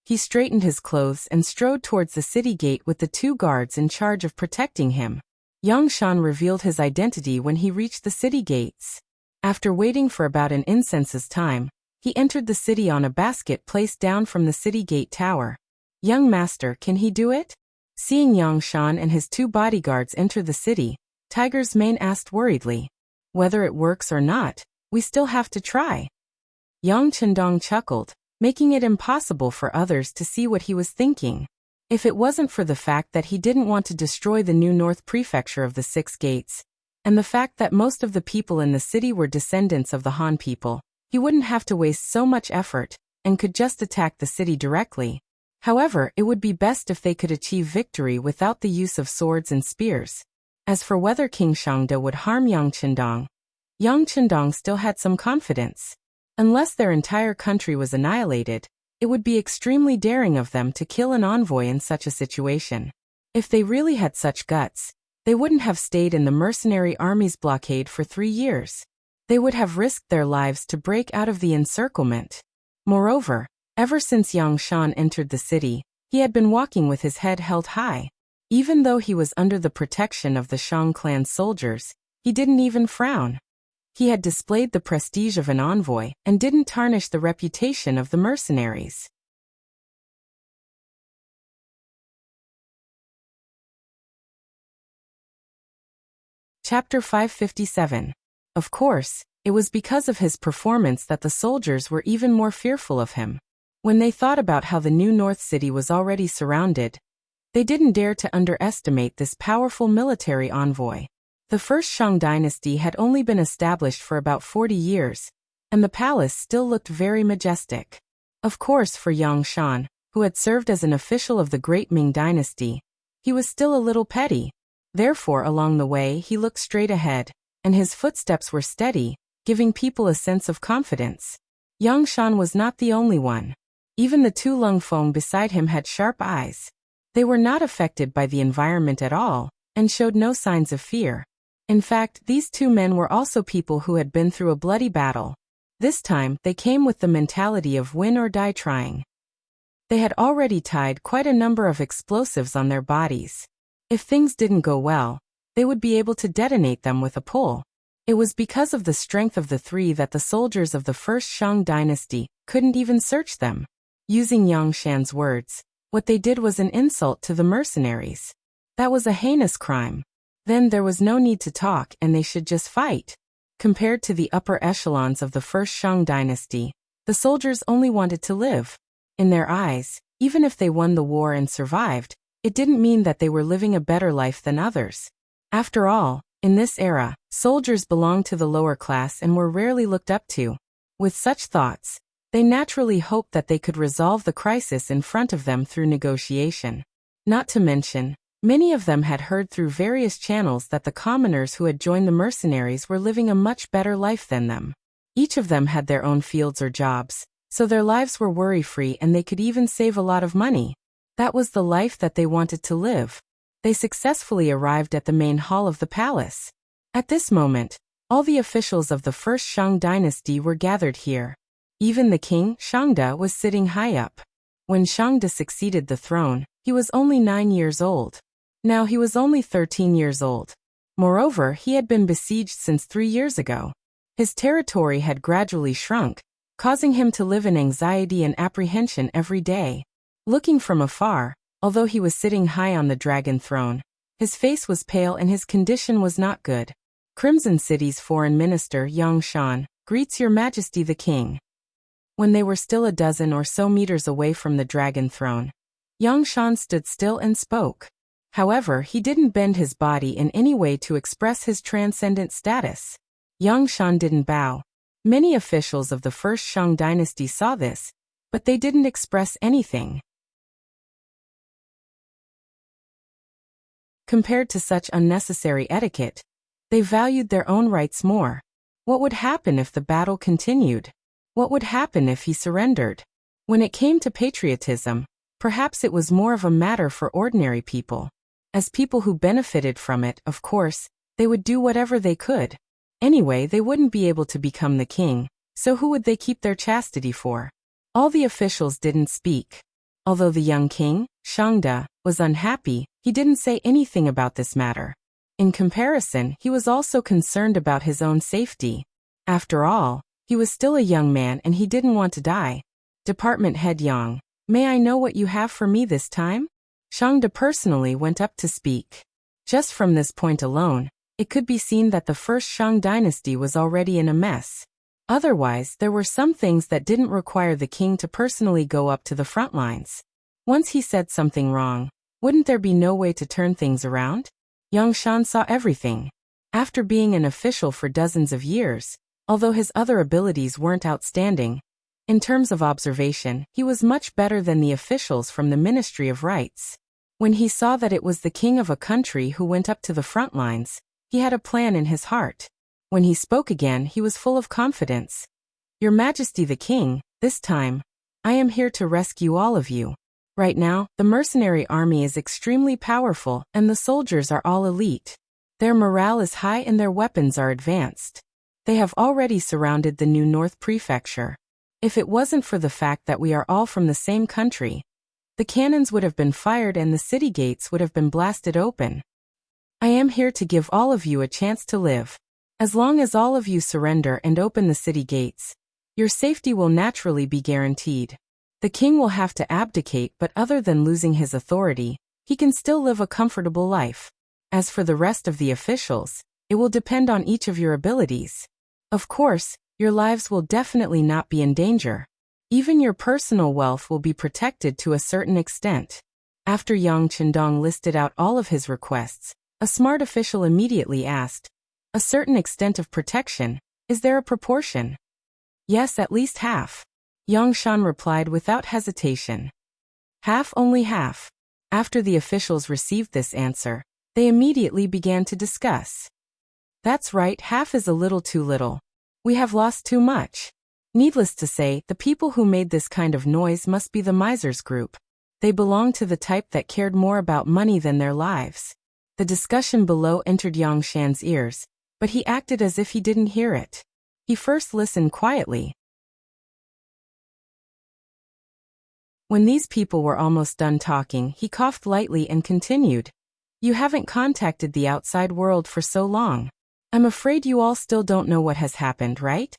He straightened his clothes and strode towards the city gate with the 2 guards in charge of protecting him. Yang Shan revealed his identity when he reached the city gates. After waiting for about an incense's time, he entered the city on a basket placed down from the city gate tower. "Young master, can he do it?" Seeing Yang Shan and his 2 bodyguards enter the city, Tiger's Mane asked worriedly. "Whether it works or not, we still have to try." Yang Chendong chuckled, making it impossible for others to see what he was thinking. If it wasn't for the fact that he didn't want to destroy the New North Prefecture of the 6 gates, and the fact that most of the people in the city were descendants of the Han people, he wouldn't have to waste so much effort, and could just attack the city directly. However, it would be best if they could achieve victory without the use of swords and spears. As for whether King Shangde would harm Yang Chendong still had some confidence. Unless their entire country was annihilated, it would be extremely daring of them to kill an envoy in such a situation. If they really had such guts, they wouldn't have stayed in the mercenary army's blockade for 3 years. They would have risked their lives to break out of the encirclement. Moreover, ever since Yang Shan entered the city, he had been walking with his head held high. Even though he was under the protection of the Shang clan soldiers, he didn't even frown. He had displayed the prestige of an envoy and didn't tarnish the reputation of the mercenaries. Chapter 557. Of course, it was because of his performance that the soldiers were even more fearful of him. When they thought about how the new North City was already surrounded, they didn't dare to underestimate this powerful military envoy. The first Shang dynasty had only been established for about 40 years, and the palace still looked very majestic. Of course, for Yang Shan, who had served as an official of the Great Ming dynasty, he was still a little petty. Therefore, along the way, he looked straight ahead, and his footsteps were steady, giving people a sense of confidence. Yang Shan was not the only one. Even the two Lung Feng beside him had sharp eyes. They were not affected by the environment at all, and showed no signs of fear. In fact, these two men were also people who had been through a bloody battle. This time, they came with the mentality of win or die trying. They had already tied quite a number of explosives on their bodies. If things didn't go well, they would be able to detonate them with a pole. It was because of the strength of the three that the soldiers of the first Shang dynasty couldn't even search them. Using Yang Shan's words, what they did was an insult to the mercenaries. That was a heinous crime. Then there was no need to talk and they should just fight. Compared to the upper echelons of the first Shang dynasty, the soldiers only wanted to live. In their eyes, even if they won the war and survived, it didn't mean that they were living a better life than others. After all, in this era, soldiers belonged to the lower class and were rarely looked up to. With such thoughts, they naturally hoped that they could resolve the crisis in front of them through negotiation. Not to mention, many of them had heard through various channels that the commoners who had joined the mercenaries were living a much better life than them. Each of them had their own fields or jobs, so their lives were worry-free and they could even save a lot of money. That was the life that they wanted to live. They successfully arrived at the main hall of the palace. At this moment, all the officials of the first Shang dynasty were gathered here. Even the king, Shangde, was sitting high up. When Shangde succeeded the throne, he was only 9 years old. Now he was only 13 years old. Moreover, he had been besieged since 3 years ago. His territory had gradually shrunk, causing him to live in anxiety and apprehension every day. Looking from afar, although he was sitting high on the dragon throne, his face was pale and his condition was not good. Crimson City's foreign minister Yang Shan greets Your Majesty the King. When they were still a dozen or so meters away from the dragon throne, Yang Shan stood still and spoke. However, he didn't bend his body in any way to express his transcendent status. Yang Shan didn't bow. Many officials of the first Shang dynasty saw this, but they didn't express anything. Compared to such unnecessary etiquette, they valued their own rights more. What would happen if the battle continued? What would happen if he surrendered? When it came to patriotism, perhaps it was more of a matter for ordinary people. As people who benefited from it, of course, they would do whatever they could. Anyway, they wouldn't be able to become the king, so who would they keep their chastity for? All the officials didn't speak. Although the young king, Shangde, was unhappy, he didn't say anything about this matter. In comparison, he was also concerned about his own safety. After all, he was still a young man and he didn't want to die. Department head Yang, may I know what you have for me this time? Shangde personally went up to speak. Just from this point alone, it could be seen that the first Shang dynasty was already in a mess. Otherwise, there were some things that didn't require the king to personally go up to the front lines. Once he said something wrong, wouldn't there be no way to turn things around? Yang Shan saw everything. After being an official for dozens of years, although his other abilities weren't outstanding, in terms of observation, he was much better than the officials from the Ministry of Rights. When he saw that it was the king of a country who went up to the front lines, he had a plan in his heart. When he spoke again, he was full of confidence. Your Majesty the King, this time, I am here to rescue all of you. Right now, the mercenary army is extremely powerful and the soldiers are all elite. Their morale is high and their weapons are advanced. They have already surrounded the new North Prefecture. If it wasn't for the fact that we are all from the same country, the cannons would have been fired and the city gates would have been blasted open. I am here to give all of you a chance to live. As long as all of you surrender and open the city gates, your safety will naturally be guaranteed. The king will have to abdicate, but other than losing his authority, he can still live a comfortable life. As for the rest of the officials, It will depend on each of your abilities. Of course, your lives will definitely not be in danger. Even your personal wealth will be protected to a certain extent. After Yang Chendong listed out all of his requests, a smart official immediately asked, "A certain extent of protection, is there a proportion?" "Yes, at least half," Yang Shan replied without hesitation. "Half, only half." After the officials received this answer, they immediately began to discuss. "That's right, half is a little too little. We have lost too much." Needless to say, the people who made this kind of noise must be the misers group. They belonged to the type that cared more about money than their lives. The discussion below entered Yang Shan's ears, but he acted as if he didn't hear it. He first listened quietly. When these people were almost done talking, he coughed lightly and continued, "You haven't contacted the outside world for so long. I'm afraid you all still don't know what has happened, right?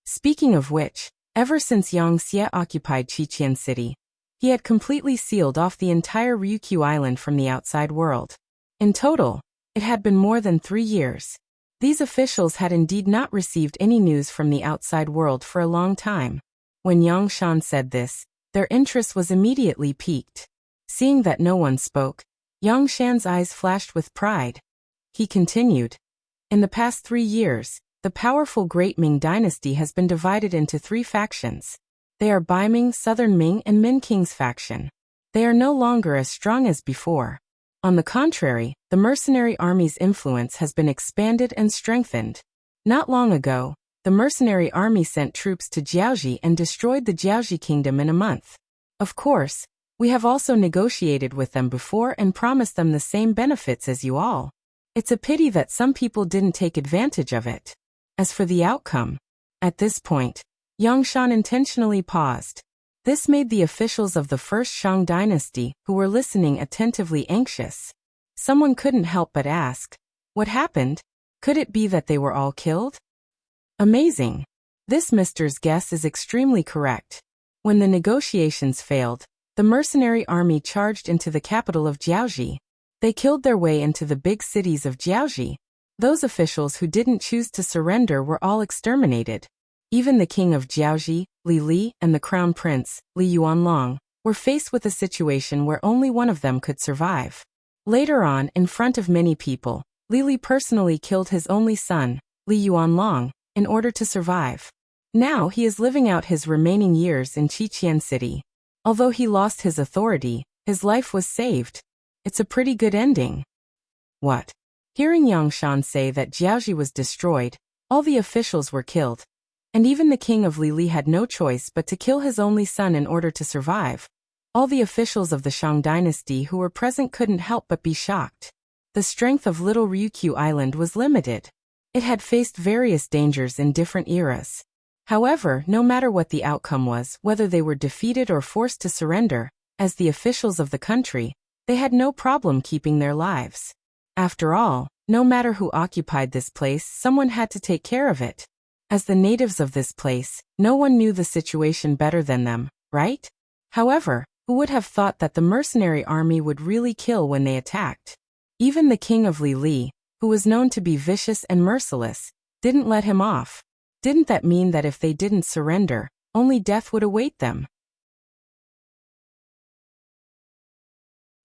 Speaking of which, ever since Yang Xie occupied Qiqian City, he had completely sealed off the entire Ryukyu Island from the outside world. In total, it had been more than 3 years. These officials had indeed not received any news from the outside world for a long time. When Yang Shan said this, their interest was immediately piqued. Seeing that no one spoke, Yang Shan's eyes flashed with pride. He continued, "In the past 3 years, the powerful Great Ming dynasty has been divided into 3 factions. They are Bai Ming, Southern Ming, and Min King's faction. They are no longer as strong as before. On the contrary, the mercenary army's influence has been expanded and strengthened. Not long ago, the mercenary army sent troops to Jiaoji and destroyed the Jiaoji kingdom in a month. Of course, we have also negotiated with them before and promised them the same benefits as you all. It's a pity that some people didn't take advantage of it. As for the outcome..." At this point, Yang Shan intentionally paused. This made the officials of the first Shang dynasty, who were listening attentively, anxious. Someone couldn't help but ask, "What happened? Could it be that they were all killed?" Amazing. This mister's guess is extremely correct. When the negotiations failed, the mercenary army charged into the capital of Jiaoji. They killed their way into the big cities of Jiaoji. Those officials who didn't choose to surrender were all exterminated. Even the king of Jiaoji, Li Li, and the crown prince, Li Yuanlong, were faced with a situation where only one of them could survive. Later on, in front of many people, Li Li personally killed his only son, Li Yuanlong, in order to survive. Now he is living out his remaining years in Qiqian City. Although he lost his authority, his life was saved. It's a pretty good ending. What? Hearing Yang Shan say that Jiaoji was destroyed, all the officials were killed. And even the king of Li Li had no choice but to kill his only son in order to survive. All the officials of the Shang dynasty who were present couldn't help but be shocked. The strength of Little Ryukyu Island was limited. It had faced various dangers in different eras. However, no matter what the outcome was, whether they were defeated or forced to surrender, as the officials of the country, they had no problem keeping their lives. After all, no matter who occupied this place, someone had to take care of it. As the natives of this place, no one knew the situation better than them, right? However, who would have thought that the mercenary army would really kill when they attacked? Even the king of Li Li, who was known to be vicious and merciless, didn't let him off. Didn't that mean that if they didn't surrender, only death would await them?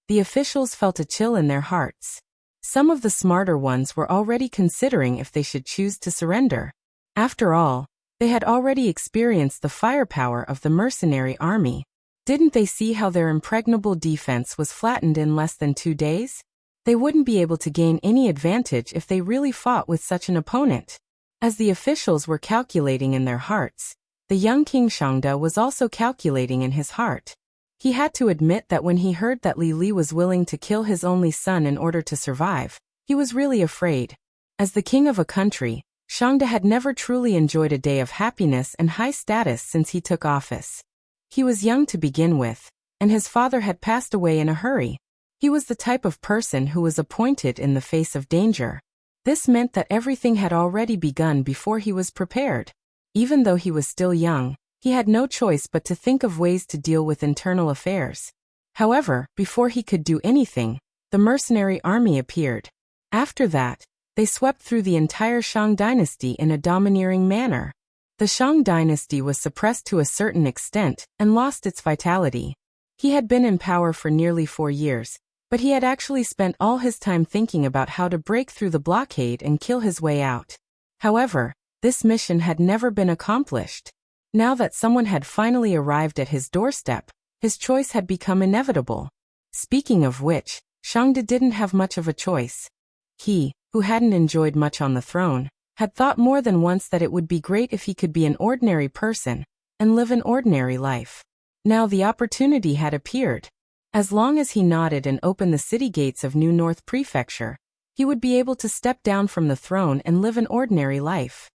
The officials felt a chill in their hearts. Some of the smarter ones were already considering if they should choose to surrender. After all, they had already experienced the firepower of the mercenary army. Didn't they see how their impregnable defense was flattened in less than 2 days? They wouldn't be able to gain any advantage if they really fought with such an opponent. As the officials were calculating in their hearts, the young King Shangda was also calculating in his heart. He had to admit that when he heard that Li Li was willing to kill his only son in order to survive, he was really afraid. As the king of a country, Shangda had never truly enjoyed a day of happiness and high status since he took office. He was young to begin with, and his father had passed away in a hurry. He was the type of person who was appointed in the face of danger. This meant that everything had already begun before he was prepared. Even though he was still young, he had no choice but to think of ways to deal with internal affairs. However, before he could do anything, the mercenary army appeared. After that, They swept through the entire Shang dynasty in a domineering manner. The Shang dynasty was suppressed to a certain extent and lost its vitality. He had been in power for nearly 4 years, but he had actually spent all his time thinking about how to break through the blockade and kill his way out. However, this mission had never been accomplished. Now that someone had finally arrived at his doorstep, his choice had become inevitable. Speaking of which, Shangde didn't have much of a choice. He, who hadn't enjoyed much on the throne, had thought more than once that it would be great if he could be an ordinary person and live an ordinary life. Now the opportunity had appeared. As long as he nodded and opened the city gates of New North Prefecture, he would be able to step down from the throne and live an ordinary life.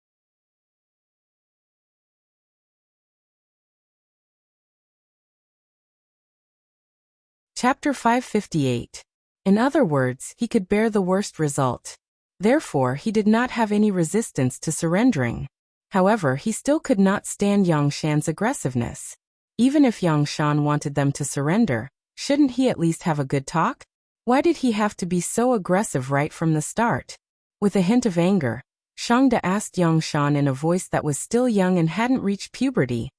Chapter 558. In other words, he could bear the worst result. Therefore, he did not have any resistance to surrendering. However, he still could not stand Yang Shan's aggressiveness. Even if Yang Shan wanted them to surrender, shouldn't he at least have a good talk? Why did he have to be so aggressive right from the start? With a hint of anger, Shangde asked Yang Shan in a voice that was still young and hadn't reached puberty.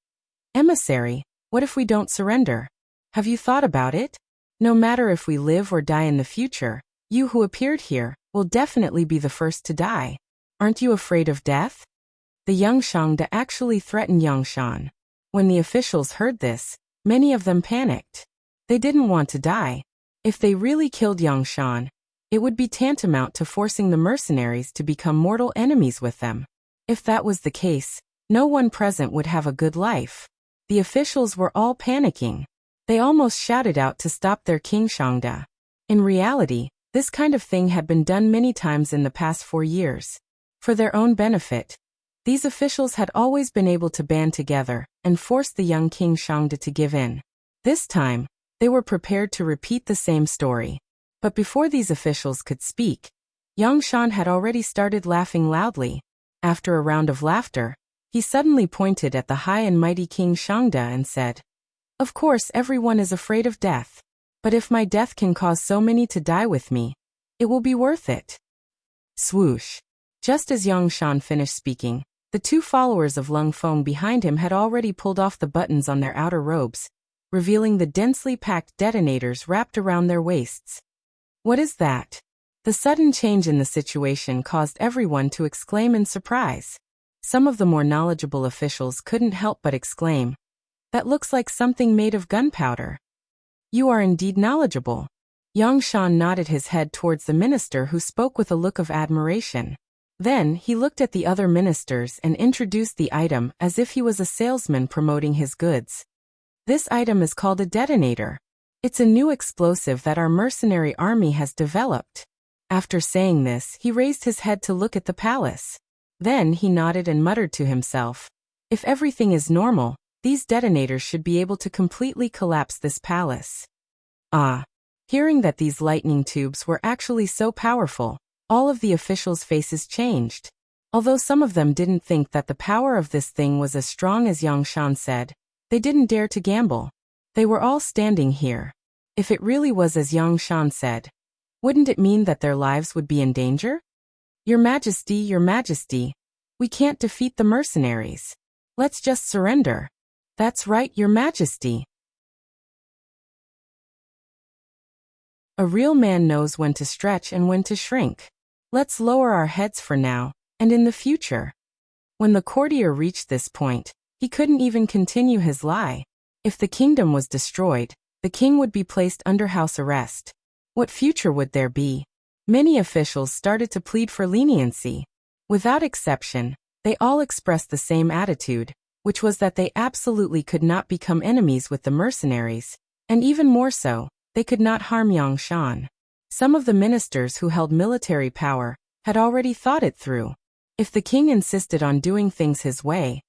"Emissary, what if we don't surrender? Have you thought about it? No matter if we live or die in the future, you who appeared here will definitely be the first to die. Aren't you afraid of death?" The young Shangde actually threatened Yang Shan. When the officials heard this, many of them panicked. They didn't want to die. If they really killed Yang Shan, it would be tantamount to forcing the mercenaries to become mortal enemies with them. If that was the case, no one present would have a good life. The officials were all panicking. They almost shouted out to stop their king Shangde. In reality, this kind of thing had been done many times in the past 4 years. For their own benefit, these officials had always been able to band together and force the young king Shangde to give in. This time, they were prepared to repeat the same story. But before these officials could speak, Yang Shan had already started laughing loudly. After a round of laughter, he suddenly pointed at the high and mighty king Shangde and said, "Of course everyone is afraid of death. But if my death can cause so many to die with me, it will be worth it." Swoosh. Just as Yang Shan finished speaking, the 2 followers of Lung Feng behind him had already pulled off the buttons on their outer robes, revealing the densely packed detonators wrapped around their waists. What is that? The sudden change in the situation caused everyone to exclaim in surprise. Some of the more knowledgeable officials couldn't help but exclaim, "That looks like something made of gunpowder." "You are indeed knowledgeable." Yang Shan nodded his head towards the minister, who spoke with a look of admiration. Then, he looked at the other ministers and introduced the item as if he was a salesman promoting his goods. "This item is called a detonator. It's a new explosive that our mercenary army has developed." After saying this, he raised his head to look at the palace. Then he nodded and muttered to himself, "If everything is normal, these detonators should be able to completely collapse this palace." Ah! Hearing that these lightning tubes were actually so powerful, all of the officials' faces changed. Although some of them didn't think that the power of this thing was as strong as Yang Shan said, they didn't dare to gamble. They were all standing here. If it really was as Yang Shan said, wouldn't it mean that their lives would be in danger? Your Majesty, we can't defeat the mercenaries. Let's just surrender." "That's right, Your Majesty. A real man knows when to stretch and when to shrink. Let's lower our heads for now, and in the future." When the courtier reached this point, he couldn't even continue his lie. If the kingdom was destroyed, the king would be placed under house arrest. What future would there be? Many officials started to plead for leniency. Without exception, they all expressed the same attitude, which was that they absolutely could not become enemies with the mercenaries, and even more so, they could not harm Yang Shan. Some of the ministers who held military power had already thought it through. If the king insisted on doing things his way,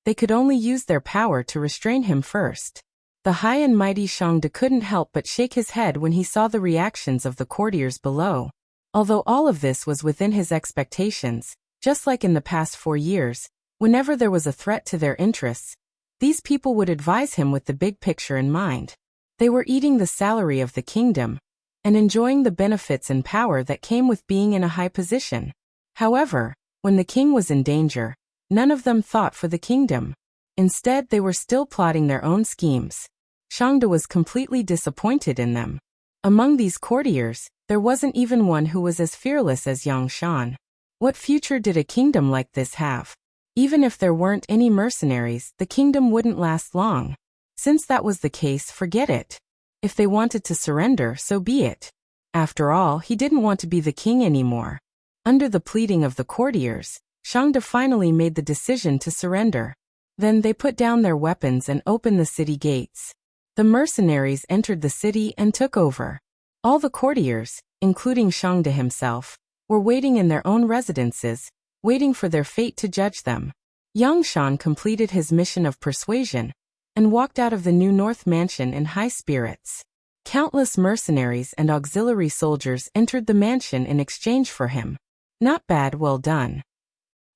they could only use their power to restrain him first. The high and mighty Shangde couldn't help but shake his head when he saw the reactions of the courtiers below. Although all of this was within his expectations, just like in the past 4 years, whenever there was a threat to their interests, these people would advise him with the big picture in mind. They were eating the salary of the kingdom and enjoying the benefits and power that came with being in a high position. However, when the king was in danger, none of them thought for the kingdom. Instead, they were still plotting their own schemes. Shangde was completely disappointed in them. Among these courtiers, there wasn't even one who was as fearless as Yang Shan. What future did a kingdom like this have? Even if there weren't any mercenaries, the kingdom wouldn't last long. Since that was the case, forget it. If they wanted to surrender, so be it. After all, he didn't want to be the king anymore. Under the pleading of the courtiers, Shangde finally made the decision to surrender. Then they put down their weapons and opened the city gates. The mercenaries entered the city and took over. All the courtiers, including Shangde himself, were waiting in their own residences, waiting for their fate to judge them. Yang Shan completed his mission of persuasion and walked out of the New North mansion in high spirits. Countless mercenaries and auxiliary soldiers entered the mansion in exchange for him. Not bad, well done.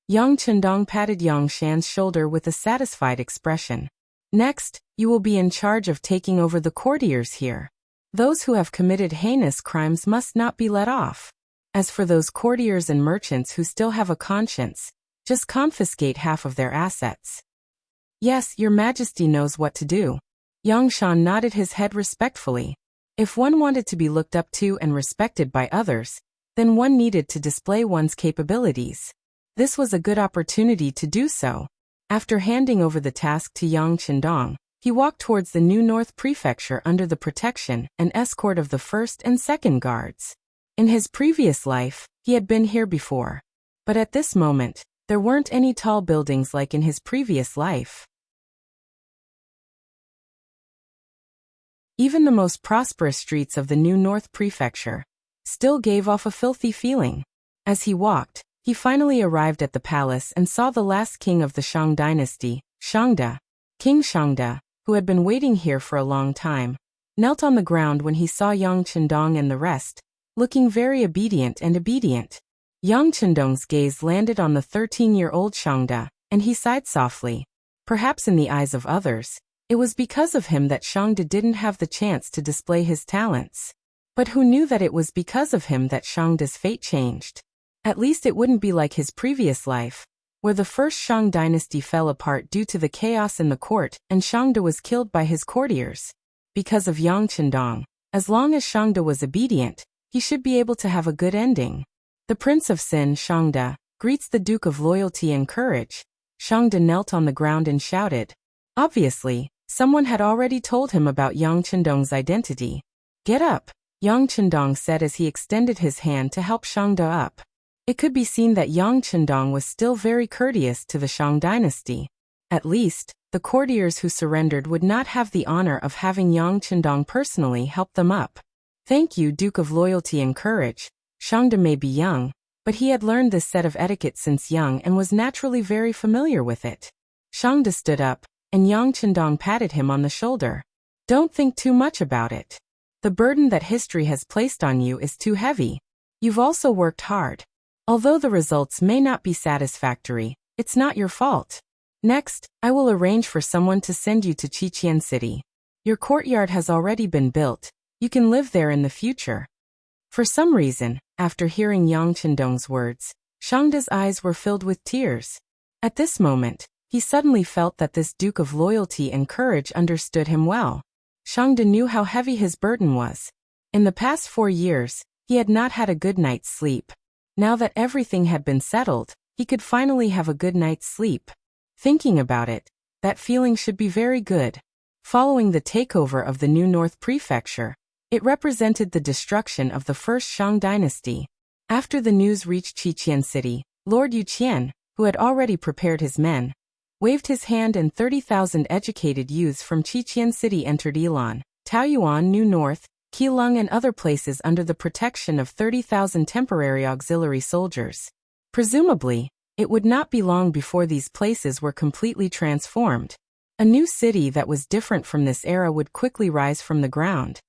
Yang Chendong patted Yang Shan's shoulder with a satisfied expression. Next, you will be in charge of taking over the courtiers here. Those who have committed heinous crimes must not be let off. As for those courtiers and merchants who still have a conscience, just confiscate half of their assets. Yes, your majesty knows what to do. Yang Shan nodded his head respectfully. If one wanted to be looked up to and respected by others, then one needed to display one's capabilities. This was a good opportunity to do so. After handing over the task to Yang Chendong, he walked towards the New North Prefecture under the protection and escort of the first and second guards. In his previous life, he had been here before. But at this moment, there weren't any tall buildings like in his previous life. Even the most prosperous streets of the New North Prefecture still gave off a filthy feeling. As he walked, he finally arrived at the palace and saw the last king of the Shang dynasty, Shangde. King Shangde, who had been waiting here for a long time, knelt on the ground when he saw Yang Chendong and the rest, looking very obedient. Yang Chendong's gaze landed on the 13-year-old Shangde, and he sighed softly. Perhaps in the eyes of others, it was because of him that Shangde didn't have the chance to display his talents. But who knew that it was because of him that Shangde's fate changed? At least it wouldn't be like his previous life, where the first Shang dynasty fell apart due to the chaos in the court and Shangde was killed by his courtiers. Because of Yang Chendong, as long as Shangde was obedient, he should be able to have a good ending. The Prince of Sin, Shangde, greets the Duke of Loyalty and Courage. Shangde knelt on the ground and shouted. Obviously, someone had already told him about Yang Chendong's identity. Get up, Yang Chendong said as he extended his hand to help Shangde up. It could be seen that Yang Chendong was still very courteous to the Shang dynasty. At least, the courtiers who surrendered would not have the honor of having Yang Chendong personally help them up. Thank you, Duke of Loyalty and Courage. Shangde may be young, but he had learned this set of etiquette since young and was naturally very familiar with it. Shangde stood up, and Yang Chendong patted him on the shoulder. Don't think too much about it. The burden that history has placed on you is too heavy. You've also worked hard. Although the results may not be satisfactory, it's not your fault. Next, I will arrange for someone to send you to Qiqian City. Your courtyard has already been built. You can live there in the future. For some reason, after hearing Yang Chendong's words, Shangde's eyes were filled with tears. At this moment, he suddenly felt that this Duke of Loyalty and Courage understood him well. Shangde knew how heavy his burden was. In the past 4 years, he had not had a good night's sleep. Now that everything had been settled, he could finally have a good night's sleep. Thinking about it, that feeling should be very good. Following the takeover of the New North Prefecture, it represented the destruction of the first Shang dynasty. After the news reached Qiqian City, Lord Yuqian, who had already prepared his men, waved his hand and 30,000 educated youths from Qiqian City entered Ilan, Taoyuan, New North, Keelung and other places under the protection of 30,000 temporary auxiliary soldiers. Presumably, it would not be long before these places were completely transformed. A new city that was different from this era would quickly rise from the ground.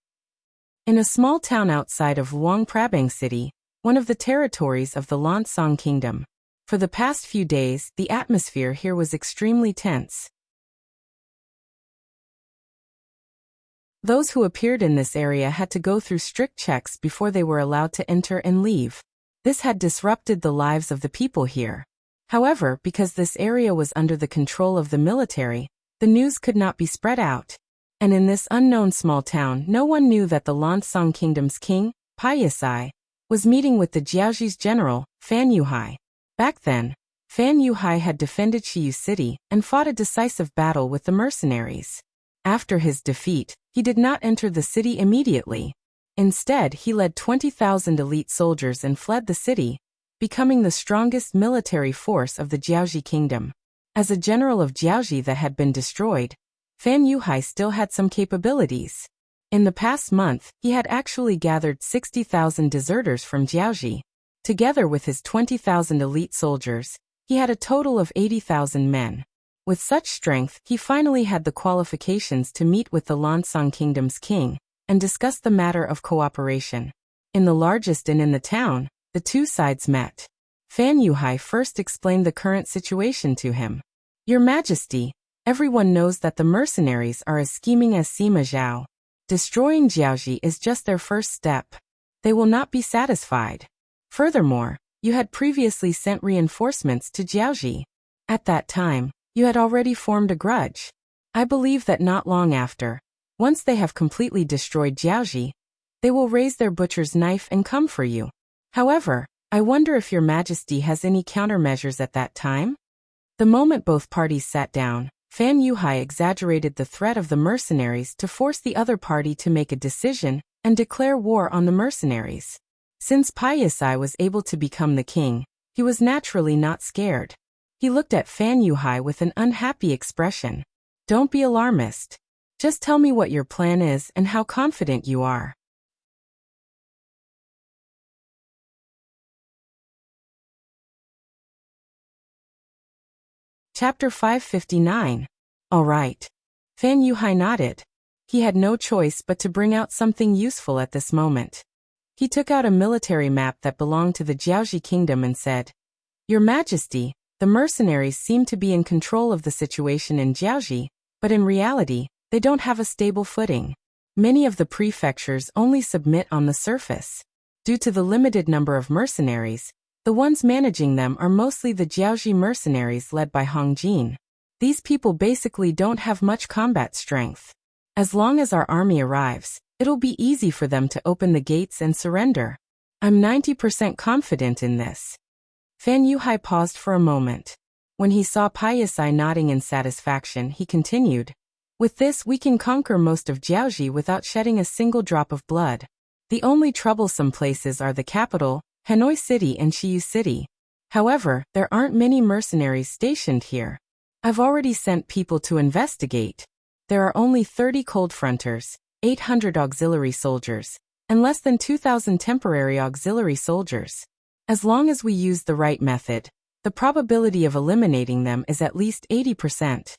In a small town outside of Luang Prabang City, one of the territories of the Lansong Kingdom, for the past few days, the atmosphere here was extremely tense. Those who appeared in this area had to go through strict checks before they were allowed to enter and leave. This had disrupted the lives of the people here. However, because this area was under the control of the military, the news could not be spread out. And in this unknown small town, no one knew that the Lansong Kingdom's king, Pa Yisai, was meeting with the Jiaoxi's general, Fan Yuhai. Back then, Fan Yuhai had defended Shiyu City and fought a decisive battle with the mercenaries. After his defeat, he did not enter the city immediately. Instead, he led 20,000 elite soldiers and fled the city, becoming the strongest military force of the Jiaoxi kingdom. As a general of Jiaoxi that had been destroyed, Fan Yuhai still had some capabilities. In the past month, he had actually gathered 60,000 deserters from Jiaoxi. Together with his 20,000 elite soldiers, he had a total of 80,000 men. With such strength, he finally had the qualifications to meet with the Lansong Kingdom's king and discuss the matter of cooperation. In the largest inn in the town, the two sides met. Fan Yuhai first explained the current situation to him. Your Majesty, everyone knows that the mercenaries are as scheming as Sima Zhao. Destroying Jiaoxi is just their first step. They will not be satisfied. Furthermore, you had previously sent reinforcements to Jiaoxi. At that time, you had already formed a grudge. I believe that not long after, once they have completely destroyed Jiaoxi, they will raise their butcher's knife and come for you. However, I wonder if your Majesty has any countermeasures at that time? The moment both parties sat down, Fan Yuhai exaggerated the threat of the mercenaries to force the other party to make a decision and declare war on the mercenaries. Since Pa Yisai was able to become the king, he was naturally not scared. He looked at Fan Yuhai with an unhappy expression. Don't be alarmist. Just tell me what your plan is and how confident you are. Chapter 559. All right. Fan Yuhai nodded. He had no choice but to bring out something useful at this moment. He took out a military map that belonged to the Jiaoxi kingdom and said, Your Majesty, the mercenaries seem to be in control of the situation in Jiaoxi, but in reality, they don't have a stable footing. Many of the prefectures only submit on the surface. Due to the limited number of mercenaries, the ones managing them are mostly the Jiaoxi mercenaries led by Hong Jin. These people basically don't have much combat strength. As long as our army arrives, it'll be easy for them to open the gates and surrender. I'm 90% confident in this. Fan Yuhai paused for a moment. When he saw Pa Yisai nodding in satisfaction, he continued, With this we can conquer most of Jiaoxi without shedding a single drop of blood. The only troublesome places are the capital, Hanoi City and Shiyu City. However, there aren't many mercenaries stationed here. I've already sent people to investigate. There are only 30 cold fronters, 800 auxiliary soldiers, and less than 2,000 temporary auxiliary soldiers. As long as we use the right method, the probability of eliminating them is at least 80%.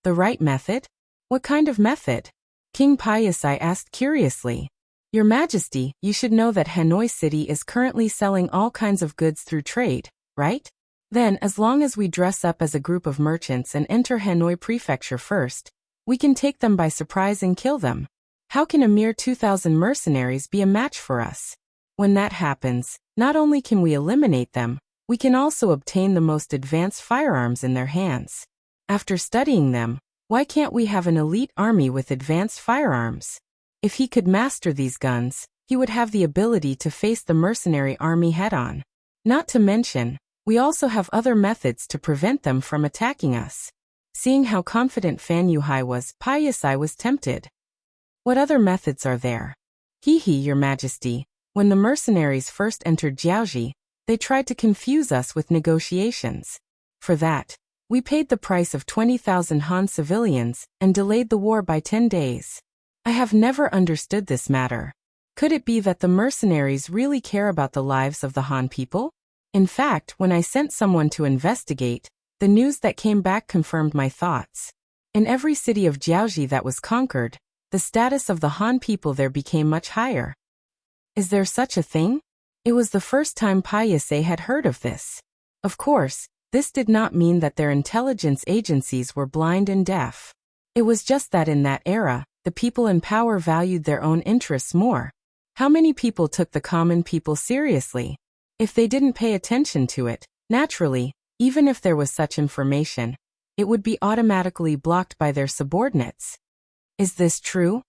The right method? What kind of method? King Pa Yisai asked curiously. Your Majesty, you should know that Hanoi City is currently selling all kinds of goods through trade, right? Then, as long as we dress up as a group of merchants and enter Hanoi Prefecture first, we can take them by surprise and kill them. How can a mere 2,000 mercenaries be a match for us? When that happens, not only can we eliminate them, we can also obtain the most advanced firearms in their hands. After studying them, why can't we have an elite army with advanced firearms? If he could master these guns, he would have the ability to face the mercenary army head-on. Not to mention, we also have other methods to prevent them from attacking us. Seeing how confident Fan Yuhai was, Pa Yisai was tempted. What other methods are there? Your Majesty, when the mercenaries first entered Jiaoxi, they tried to confuse us with negotiations. For that, we paid the price of 20,000 Han civilians and delayed the war by 10 days. I have never understood this matter. Could it be that the mercenaries really care about the lives of the Han people? In fact, when I sent someone to investigate, the news that came back confirmed my thoughts. In every city of Jiaoxi that was conquered, the status of the Han people there became much higher. Is there such a thing? It was the first time Pa Yisai had heard of this. Of course, this did not mean that their intelligence agencies were blind and deaf. It was just that in that era, the people in power valued their own interests more. How many people took the common people seriously? If they didn't pay attention to it, naturally, even if there was such information, it would be automatically blocked by their subordinates. Is this true?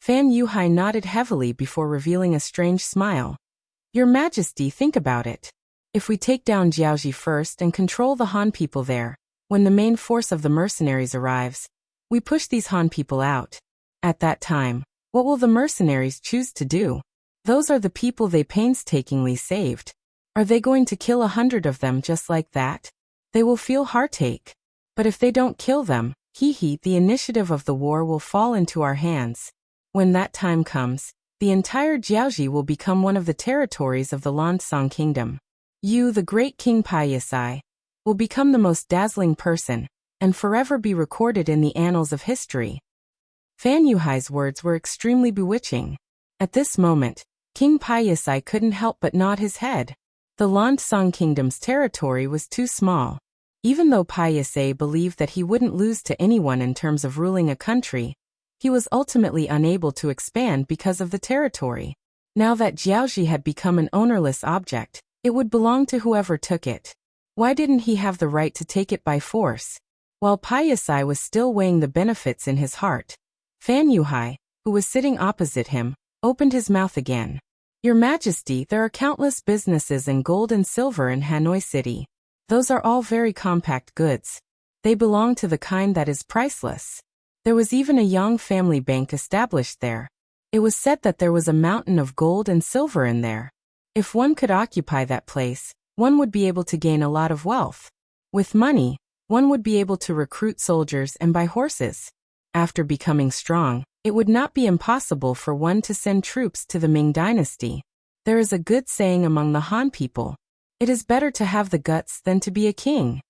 Fan Yuhai nodded heavily before revealing a strange smile. Your Majesty, think about it. If we take down Jiaoji first and control the Han people there, when the main force of the mercenaries arrives, we push these Han people out. At that time, what will the mercenaries choose to do? Those are the people they painstakingly saved. Are they going to kill 100 of them just like that? They will feel heartache. But if they don't kill them, the initiative of the war will fall into our hands. When that time comes, the entire Jiaoji will become one of the territories of the Lansang Kingdom. You, the great King Paiyasai, will become the most dazzling person, and forever be recorded in the annals of history. Fan Yuhai's words were extremely bewitching. At this moment, King Paiyasai couldn't help but nod his head. The Lansang Kingdom's territory was too small. Even though Paiyasai believed that he wouldn't lose to anyone in terms of ruling a country, he was ultimately unable to expand because of the territory. Now that Jiaoji had become an ownerless object, it would belong to whoever took it. Why didn't he have the right to take it by force? While Paiyasai was still weighing the benefits in his heart, Fan Yuhai, who was sitting opposite him, opened his mouth again. Your Majesty, there are countless businesses in gold and silver in Hanoi City. Those are all very compact goods. They belong to the kind that is priceless. There was even a Yang family bank established there. It was said that there was a mountain of gold and silver in there. If one could occupy that place, one would be able to gain a lot of wealth. With money, one would be able to recruit soldiers and buy horses. After becoming strong, it would not be impossible for one to send troops to the Ming dynasty. There is a good saying among the Han people. It is better to have the guts than to be a king.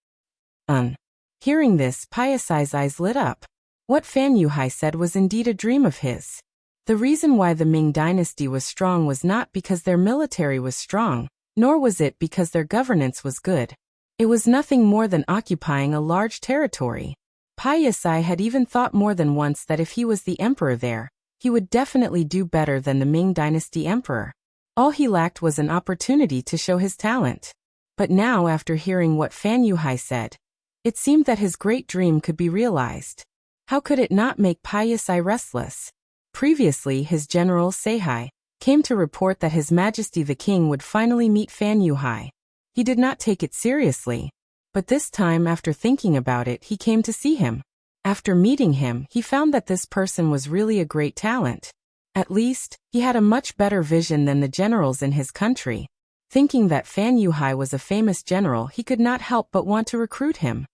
Hearing this, Paiyasai's eyes lit up. What Fan Yuhai said was indeed a dream of his. The reason why the Ming dynasty was strong was not because their military was strong, nor was it because their governance was good. It was nothing more than occupying a large territory. Paiyasai had even thought more than once that if he was the emperor there, he would definitely do better than the Ming dynasty emperor. All he lacked was an opportunity to show his talent. But now, after hearing what Fan Yuhai said, it seemed that his great dream could be realized. How could it not make Paiyasai restless? Previously, his general Seihai came to report that His Majesty the King would finally meet Fan Yuhai. He did not take it seriously, but this time, after thinking about it, he came to see him. After meeting him, he found that this person was really a great talent. At least, he had a much better vision than the generals in his country. Thinking that Fan Yuhai was a famous general, he could not help but want to recruit him.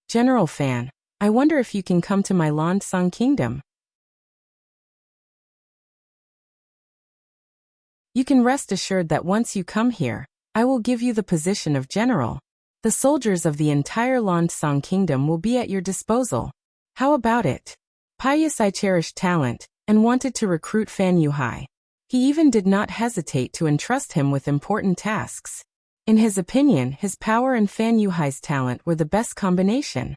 General Fan, I wonder if you can come to my Lansang Kingdom. You can rest assured that once you come here, I will give you the position of general. The soldiers of the entire Lansang Kingdom will be at your disposal. How about it? Paiyasai cherished talent and wanted to recruit Fan Yuhai. He even did not hesitate to entrust him with important tasks. In his opinion, his power and Fan Yuhai's talent were the best combination.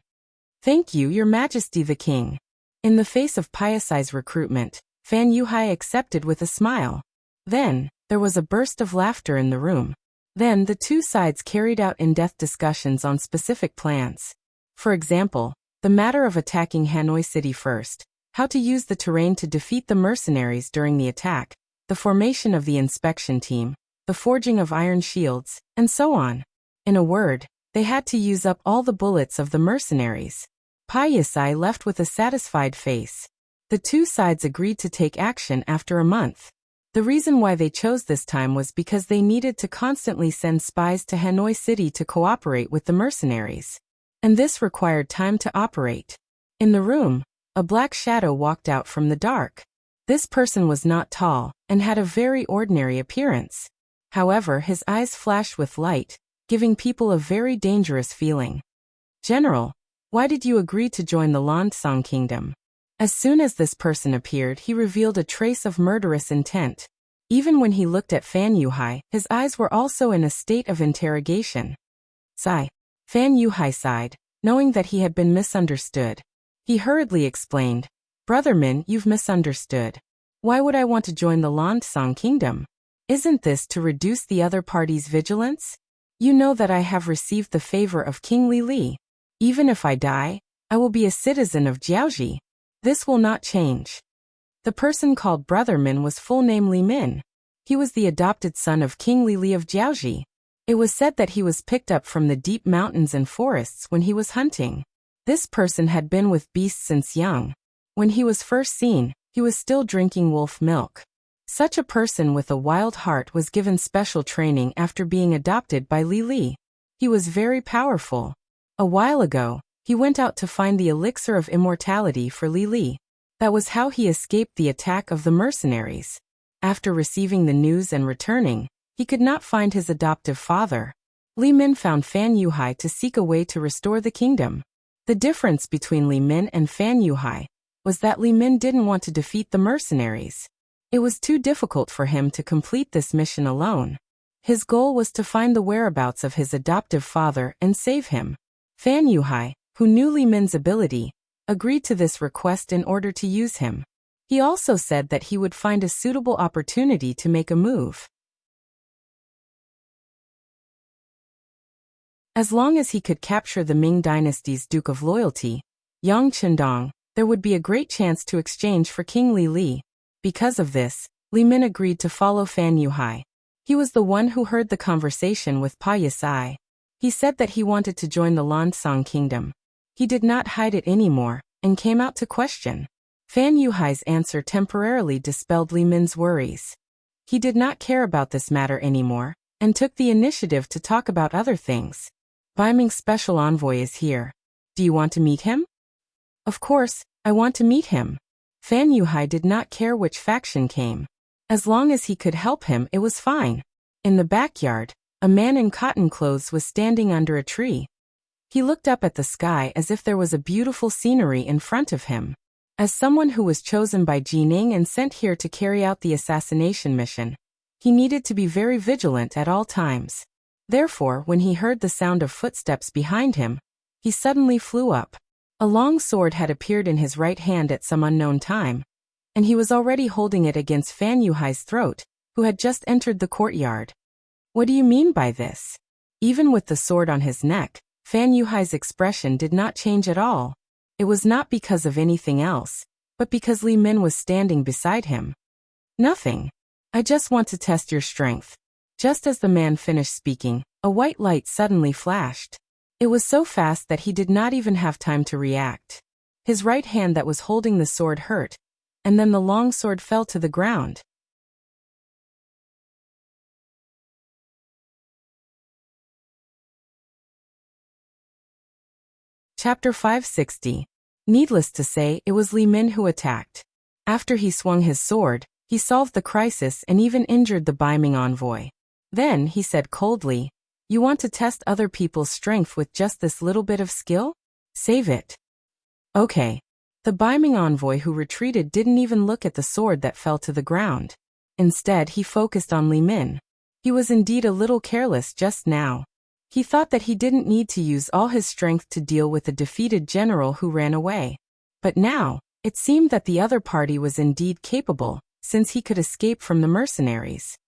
Thank you, Your Majesty the King. In the face of Paiyasai's recruitment, Fan Yuhai accepted with a smile. Then, there was a burst of laughter in the room. Then the two sides carried out in-depth discussions on specific plans. For example, the matter of attacking Hanoi City first, how to use the terrain to defeat the mercenaries during the attack, the formation of the inspection team, the forging of iron shields, and so on. In a word, they had to use up all the bullets of the mercenaries. Paiyasai left with a satisfied face. The two sides agreed to take action after a month. The reason why they chose this time was because they needed to constantly send spies to Hanoi City to cooperate with the mercenaries. And this required time to operate. In the room, a black shadow walked out from the dark. This person was not tall and had a very ordinary appearance. However, his eyes flashed with light, giving people a very dangerous feeling. General, why did you agree to join the Lansang Kingdom? As soon as this person appeared, he revealed a trace of murderous intent. Even when he looked at Fan Yuhai, his eyes were also in a state of interrogation. Sigh. Fan Yuhai sighed, knowing that he had been misunderstood. He hurriedly explained, Brother Min, you've misunderstood. Why would I want to join the Landsong kingdom? Isn't this to reduce the other party's vigilance? You know that I have received the favor of King Li. Even if I die, I will be a citizen of Jiaoji. This will not change. The person called Brother Min was full name Li Min. He was the adopted son of King Li of Jiaoji. It was said that he was picked up from the deep mountains and forests when he was hunting. This person had been with beasts since young. When he was first seen, he was still drinking wolf milk. Such a person with a wild heart was given special training after being adopted by Li. He was very powerful. A while ago, he went out to find the elixir of immortality for Li. That was how he escaped the attack of the mercenaries. After receiving the news and returning, he could not find his adoptive father. Li Min found Fan Yuhai to seek a way to restore the kingdom. The difference between Li Min and Fan Yuhai was that Li Min didn't want to defeat the mercenaries. It was too difficult for him to complete this mission alone. His goal was to find the whereabouts of his adoptive father and save him. Fan Yuhai, who knew Li Min's ability, agreed to this request in order to use him. He also said that he would find a suitable opportunity to make a move. As long as he could capture the Ming dynasty's Duke of Loyalty, Yang Chendong, there would be a great chance to exchange for King Li. Because of this, Li Min agreed to follow Fan Yuhai. He was the one who heard the conversation with Pa Yisai. He said that he wanted to join the Landsong kingdom. He did not hide it anymore, and came out to question. Fan Yuhai's answer temporarily dispelled Li Min's worries. He did not care about this matter anymore, and took the initiative to talk about other things. Bai Ming's special envoy is here. Do you want to meet him? Of course, I want to meet him. Fan Yuhai did not care which faction came. As long as he could help him, it was fine. In the backyard, a man in cotton clothes was standing under a tree. He looked up at the sky as if there was a beautiful scenery in front of him. As someone who was chosen by Jining and sent here to carry out the assassination mission, he needed to be very vigilant at all times. Therefore, when he heard the sound of footsteps behind him, he suddenly flew up. A long sword had appeared in his right hand at some unknown time, and he was already holding it against Fan Yuhai's throat, who had just entered the courtyard. What do you mean by this? Even with the sword on his neck, Fan Yuhai's expression did not change at all. It was not because of anything else, but because Li Min was standing beside him. Nothing. I just want to test your strength. Just as the man finished speaking, a white light suddenly flashed. It was so fast that he did not even have time to react. His right hand that was holding the sword hurt, and then the long sword fell to the ground. Chapter 560. Needless to say, it was Li Min who attacked. After he swung his sword, he solved the crisis and even injured the Bai Ming envoy. Then, he said coldly, "You want to test other people's strength with just this little bit of skill? Save it." Okay. The Bai Ming envoy who retreated didn't even look at the sword that fell to the ground. Instead, he focused on Li Min. He was indeed a little careless just now. He thought that he didn't need to use all his strength to deal with the defeated general who ran away. But now, it seemed that the other party was indeed capable, since he could escape from the mercenaries.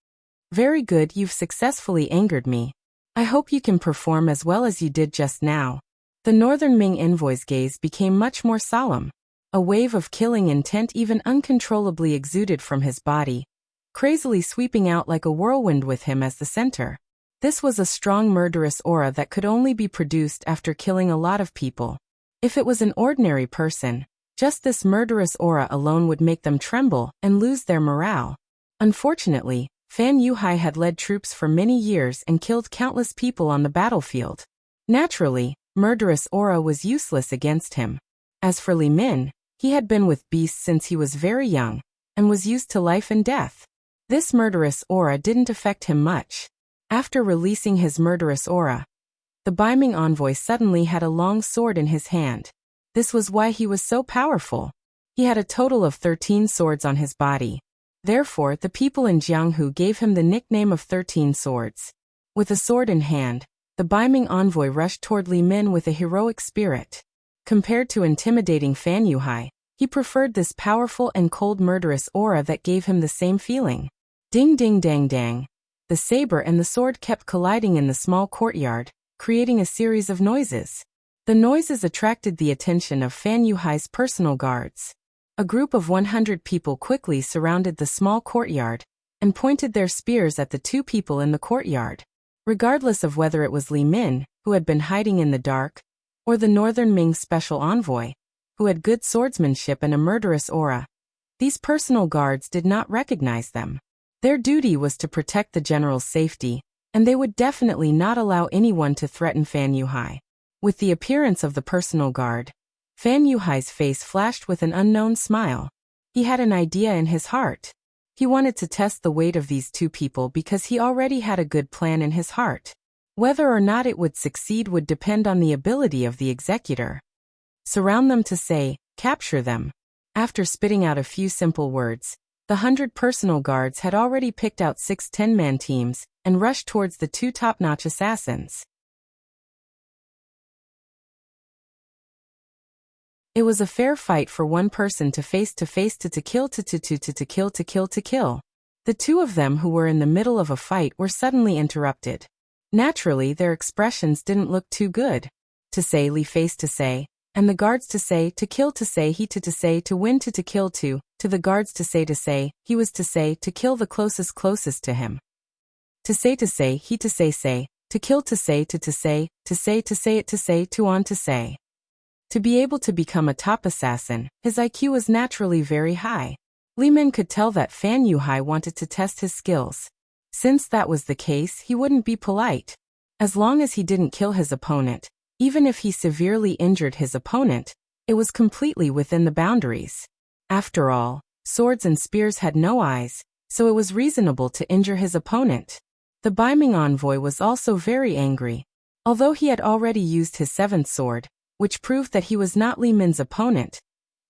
Very good, you've successfully angered me. I hope you can perform as well as you did just now. The Northern Ming envoy's gaze became much more solemn. A wave of killing intent even uncontrollably exuded from his body, crazily sweeping out like a whirlwind with him as the center. This was a strong murderous aura that could only be produced after killing a lot of people. If it was an ordinary person, just this murderous aura alone would make them tremble and lose their morale. Unfortunately, Fan Yuhai had led troops for many years and killed countless people on the battlefield. Naturally, murderous aura was useless against him. As for Li Min, he had been with beasts since he was very young, and was used to life and death. This murderous aura didn't affect him much. After releasing his murderous aura, the Bai Ming envoy suddenly had a long sword in his hand. This was why he was so powerful. He had a total of 13 swords on his body. Therefore, the people in Jianghu gave him the nickname of 13 Swords. With a sword in hand, the Bai Ming envoy rushed toward Li Min with a heroic spirit. Compared to intimidating Fan Yuhai, He preferred this powerful and cold murderous aura that gave him the same feeling. Ding ding dang dang. The saber and the sword kept colliding in the small courtyard, creating a series of noises. The noises attracted the attention of Fan Yuhai's personal guards. A group of 100 people quickly surrounded the small courtyard and pointed their spears at the two people in the courtyard. Regardless of whether it was Li Min, who had been hiding in the dark, or the Northern Ming special envoy, who had good swordsmanship and a murderous aura, these personal guards did not recognize them. Their duty was to protect the general's safety, and they would definitely not allow anyone to threaten Fan Yuhai. With the appearance of the personal guard, Fan Yuhai's face flashed with an unknown smile. He had an idea in his heart. He wanted to test the weight of these two people because he already had a good plan in his heart. Whether or not it would succeed would depend on the ability of the executor. Surround them to say, capture them. After spitting out a few simple words, the 100 personal guards had already picked out 6 10-man teams and rushed towards the two top-notch assassins. It was a fair fight for one person to kill to kill. The two of them who were in the middle of a fight were suddenly interrupted. Naturally, their expressions didn't look too good. To say Li face to say, and the guards to say to kill to say he to say to win to kill to the guards to say he was to say to kill the closest to him. To say he to say to kill to say it to say to on to say. To be able to become a top assassin, his IQ was naturally very high. Li Min could tell that Fan Yuhai wanted to test his skills. Since that was the case, he wouldn't be polite. As long as he didn't kill his opponent, even if he severely injured his opponent, it was completely within the boundaries. After all, swords and spears had no eyes, so it was reasonable to injure his opponent. The Baiming envoy was also very angry. Although he had already used his 7th sword, which proved that he was not Li Min's opponent,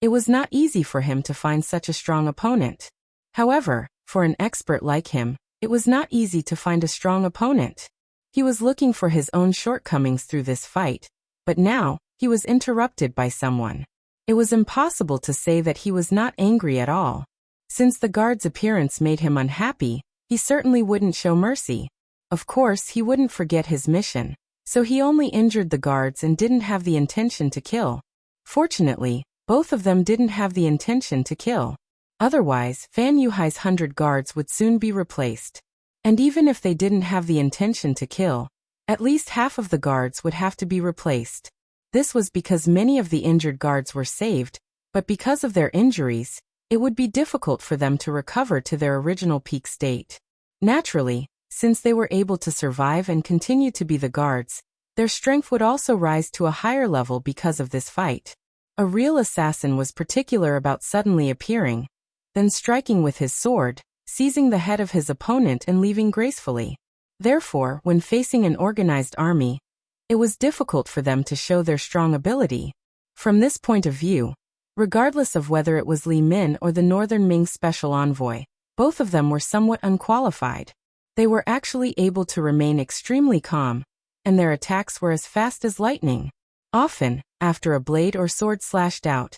it was not easy for him to find such a strong opponent. However, for an expert like him, it was not easy to find a strong opponent. He was looking for his own shortcomings through this fight, but now, he was interrupted by someone. It was impossible to say that he was not angry at all. Since the guard's appearance made him unhappy, he certainly wouldn't show mercy. Of course, he wouldn't forget his mission. So he only injured the guards and didn't have the intention to kill. Fortunately, both of them didn't have the intention to kill. Otherwise, Fan Yuhai's 100 guards would soon be replaced. And even if they didn't have the intention to kill, at least half of the guards would have to be replaced. This was because many of the injured guards were saved, but because of their injuries, it would be difficult for them to recover to their original peak state. Naturally, since they were able to survive and continue to be the guards, their strength would also rise to a higher level because of this fight. A real assassin was particular about suddenly appearing, then striking with his sword, seizing the head of his opponent and leaving gracefully. Therefore, when facing an organized army, it was difficult for them to show their strong ability. From this point of view, regardless of whether it was Li Min or the Northern Ming special envoy, both of them were somewhat unqualified. They were actually able to remain extremely calm, and their attacks were as fast as lightning. Often, after a blade or sword slashed out,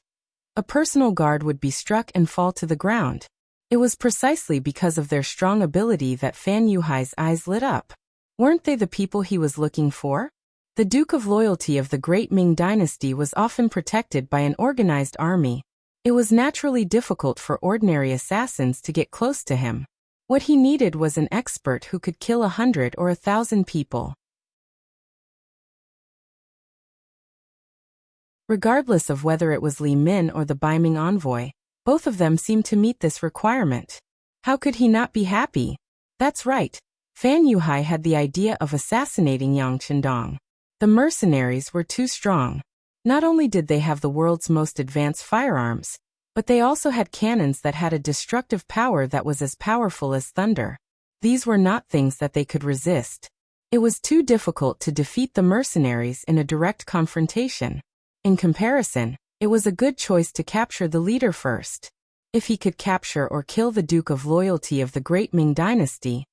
a personal guard would be struck and fall to the ground. It was precisely because of their strong ability that Fan Yuhai's eyes lit up. Weren't they the people he was looking for? The Duke of Loyalty of the Great Ming Dynasty was often protected by an organized army. It was naturally difficult for ordinary assassins to get close to him. What he needed was an expert who could kill 100 or 1,000 people. Regardless of whether it was Li Min or the Baiming envoy, both of them seemed to meet this requirement. How could he not be happy? That's right. Fan Yuhai had the idea of assassinating Yang Chendong. The mercenaries were too strong. Not only did they have the world's most advanced firearms, but they also had cannons that had a destructive power that was as powerful as thunder. These were not things that they could resist. It was too difficult to defeat the mercenaries in a direct confrontation. In comparison, it was a good choice to capture the leader first. If he could capture or kill the Duke of Loyalty of the Great Ming Dynasty,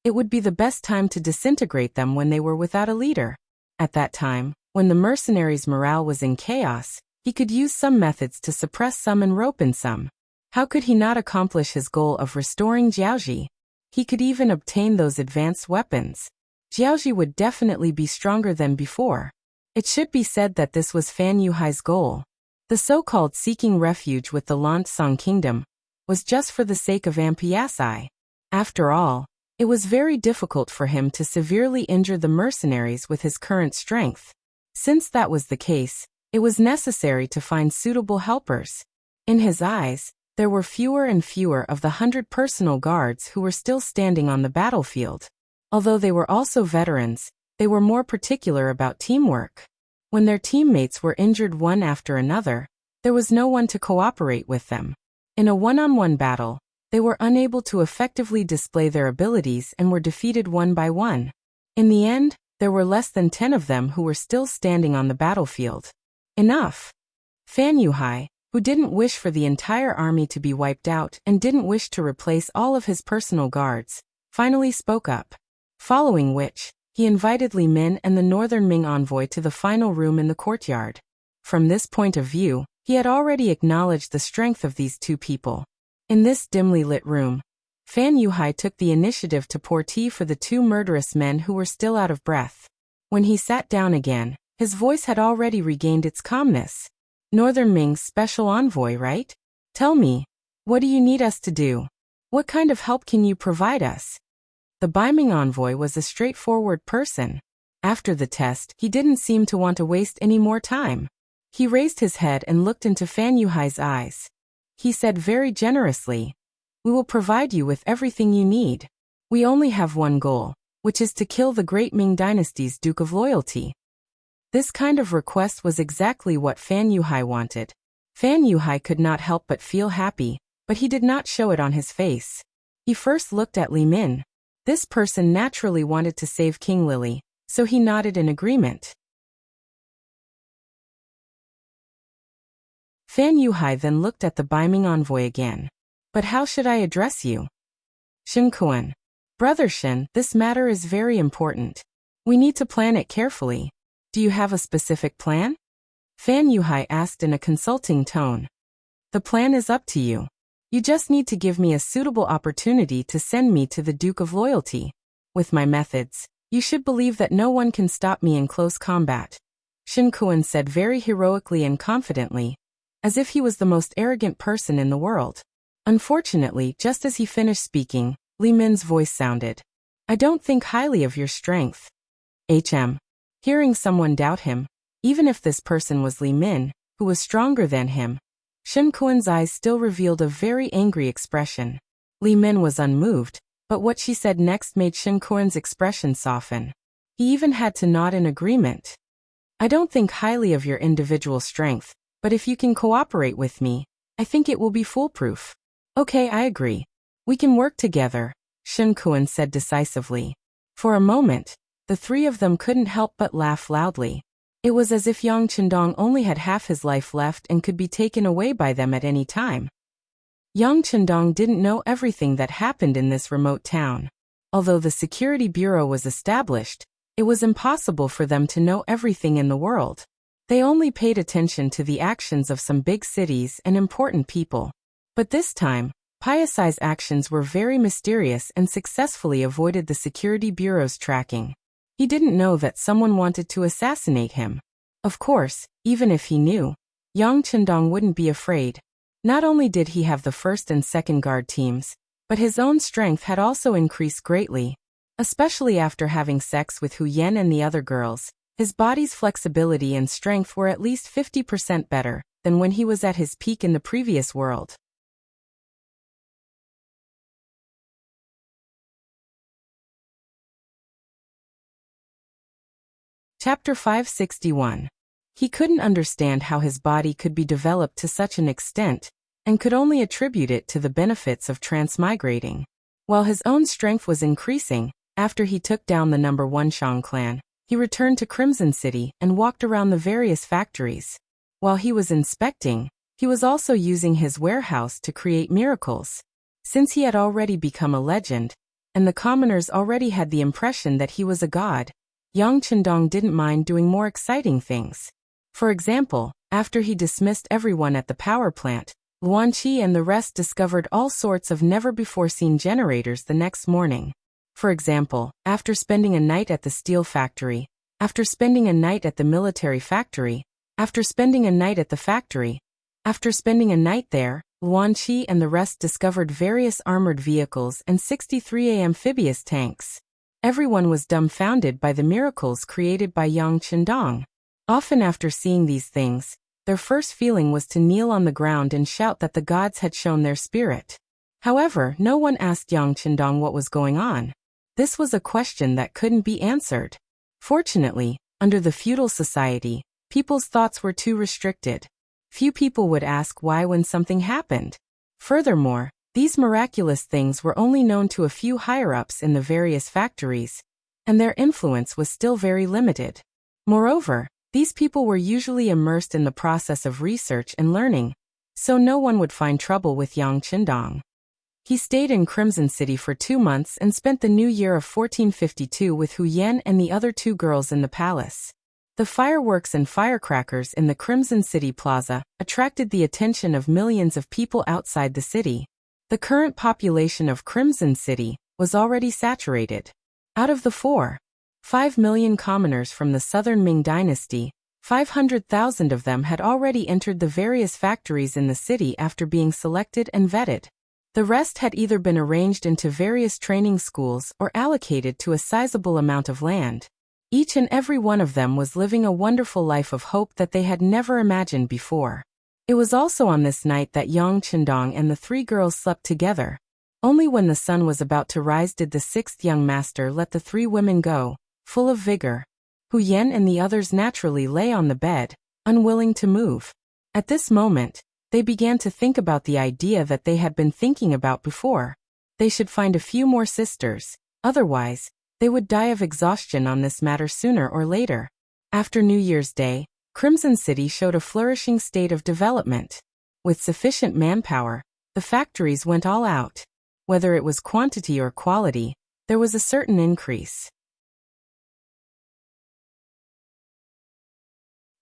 it would be the best time to disintegrate them when they were without a leader. At that time, when the mercenaries' morale was in chaos, He could use some methods to suppress some and rope in some. How could he not accomplish his goal of restoring Jiaoji? He could even obtain those advanced weapons. Jiaoji would definitely be stronger than before. It should be said that this was Fan Yuhai's goal. The so-called seeking refuge with the Lansong Kingdom was just for the sake of Ampiasi. After all, it was very difficult for him to severely injure the mercenaries with his current strength. Since that was the case, it was necessary to find suitable helpers. In his eyes, there were fewer and fewer of the 100 personal guards who were still standing on the battlefield. Although they were also veterans, they were more particular about teamwork. When their teammates were injured one after another, there was no one to cooperate with them. In a one-on-one battle, they were unable to effectively display their abilities and were defeated one by one. In the end, there were less than 10 of them who were still standing on the battlefield. Enough! Fan Yuhai, who didn't wish for the entire army to be wiped out and didn't wish to replace all of his personal guards, finally spoke up. Following which, he invited Li Min and the Northern Ming envoy to the final room in the courtyard. From this point of view, he had already acknowledged the strength of these two people. In this dimly lit room, Fan Yuhai took the initiative to pour tea for the two murderous men who were still out of breath. When he sat down again, his voice had already regained its calmness. Northern Ming's special envoy, right? Tell me, what do you need us to do? What kind of help can you provide us? The Baiming envoy was a straightforward person. After the test, he didn't seem to want to waste any more time. He raised his head and looked into Fan Yuhai's eyes. He said very generously, "We will provide you with everything you need. We only have one goal, which is to kill the great Ming dynasty's Duke of Loyalty." This kind of request was exactly what Fan Yuhai wanted. Fan Yuhai could not help but feel happy, but he did not show it on his face. He first looked at Li Min. This person naturally wanted to save King Lily, so he nodded in agreement. Fan Yuhai then looked at the Baiming envoy again. "But how should I address you?" "Shen Kuan." "Brother Shen, this matter is very important. We need to plan it carefully. Do you have a specific plan?" Fan Yuhai asked in a consulting tone. "The plan is up to you. You just need to give me a suitable opportunity to send me to the Duke of Loyalty. With my methods, you should believe that no one can stop me in close combat," Shen Kuan said very heroically and confidently, as if he was the most arrogant person in the world. Unfortunately, just as he finished speaking, Li Min's voice sounded. "I don't think highly of your strength." Hearing someone doubt him, even if this person was Li Min, who was stronger than him, Shen Kuan's eyes still revealed a very angry expression. Li Min was unmoved, but what she said next made Shen Kuan's expression soften. He even had to nod in agreement. "I don't think highly of your individual strength, but if you can cooperate with me, I think it will be foolproof." "Okay, I agree. We can work together," Shen Kuan said decisively. For a moment, the three of them couldn't help but laugh loudly. It was as if Yang Chendong only had half his life left and could be taken away by them at any time. Yang Chendong didn't know everything that happened in this remote town. Although the security bureau was established, it was impossible for them to know everything in the world. They only paid attention to the actions of some big cities and important people. But this time, Piasai's actions were very mysterious and successfully avoided the security bureau's tracking. He didn't know that someone wanted to assassinate him. Of course, even if he knew, Yang Chendong wouldn't be afraid. Not only did he have the first and second guard teams, but his own strength had also increased greatly. Especially after having sex with Hu Yen and the other girls, his body's flexibility and strength were at least 50% better than when he was at his peak in the previous world. Chapter 561. He couldn't understand how his body could be developed to such an extent, and could only attribute it to the benefits of transmigrating. While his own strength was increasing, after he took down the number 1 Shang clan, he returned to Crimson City and walked around the various factories. While he was inspecting, he was also using his warehouse to create miracles. Since he had already become a legend, and the commoners already had the impression that he was a god, Yang Chendong didn't mind doing more exciting things. For example, After he dismissed everyone at the power plant, Wuxia and the rest discovered all sorts of never-before-seen generators the next morning. For example, after spending a night at the steel factory, after spending a night at the military factory, after spending a night at the factory, after spending a night there, Wuxia and the rest discovered various armored vehicles and 63 amphibious tanks. Everyone was dumbfounded by the miracles created by Yang Chendong. Often after seeing these things, their first feeling was to kneel on the ground and shout that the gods had shown their spirit. However, no one asked Yang Chendong what was going on. This was a question that couldn't be answered. Fortunately, under the feudal society, people's thoughts were too restricted. Few people would ask why when something happened. Furthermore, these miraculous things were only known to a few higher-ups in the various factories, and their influence was still very limited. Moreover, these people were usually immersed in the process of research and learning, so no one would find trouble with Yang Chendong. He stayed in Crimson City for 2 months and spent the new year of 1452 with Hu Yan and the other 2 girls in the palace. The fireworks and firecrackers in the Crimson City Plaza attracted the attention of millions of people outside the city. The current population of Crimson City was already saturated. Out of the 4.5 million commoners from the southern Ming dynasty, 500,000 of them had already entered the various factories in the city after being selected and vetted. The rest had either been arranged into various training schools or allocated to a sizable amount of land. Each and every one of them was living a wonderful life of hope that they had never imagined before. It was also on this night that Yang Chendong and the 3 girls slept together. Only when the sun was about to rise did the 6th young master let the 3 women go, full of vigor. Hu Yan and the others naturally lay on the bed, unwilling to move. At this moment, they began to think about the idea that they had been thinking about before. They should find a few more sisters, otherwise, they would die of exhaustion on this matter sooner or later. After New Year's Day, Crimson City showed a flourishing state of development. With sufficient manpower, the factories went all out. Whether it was quantity or quality, there was a certain increase.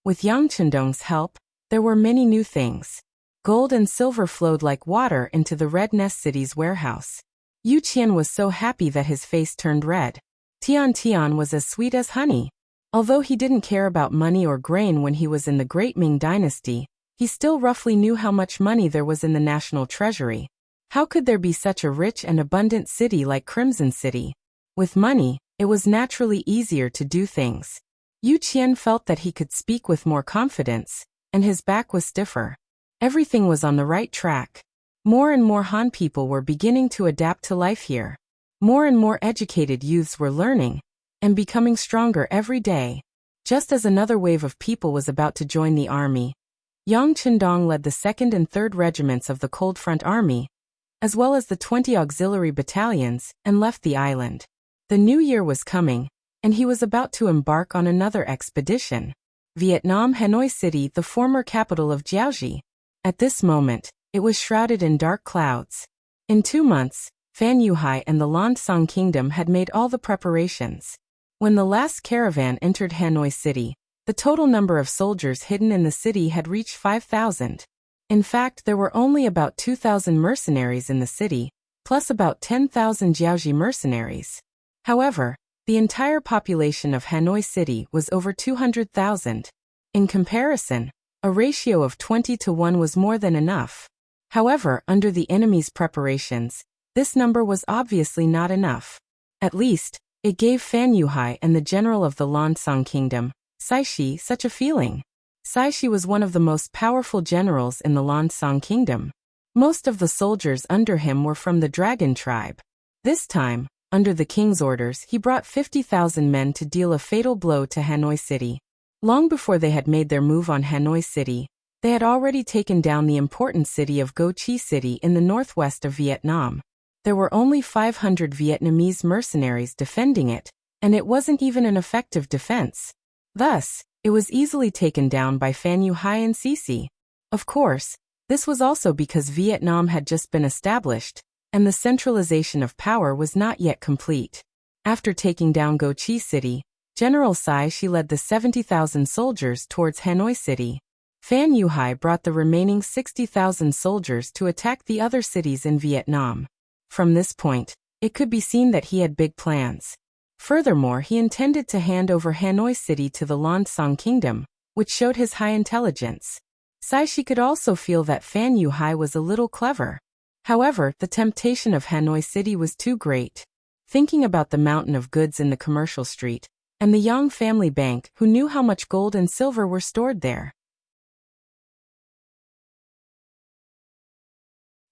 With Yang Chendong's help, there were many new things. Gold and silver flowed like water into the Red Nest City's warehouse. Yu Qian was so happy that his face turned red. Tian Tian was as sweet as honey. Although he didn't care about money or grain when he was in the Great Ming Dynasty, he still roughly knew how much money there was in the national treasury. How could there be such a rich and abundant city like Crimson City? With money, it was naturally easier to do things. Yu Qian felt that he could speak with more confidence, and his back was stiffer. Everything was on the right track. More and more Han people were beginning to adapt to life here. More and more educated youths were learning and becoming stronger every day. Just as another wave of people was about to join the army, Yang Chendong led the 2nd and 3rd regiments of the Cold Front Army, as well as the 20 auxiliary battalions, and left the island. The new year was coming, and he was about to embark on another expedition. Vietnam, Hanoi City, the former capital of Jiaoxi. At this moment, it was shrouded in dark clouds. In 2 months, Fan Yuhai and the Lansang Kingdom had made all the preparations. When the last caravan entered Hanoi City, the total number of soldiers hidden in the city had reached 5,000. In fact, there were only about 2,000 mercenaries in the city, plus about 10,000 Jiaoxi mercenaries. However, the entire population of Hanoi City was over 200,000. In comparison, a ratio of 20 to 1 was more than enough. However, under the enemy's preparations, this number was obviously not enough. At least, it gave Fan Yuhai and the general of the Lansang Kingdom, Saishi, such a feeling. Saishi was one of the most powerful generals in the Lansang Kingdom. Most of the soldiers under him were from the Dragon tribe. This time, under the king's orders, he brought 50,000 men to deal a fatal blow to Hanoi City. Long before they had made their move on Hanoi City, they had already taken down the important city of Go Chi City in the northwest of Vietnam. There were only 500 Vietnamese mercenaries defending it, and it wasn't even an effective defense. Thus, it was easily taken down by Fan Yuhai and Sisi. Of course, this was also because Vietnam had just been established, and the centralization of power was not yet complete. After taking down Go Chi City, General Saishi led the 70,000 soldiers towards Hanoi City. Phan Yuhai brought the remaining 60,000 soldiers to attack the other cities in Vietnam. From this point, it could be seen that he had big plans. Furthermore, he intended to hand over Hanoi City to the Lan Xang Kingdom, which showed his high intelligence. Shi could also feel that Phan Yuhai was a little clever. However, the temptation of Hanoi City was too great. Thinking about the mountain of goods in the commercial street, and the Yang family bank who knew how much gold and silver were stored there.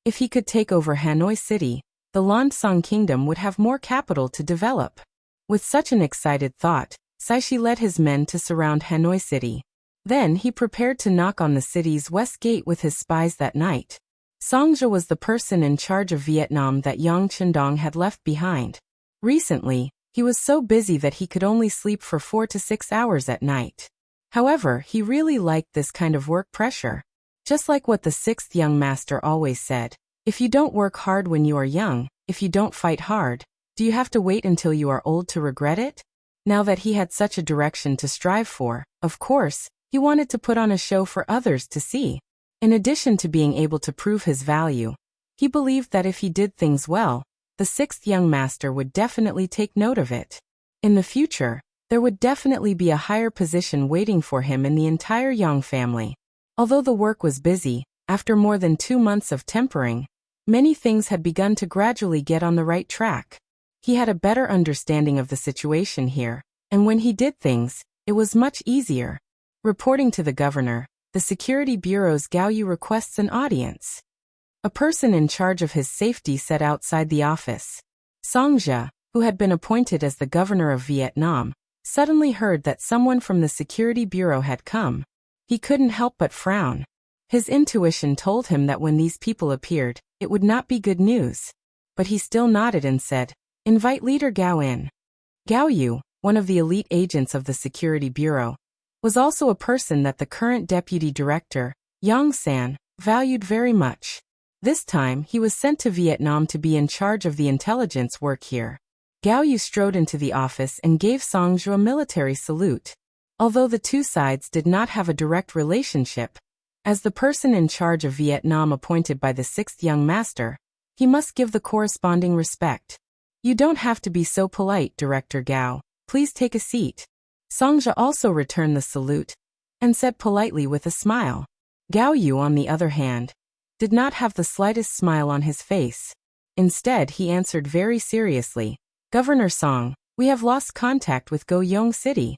If he could take over Hanoi City, the Lan Xang Kingdom would have more capital to develop. With such an excited thought, Shi led his men to surround Hanoi City. Then he prepared to knock on the city's west gate with his spies that night. Songjia was the person in charge of Vietnam that Yang Chendong had left behind. Recently, he was so busy that he could only sleep for 4 to 6 hours at night. However, he really liked this kind of work pressure. Just like what the 6th young master always said, if you don't work hard when you are young, if you don't fight hard, do you have to wait until you are old to regret it? Now that he had such a direction to strive for, of course, he wanted to put on a show for others to see. In addition to being able to prove his value, he believed that if he did things well, the 6th young master would definitely take note of it. In the future, there would definitely be a higher position waiting for him in the entire Yang family. Although the work was busy, after more than 2 months of tempering, many things had begun to gradually get on the right track. He had a better understanding of the situation here, and when he did things, it was much easier. Reporting to the governor, the Security Bureau's Gao Yu requests an audience. A person in charge of his safety sat outside the office. Songjia, who had been appointed as the governor of Vietnam, suddenly heard that someone from the Security Bureau had come. He couldn't help but frown. His intuition told him that when these people appeared, it would not be good news. But he still nodded and said, "Invite Leader Gao in." Gao Yu, one of the elite agents of the Security Bureau, was also a person that the current deputy director, Yang San, valued very much. This time, he was sent to Vietnam to be in charge of the intelligence work here. Gao Yu strode into the office and gave Songjia a military salute. Although the two sides did not have a direct relationship, as the person in charge of Vietnam appointed by the 6th young master, he must give the corresponding respect. "You don't have to be so polite, Director Gao. Please take a seat." Songjia also returned the salute, and said politely with a smile. Gao Yu, on the other hand, did not have the slightest smile on his face. Instead, he answered very seriously, "Governor Song, we have lost contact with Goyong City."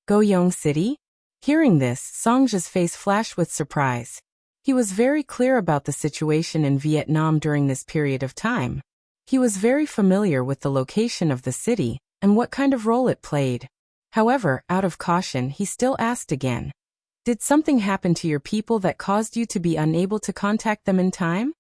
Goyong City? Hearing this, Songjia's face flashed with surprise. He was very clear about the situation in Vietnam during this period of time. He was very familiar with the location of the city and what kind of role it played. However, out of caution, he still asked again, "Did something happen to your people that caused you to be unable to contact them in time?"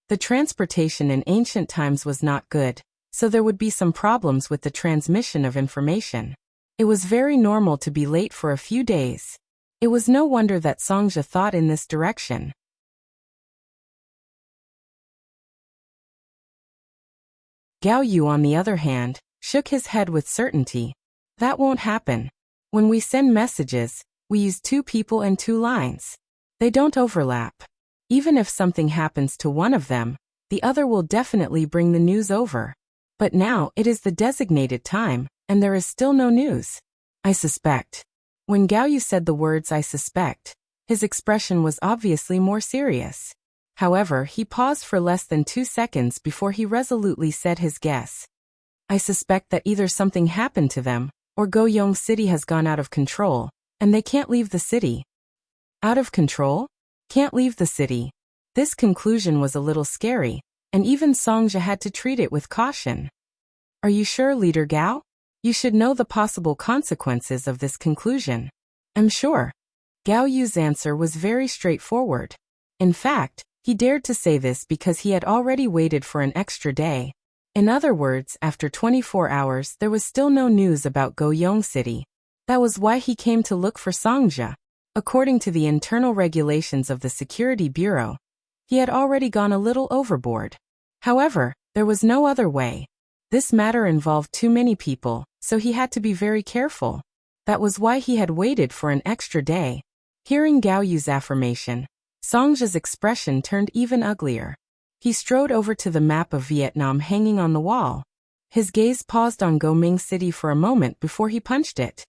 The transportation in ancient times was not good, so there would be some problems with the transmission of information. It was very normal to be late for a few days. It was no wonder that Songjia thought in this direction. Gao Yu, on the other hand, shook his head with certainty. "That won't happen. When we send messages, we use 2 people and 2 lines. They don't overlap. Even if something happens to one of them, the other will definitely bring the news over. But now it is the designated time, and there is still no news. I suspect." When Gao Yu said the words "I suspect," his expression was obviously more serious. However, he paused for less than 2 seconds before he resolutely said his guess. "I suspect that either something happened to them, or Goyong City has gone out of control, and they can't leave the city." Out of control? Can't leave the city. This conclusion was a little scary, and even Songjia had to treat it with caution. "Are you sure, Leader Gao? You should know the possible consequences of this conclusion." "I'm sure." Gao Yu's answer was very straightforward. In fact, he dared to say this because he had already waited for an extra day. In other words, after 24 hours there was still no news about Goyong City. That was why he came to look for Songjia. According to the internal regulations of the Security Bureau, he had already gone a little overboard. However, there was no other way. This matter involved too many people, so he had to be very careful. That was why he had waited for an extra day. Hearing Gao Yu's affirmation, Songjia's expression turned even uglier. He strode over to the map of Vietnam hanging on the wall. His gaze paused on Go Ming City for a moment before he punched it.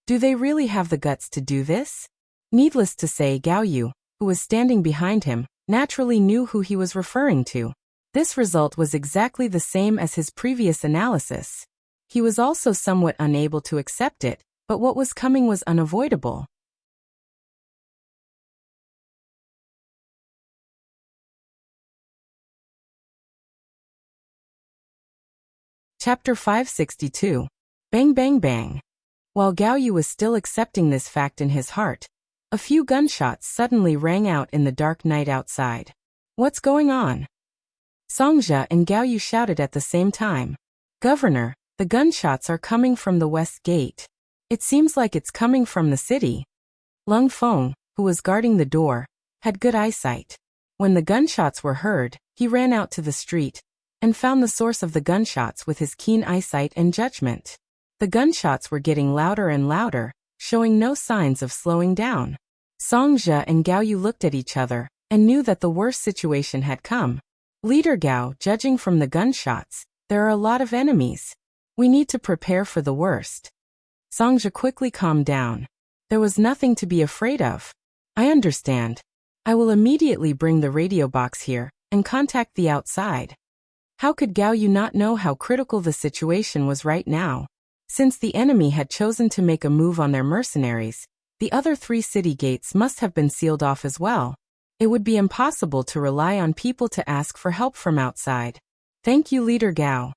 Do they really have the guts to do this? Needless to say, Gao Yu, who was standing behind him, naturally knew who he was referring to. This result was exactly the same as his previous analysis. He was also somewhat unable to accept it, but what was coming was unavoidable. Chapter 562. Bang Bang Bang. While Gao Yu was still accepting this fact in his heart, a few gunshots suddenly rang out in the dark night outside. What's going on? Songjia and Gao Yu shouted at the same time. Governor, the gunshots are coming from the west gate. It seems like it's coming from the city. Lung Feng, who was guarding the door, had good eyesight. When the gunshots were heard, he ran out to the street and found the source of the gunshots with his keen eyesight and judgment. The gunshots were getting louder and louder, showing no signs of slowing down. Songjia and Gao Yu looked at each other and knew that the worst situation had come. Leader Gao, judging from the gunshots, there are a lot of enemies. We need to prepare for the worst. Songjia quickly calmed down. There was nothing to be afraid of. I understand. I will immediately bring the radio box here and contact the outside. How could Gao Yu not know how critical the situation was right now? Since the enemy had chosen to make a move on their mercenaries, the other 3 city gates must have been sealed off as well. It would be impossible to rely on people to ask for help from outside. Thank you, Leader Gao.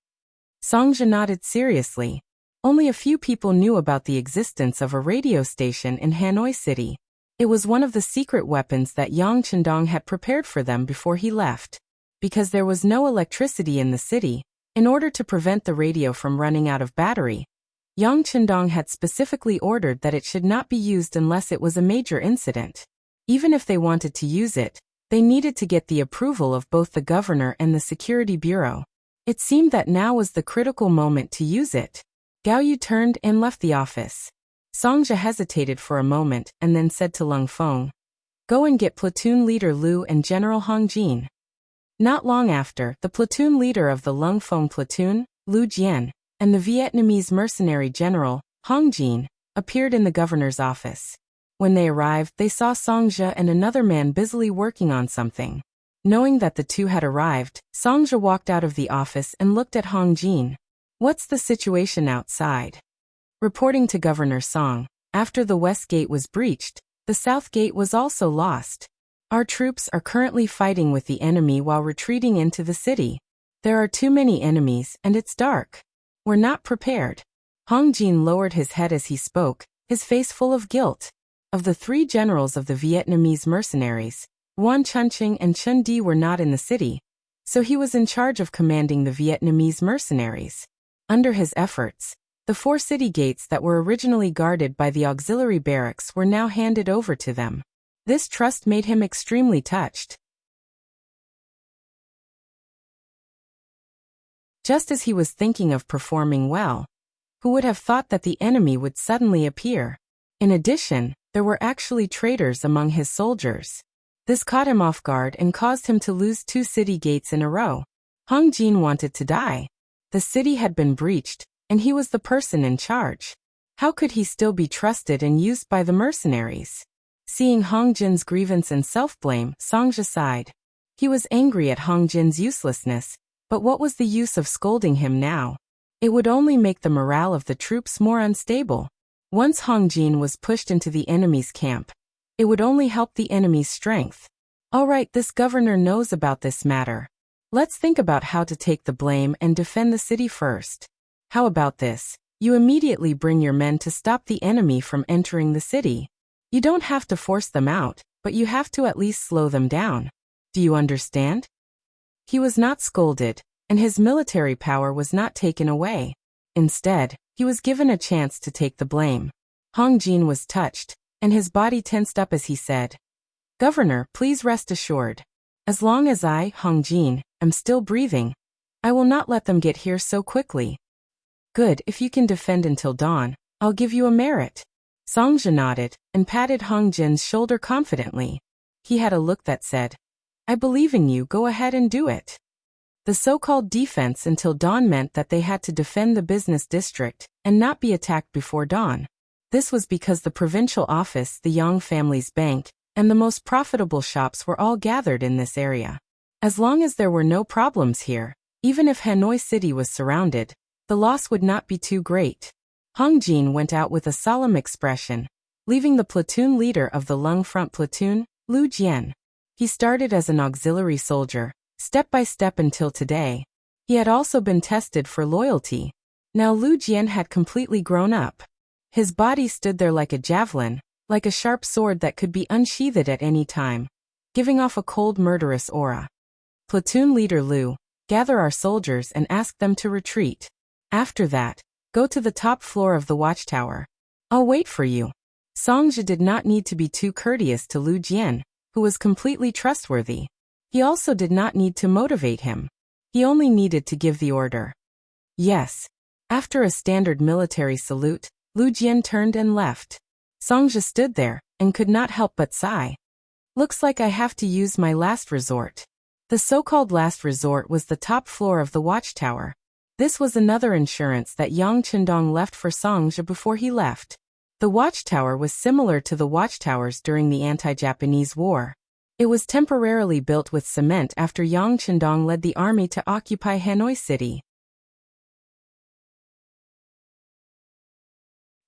Songjia nodded seriously. Only a few people knew about the existence of a radio station in Hanoi City. It was one of the secret weapons that Yang Chendong had prepared for them before he left. Because there was no electricity in the city, in order to prevent the radio from running out of battery, Yang Chendong had specifically ordered that it should not be used unless it was a major incident. Even if they wanted to use it, they needed to get the approval of both the governor and the security bureau. It seemed that now was the critical moment to use it. Gao Yu turned and left the office. Songjia hesitated for a moment and then said to Lung Feng, "Go and get platoon leader Lu and General Hong Jin." Not long after, the platoon leader of the Lung Feng platoon, Lu Jian, and the Vietnamese mercenary general, Hong Jin, appeared in the governor's office. When they arrived, they saw Songjia and another man busily working on something. Knowing that the two had arrived, Songjia walked out of the office and looked at Hong Jin. What's the situation outside? Reporting to Governor Song, after the west gate was breached, the south gate was also lost. Our troops are currently fighting with the enemy while retreating into the city. There are too many enemies and it's dark. We're not prepared. Hong Jin lowered his head as he spoke, his face full of guilt. Of the 3 generals of the Vietnamese mercenaries, Nguyen Chun Ching and Chun Di were not in the city, so he was in charge of commanding the Vietnamese mercenaries. Under his efforts, the 4 city gates that were originally guarded by the auxiliary barracks were now handed over to them. This trust made him extremely touched. Just as he was thinking of performing well, who would have thought that the enemy would suddenly appear? In addition, there were actually traitors among his soldiers. This caught him off guard and caused him to lose 2 city gates in a row. Hong Jin wanted to die. The city had been breached, and he was the person in charge. How could he still be trusted and used by the mercenaries? Seeing Hong Jin's grievance and self-blame, Songjia sighed. He was angry at Hong Jin's uselessness, but what was the use of scolding him now? It would only make the morale of the troops more unstable. Once Hong Jin was pushed into the enemy's camp, it would only help the enemy's strength. All right, this governor knows about this matter. Let's think about how to take the blame and defend the city first. How about this? You immediately bring your men to stop the enemy from entering the city. You don't have to force them out, but you have to at least slow them down. Do you understand? He was not scolded, and his military power was not taken away. Instead, he was given a chance to take the blame. Hong Jin was touched, and his body tensed up as he said, "Governor, please rest assured. As long as I, Hong Jin, am still breathing, I will not let them get here so quickly." "Good, if you can defend until dawn, I'll give you a merit." Songja nodded and patted Hong Jin's shoulder confidently. He had a look that said, "I believe in you, go ahead and do it." The so-called defense until dawn meant that they had to defend the business district and not be attacked before dawn. This was because the provincial office, the Yang family's bank, and the most profitable shops were all gathered in this area. As long as there were no problems here, even if Hanoi City was surrounded, the loss would not be too great. Hong Jin went out with a solemn expression, leaving the platoon leader of the Lung Front platoon, Lu Jian. He started as an auxiliary soldier, step by step until today. He had also been tested for loyalty. Now Lu Jian had completely grown up. His body stood there like a javelin, like a sharp sword that could be unsheathed at any time, giving off a cold, murderous aura. Platoon leader Lu, gather our soldiers and ask them to retreat. After that, go to the top floor of the watchtower. I'll wait for you. Songja did not need to be too courteous to Lu Jian, who was completely trustworthy. He also did not need to motivate him. He only needed to give the order. Yes. After a standard military salute, Lu Jian turned and left. Songja stood there and could not help but sigh. Looks like I have to use my last resort. The so-called last resort was the top floor of the watchtower. This was another insurance that Yang Chendong left for Songja before he left. The watchtower was similar to the watchtowers during the anti-Japanese war. It was temporarily built with cement after Yang Chendong led the army to occupy Hanoi City.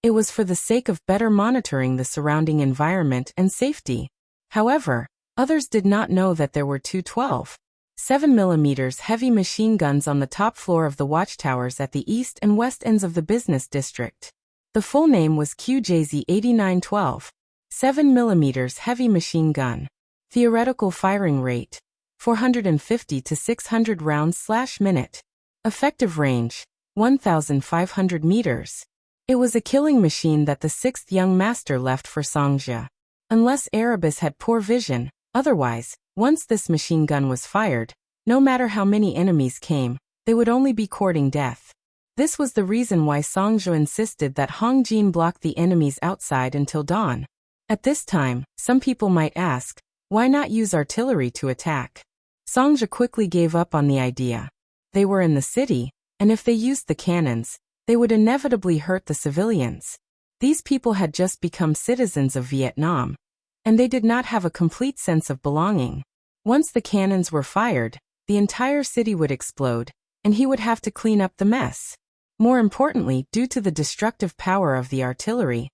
It was for the sake of better monitoring the surrounding environment and safety. However, others did not know that there were two 12.7mm heavy machine guns on the top floor of the watchtowers at the east and west ends of the business district. The full name was QJZ 8912, 7mm heavy machine gun. Theoretical firing rate, 450 to 600 rounds/minute. Effective range, 1,500 meters. It was a killing machine that the sixth young master left for Songja. Unless Erebus had poor vision, otherwise, once this machine gun was fired, no matter how many enemies came, they would only be courting death. This was the reason why Songja insisted that Hong Jin block the enemies outside until dawn. At this time, some people might ask, why not use artillery to attack? Songja quickly gave up on the idea. They were in the city, and if they used the cannons, they would inevitably hurt the civilians. These people had just become citizens of Vietnam, and they did not have a complete sense of belonging. Once the cannons were fired, the entire city would explode, and he would have to clean up the mess. More importantly, due to the destructive power of the artillery,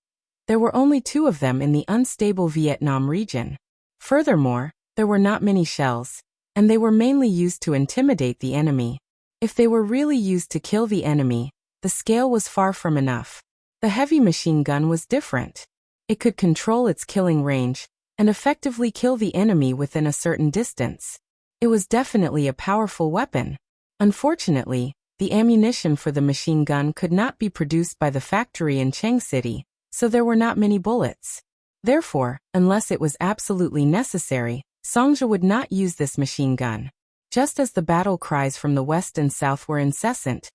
there were only 2 of them in the unstable Vietnam region. Furthermore, there were not many shells, and they were mainly used to intimidate the enemy. If they were really used to kill the enemy, the scale was far from enough. The heavy machine gun was different. It could control its killing range and effectively kill the enemy within a certain distance. It was definitely a powerful weapon. Unfortunately, the ammunition for the machine gun could not be produced by the factory in Cheng City, so there were not many bullets. Therefore, unless it was absolutely necessary, Songja would not use this machine gun. Just as the battle cries from the west and south were incessant,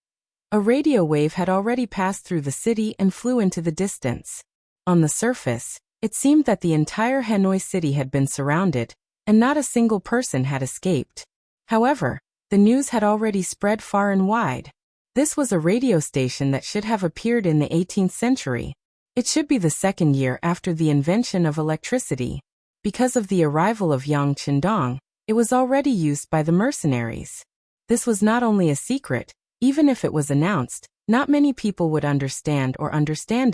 a radio wave had already passed through the city and flew into the distance. On the surface, it seemed that the entire Hanoi city had been surrounded, and not a single person had escaped. However, the news had already spread far and wide. This was a radio station that should have appeared in the 18th century. It should be the second year after the invention of electricity. Because of the arrival of Yang Chendong, it was already used by the mercenaries. This was not only a secret. Even if it was announced, not many people would understand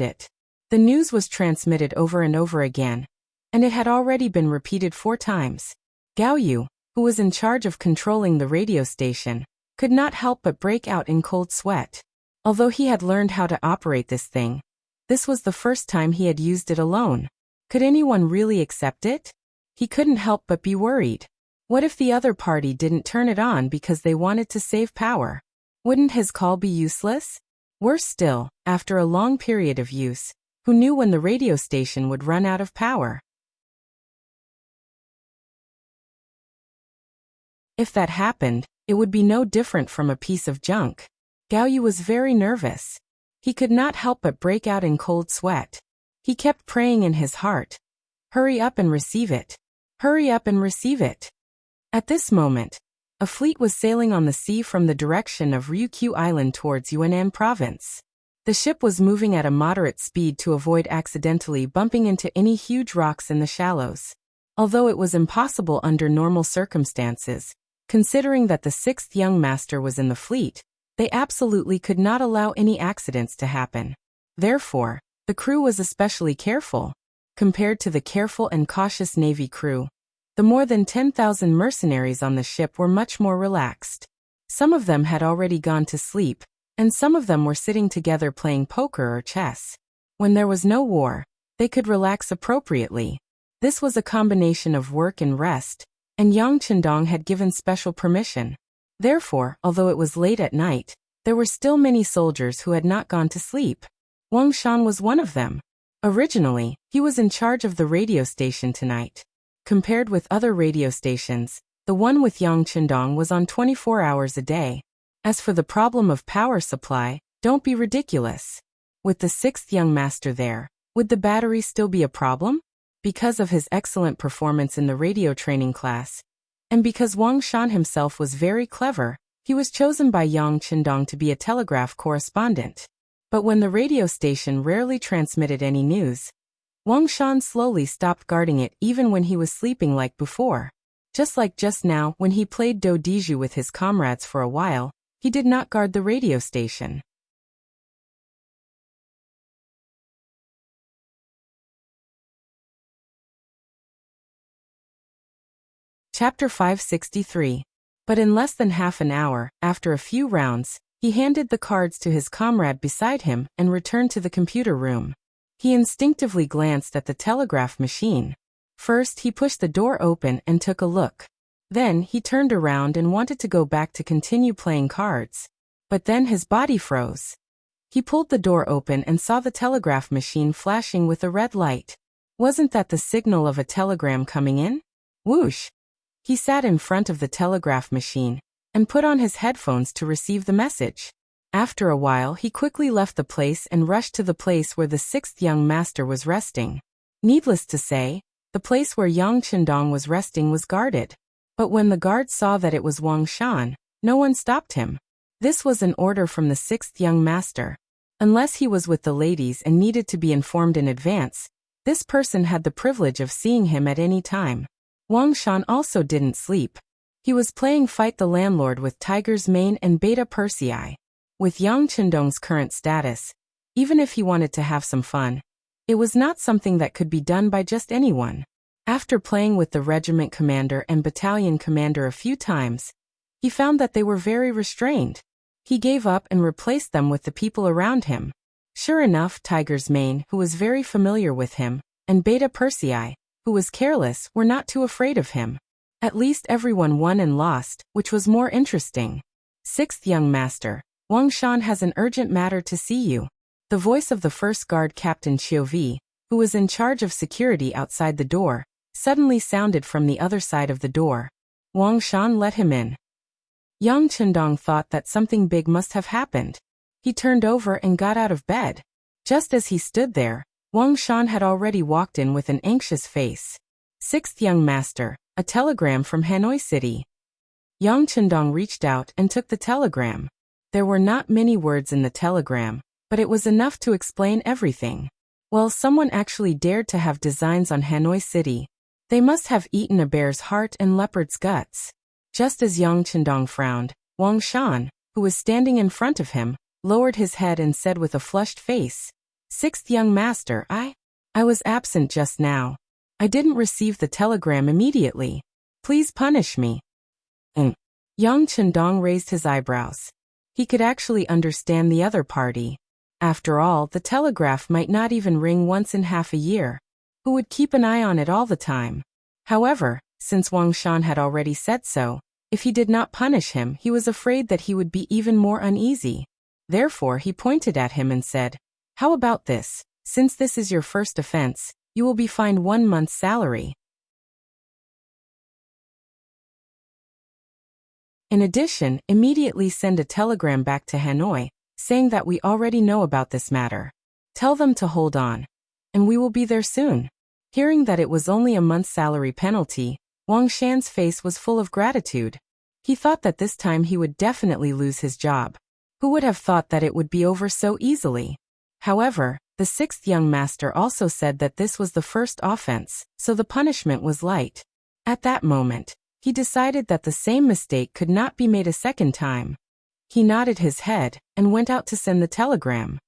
it. The news was transmitted over and over again, and it had already been repeated 4 times. Gao Yu, who was in charge of controlling the radio station, could not help but break out in cold sweat. Although he had learned how to operate this thing, this was the first time he had used it alone. Could anyone really accept it? He couldn't help but be worried. What if the other party didn't turn it on because they wanted to save power? Wouldn't his call be useless? Worse still, after a long period of use, who knew when the radio station would run out of power? If that happened, it would be no different from a piece of junk. Gao Yu was very nervous. He could not help but break out in cold sweat. He kept praying in his heart. Hurry up and receive it. Hurry up and receive it. At this moment, a fleet was sailing on the sea from the direction of Ryukyu Island towards Yunnan Province. The ship was moving at a moderate speed to avoid accidentally bumping into any huge rocks in the shallows. Although it was impossible under normal circumstances, considering that the sixth young master was in the fleet, they absolutely could not allow any accidents to happen. Therefore, the crew was especially careful, compared to the careful and cautious Navy crew. The more than 10,000 mercenaries on the ship were much more relaxed. Some of them had already gone to sleep, and some of them were sitting together playing poker or chess. When there was no war, they could relax appropriately. This was a combination of work and rest, and Yang Chendong had given special permission. Therefore, although it was late at night, there were still many soldiers who had not gone to sleep. Wang Shan was one of them. Originally, he was in charge of the radio station tonight. Compared with other radio stations, the one with Yang Chendong was on 24 hours a day. As for the problem of power supply, don't be ridiculous. With the sixth young master there, would the battery still be a problem? Because of his excellent performance in the radio training class, and because Wang Shan himself was very clever, he was chosen by Yang Chendong to be a telegraph correspondent. But when the radio station rarely transmitted any news, Wang Shan slowly stopped guarding it even when he was sleeping like before. Just like just now when he played do diju with his comrades for a while, he did not guard the radio station. Chapter 563. But in less than half an hour, after a few rounds, he handed the cards to his comrade beside him and returned to the computer room. He instinctively glanced at the telegraph machine. First, he pushed the door open and took a look. Then, he turned around and wanted to go back to continue playing cards. But then his body froze. He pulled the door open and saw the telegraph machine flashing with a red light. Wasn't that the signal of a telegram coming in? Whoosh! He sat in front of the telegraph machine and put on his headphones to receive the message. After a while, he quickly left the place and rushed to the place where the sixth young master was resting. Needless to say, the place where Yang Chendong was resting was guarded. But when the guards saw that it was Wang Shan, no one stopped him. This was an order from the sixth young master. Unless he was with the ladies and needed to be informed in advance, this person had the privilege of seeing him at any time. Wang Shan also didn't sleep. He was playing Fight the Landlord with Tiger's Mane and Beta Persei. With Yang Chendong's current status, even if he wanted to have some fun, it was not something that could be done by just anyone. After playing with the regiment commander and battalion commander a few times, he found that they were very restrained. He gave up and replaced them with the people around him. Sure enough, Tiger's Mane, who was very familiar with him, and Beta Persei, who was careless, were not too afraid of him. At least everyone won and lost, which was more interesting. Sixth young master, Wang Shan has an urgent matter to see you. The voice of the first guard captain Chiovi, who was in charge of security outside the door, suddenly sounded from the other side of the door. Wang Shan let him in. Yang Chendong thought that something big must have happened. He turned over and got out of bed. Just as he stood there, Wang Shan had already walked in with an anxious face. Sixth young master, a telegram from Hanoi City. Yang Chendong reached out and took the telegram. There were not many words in the telegram, but it was enough to explain everything. Well, someone actually dared to have designs on Hanoi City. They must have eaten a bear's heart and leopard's guts. Just as Yang Chendong frowned, Wang Shan, who was standing in front of him, lowered his head and said with a flushed face, "Sixth young master, I was absent just now. I didn't receive the telegram immediately. Please punish me." Yang Chendong raised his eyebrows. He could actually understand the other party. After all, the telegraph might not even ring once in half a year. Who would keep an eye on it all the time? However, since Wang Shan had already said so, if he did not punish him, he was afraid that he would be even more uneasy. Therefore, he pointed at him and said, "How about this? Since this is your first offense, you will be fined 1 month's salary. In addition, immediately send a telegram back to Hanoi, saying that we already know about this matter. Tell them to hold on. and we will be there soon." Hearing that it was only a month's salary penalty, Wang Shan's face was full of gratitude. He thought that this time he would definitely lose his job. Who would have thought that it would be over so easily? However, the sixth young master also said that this was the first offense, so the punishment was light. At that moment, he decided that the same mistake could not be made a second time. He nodded his head and went out to send the telegram.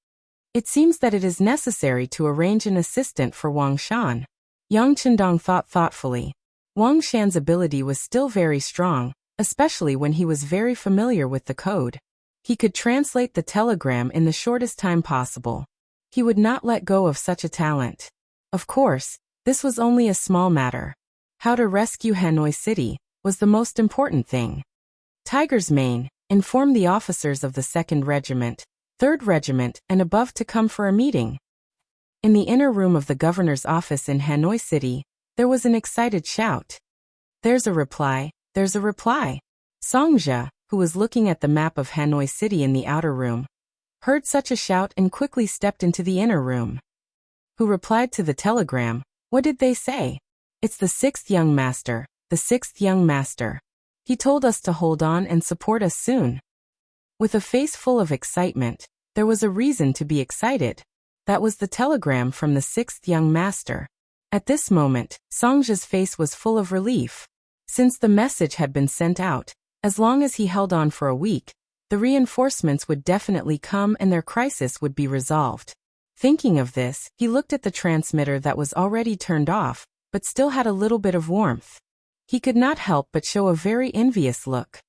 It seems that it is necessary to arrange an assistant for Wang Shan. Yang Chendong thought thoughtfully. Wang Shan's ability was still very strong, especially when he was very familiar with the code. He could translate the telegram in the shortest time possible. He would not let go of such a talent. Of course, this was only a small matter. How to rescue Hanoi City was the most important thing. Tiger's Mane informed the officers of the 2nd Regiment, 3rd Regiment, and above to come for a meeting. In the inner room of the governor's office in Hanoi City, there was an excited shout. "There's a reply, there's a reply." Songjia, who was looking at the map of Hanoi City in the outer room, heard such a shout and quickly stepped into the inner room. Who replied to the telegram? What did they say? "It's the 6th young master, the 6th young master. He told us to hold on and support us soon." With a face full of excitement, there was a reason to be excited. That was the telegram from the 6th young master. At this moment, Songjia's face was full of relief. Since the message had been sent out, as long as he held on for a week, the reinforcements would definitely come and their crisis would be resolved. Thinking of this, he looked at the transmitter that was already turned off, but still had a little bit of warmth. He could not help but show a very envious look.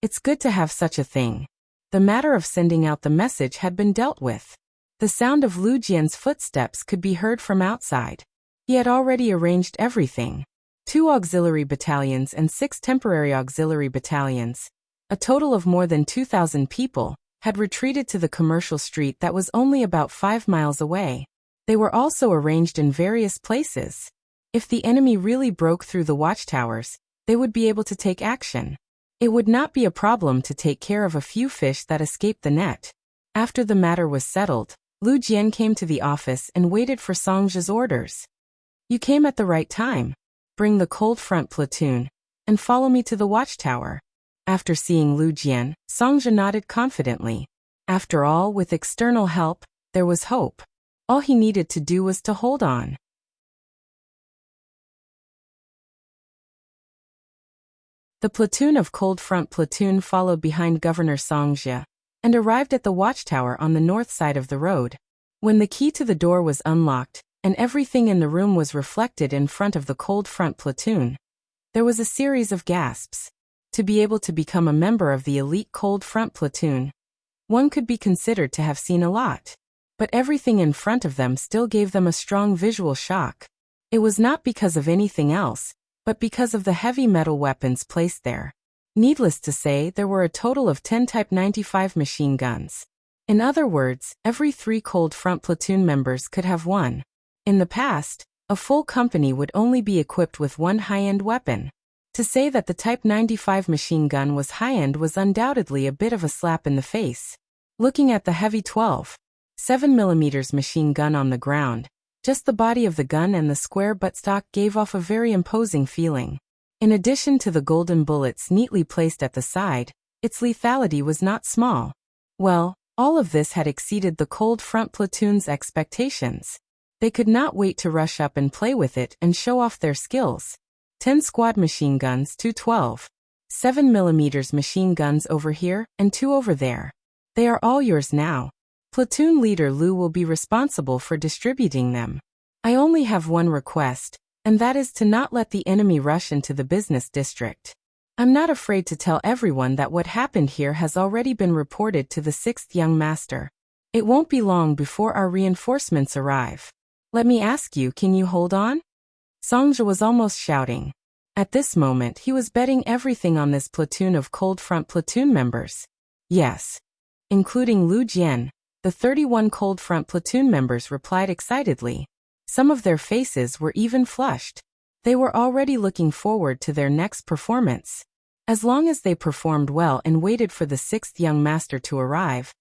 It's good to have such a thing. The matter of sending out the message had been dealt with. The sound of Lu Jian's footsteps could be heard from outside. He had already arranged everything. 2 auxiliary battalions and 6 temporary auxiliary battalions, a total of more than 2,000 people, had retreated to the commercial street that was only about 5 miles away. They were also arranged in various places. If the enemy really broke through the watchtowers, they would be able to take action. It would not be a problem to take care of a few fish that escaped the net. After the matter was settled, Lu Jian came to the office and waited for Songjia's orders. "You came at the right time. Bring the cold front platoon, and follow me to the watchtower." After seeing Lu Jian, Songjia nodded confidently. After all, with external help, there was hope. All he needed to do was to hold on. The platoon of Cold Front Platoon followed behind Governor Songjia, and arrived at the watchtower on the north side of the road. When the key to the door was unlocked, and everything in the room was reflected in front of the Cold Front Platoon, there was a series of gasps. To be able to become a member of the elite Cold Front Platoon, one could be considered to have seen a lot. But everything in front of them still gave them a strong visual shock. It was not because of anything else, but because of the heavy metal weapons placed there. Needless to say, there were a total of 10 Type 95 machine guns. In other words, every 3 Cold Front Platoon members could have one. In the past, a full company would only be equipped with one high-end weapon. To say that the Type 95 machine gun was high-end was undoubtedly a bit of a slap in the face. Looking at the heavy 12.7mm machine gun on the ground, just the body of the gun and the square buttstock gave off a very imposing feeling. In addition to the golden bullets neatly placed at the side, its lethality was not small. Well, all of this had exceeded the Cold Front Platoon's expectations. They could not wait to rush up and play with it and show off their skills. 10 squad machine guns, 2 12.7mm machine guns over here, and 2 over there. They are all yours now. Platoon leader Lu will be responsible for distributing them. I only have one request, and that is to not let the enemy rush into the business district. I'm not afraid to tell everyone that what happened here has already been reported to the 6th young master. It won't be long before our reinforcements arrive. Let me ask you, can you hold on? Songjia was almost shouting. At this moment he was betting everything on this platoon of Cold Front Platoon members. Yes. Including Lu Jian, the 31 Cold Front Platoon members replied excitedly. Some of their faces were even flushed. They were already looking forward to their next performance. As long as they performed well and waited for the 6th young master to arrive,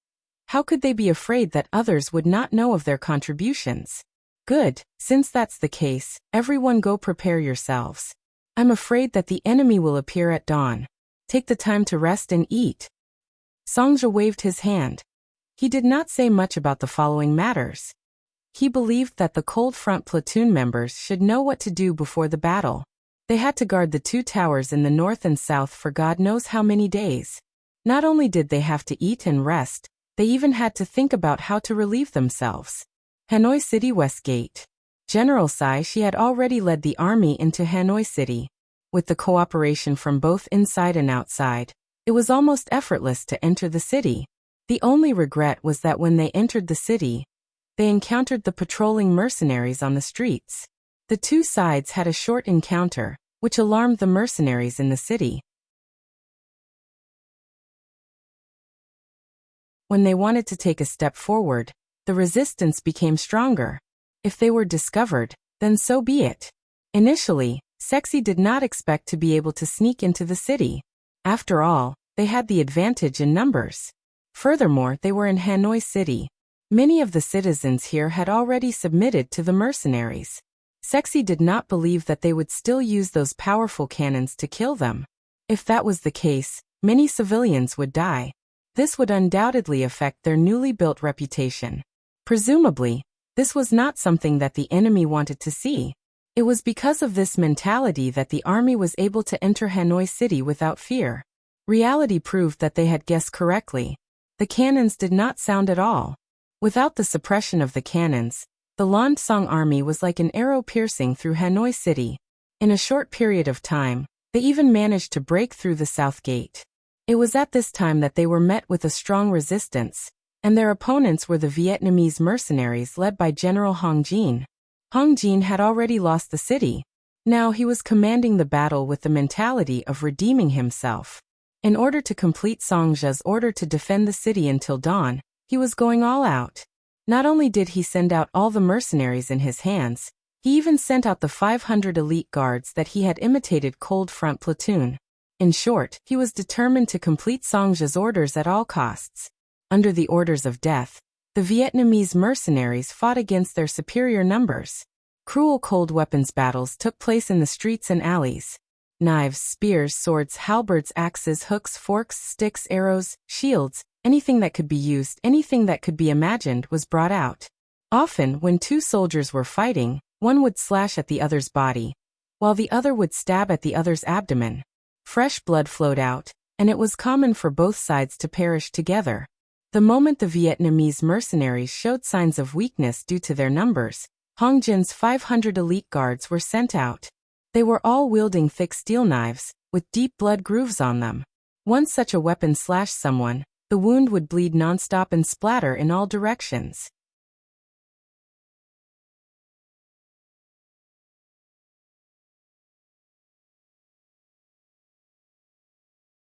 how could they be afraid that others would not know of their contributions? Good, since that's the case, everyone go prepare yourselves. I'm afraid that the enemy will appear at dawn. Take the time to rest and eat. Songja waved his hand. He did not say much about the following matters. He believed that the Cold Front platoon members should know what to do before the battle. They had to guard the two towers in the north and south for God knows how many days. Not only did they have to eat and rest, they even had to think about how to relieve themselves. Hanoi City West Gate. General Sai Shi had already led the army into Hanoi City. With the cooperation from both inside and outside, it was almost effortless to enter the city. The only regret was that when they entered the city, they encountered the patrolling mercenaries on the streets. The two sides had a short encounter, which alarmed the mercenaries in the city. When they wanted to take a step forward, the resistance became stronger. If they were discovered, then so be it. Initially, Sexy did not expect to be able to sneak into the city. After all, they had the advantage in numbers. Furthermore, they were in Hanoi City. Many of the citizens here had already submitted to the mercenaries. Sexy did not believe that they would still use those powerful cannons to kill them. If that was the case, many civilians would die. This would undoubtedly affect their newly built reputation. Presumably, this was not something that the enemy wanted to see. It was because of this mentality that the army was able to enter Hanoi City without fear. Reality proved that they had guessed correctly. The cannons did not sound at all. Without the suppression of the cannons, the Landsong army was like an arrow piercing through Hanoi City. In a short period of time, they even managed to break through the South Gate. It was at this time that they were met with a strong resistance, and their opponents were the Vietnamese mercenaries led by General Hong Jin. Hong Jin had already lost the city. Now he was commanding the battle with the mentality of redeeming himself. In order to complete Songja's order to defend the city until dawn, he was going all out. Not only did he send out all the mercenaries in his hands, he even sent out the 500 elite guards that he had imitated Cold Front platoon. In short, he was determined to complete Songja's orders at all costs. Under the orders of death, the Vietnamese mercenaries fought against their superior numbers. Cruel cold weapons battles took place in the streets and alleys. Knives, spears, swords, halberds, axes, hooks, forks, sticks, arrows, shields, anything that could be used, anything that could be imagined was brought out. Often, when two soldiers were fighting, one would slash at the other's body, while the other would stab at the other's abdomen. Fresh blood flowed out, and it was common for both sides to perish together. The moment the Vietnamese mercenaries showed signs of weakness due to their numbers, Hong Jin's 500 elite guards were sent out. They were all wielding thick steel knives, with deep blood grooves on them. Once such a weapon slashed someone, the wound would bleed nonstop and splatter in all directions.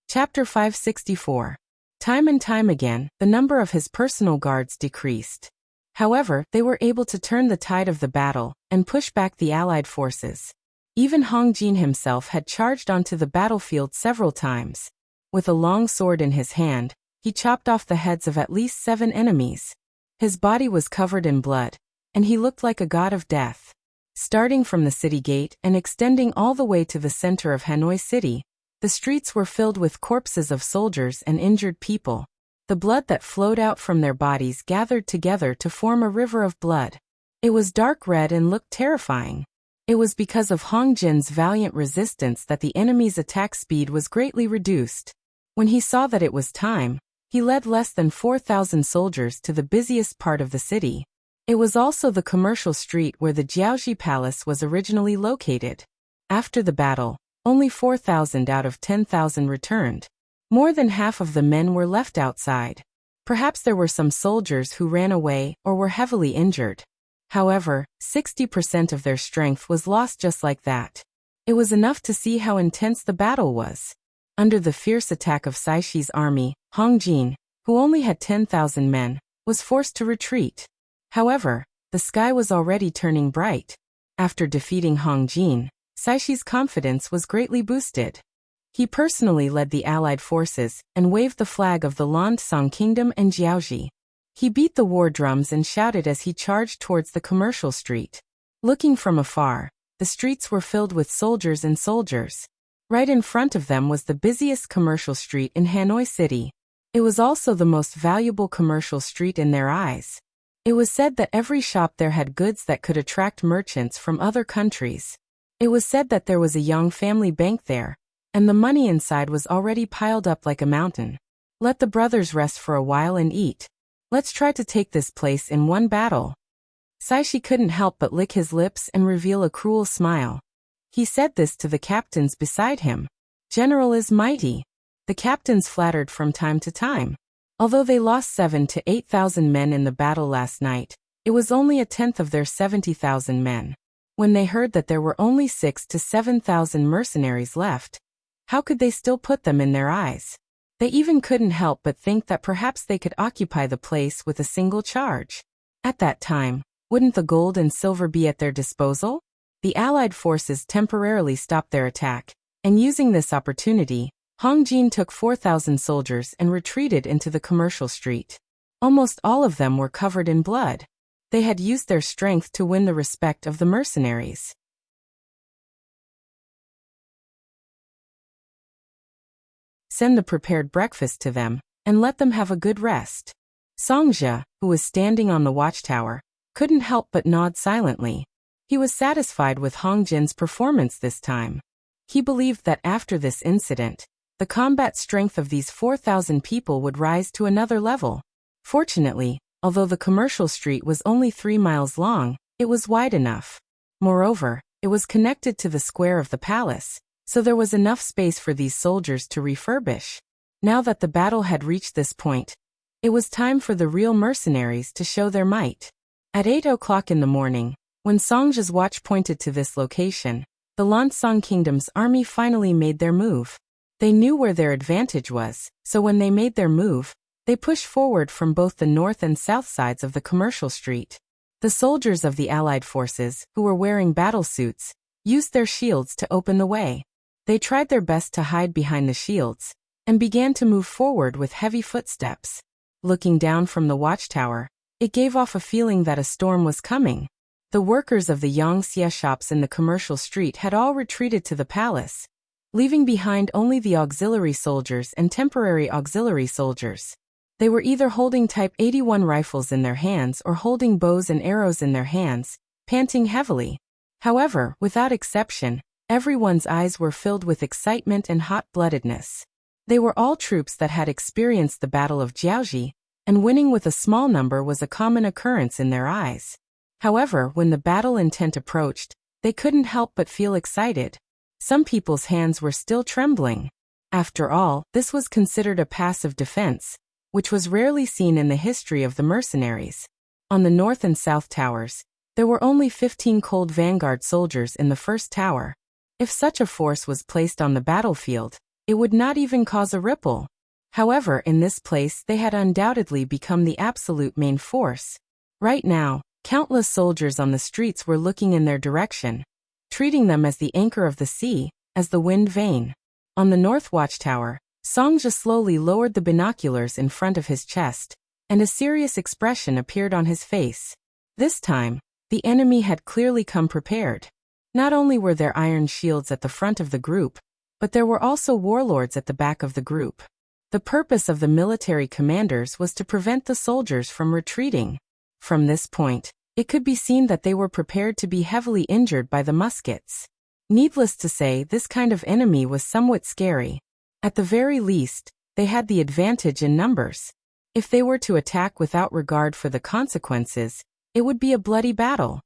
Chapter 564. Time and time again, the number of his personal guards decreased. However, they were able to turn the tide of the battle and push back the Allied forces. Even Hong Jin himself had charged onto the battlefield several times. With a long sword in his hand, he chopped off the heads of at least 7 enemies. His body was covered in blood, and he looked like a god of death. Starting from the city gate and extending all the way to the center of Hanoi City, the streets were filled with corpses of soldiers and injured people. The blood that flowed out from their bodies gathered together to form a river of blood. It was dark red and looked terrifying. It was because of Hong Jin's valiant resistance that the enemy's attack speed was greatly reduced. When he saw that it was time, he led less than 4,000 soldiers to the busiest part of the city. It was also the commercial street where the Jiaoji Palace was originally located. After the battle, only 4,000 out of 10,000 returned. More than half of the men were left outside. Perhaps there were some soldiers who ran away or were heavily injured. However, 60% of their strength was lost just like that. It was enough to see how intense the battle was. Under the fierce attack of Sai Shi's army, Hong Jin, who only had 10,000 men, was forced to retreat. However, the sky was already turning bright. After defeating Hong Jin, Sai Shi's confidence was greatly boosted. He personally led the Allied forces and waved the flag of the Landsong Kingdom and Jiaoji. He beat the war drums and shouted as he charged towards the commercial street. Looking from afar, the streets were filled with soldiers and soldiers. Right in front of them was the busiest commercial street in Hanoi City. It was also the most valuable commercial street in their eyes. It was said that every shop there had goods that could attract merchants from other countries. It was said that there was a young family bank there, and the money inside was already piled up like a mountain. Let the brothers rest for a while and eat. Let's try to take this place in one battle. Saishi couldn't help but lick his lips and reveal a cruel smile. He said this to the captains beside him. General is mighty. The captains flattered from time to time. Although they lost 7,000 to 8,000 men in the battle last night, it was only a tenth of their 70,000 men. When they heard that there were only 6,000 to 7,000 mercenaries left, how could they still put them in their eyes? They even couldn't help but think that perhaps they could occupy the place with a single charge. At that time, wouldn't the gold and silver be at their disposal? The Allied forces temporarily stopped their attack, and using this opportunity, Hong Jin took 4,000 soldiers and retreated into the commercial street. Almost all of them were covered in blood. They had used their strength to win the respect of the mercenaries. Send the prepared breakfast to them, and let them have a good rest. Songjia, who was standing on the watchtower, couldn't help but nod silently. He was satisfied with Hong Jin's performance this time. He believed that after this incident, the combat strength of these 4,000 people would rise to another level. Fortunately, although the commercial street was only 3 miles long, it was wide enough. Moreover, it was connected to the square of the palace, so there was enough space for these soldiers to refurbish. Now that the battle had reached this point, it was time for the real mercenaries to show their might. At 8 o'clock in the morning, when Songjia's watch pointed to this location, the Lansong Kingdom's army finally made their move. They knew where their advantage was, so when they made their move, they pushed forward from both the north and south sides of the commercial street. The soldiers of the Allied forces, who were wearing battle suits, used their shields to open the way. They tried their best to hide behind the shields, and began to move forward with heavy footsteps. Looking down from the watchtower, it gave off a feeling that a storm was coming. The workers of the Yangxia shops in the commercial street had all retreated to the palace, leaving behind only the auxiliary soldiers and temporary auxiliary soldiers. They were either holding Type 81 rifles in their hands or holding bows and arrows in their hands, panting heavily. However, without exception, everyone's eyes were filled with excitement and hot-bloodedness. They were all troops that had experienced the Battle of Jiaoji, and winning with a small number was a common occurrence in their eyes. However, when the battle intent approached, they couldn't help but feel excited. Some people's hands were still trembling. After all, this was considered a passive defense, which was rarely seen in the history of the mercenaries. On the north and south towers, there were only 15 cold vanguard soldiers in the first tower. If such a force was placed on the battlefield, it would not even cause a ripple. However, in this place they had undoubtedly become the absolute main force. Right now, countless soldiers on the streets were looking in their direction, treating them as the anchor of the sea, as the wind vane. On the north watchtower, Songjia slowly lowered the binoculars in front of his chest, and a serious expression appeared on his face. This time, the enemy had clearly come prepared. Not only were there iron shields at the front of the group, but there were also warlords at the back of the group. The purpose of the military commanders was to prevent the soldiers from retreating. From this point, it could be seen that they were prepared to be heavily injured by the muskets. Needless to say, this kind of enemy was somewhat scary. At the very least, they had the advantage in numbers. If they were to attack without regard for the consequences, it would be a bloody battle.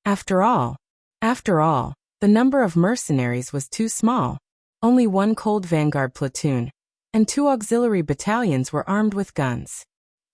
After all, the number of mercenaries was too small. Only one cold vanguard platoon and 2 auxiliary battalions were armed with guns.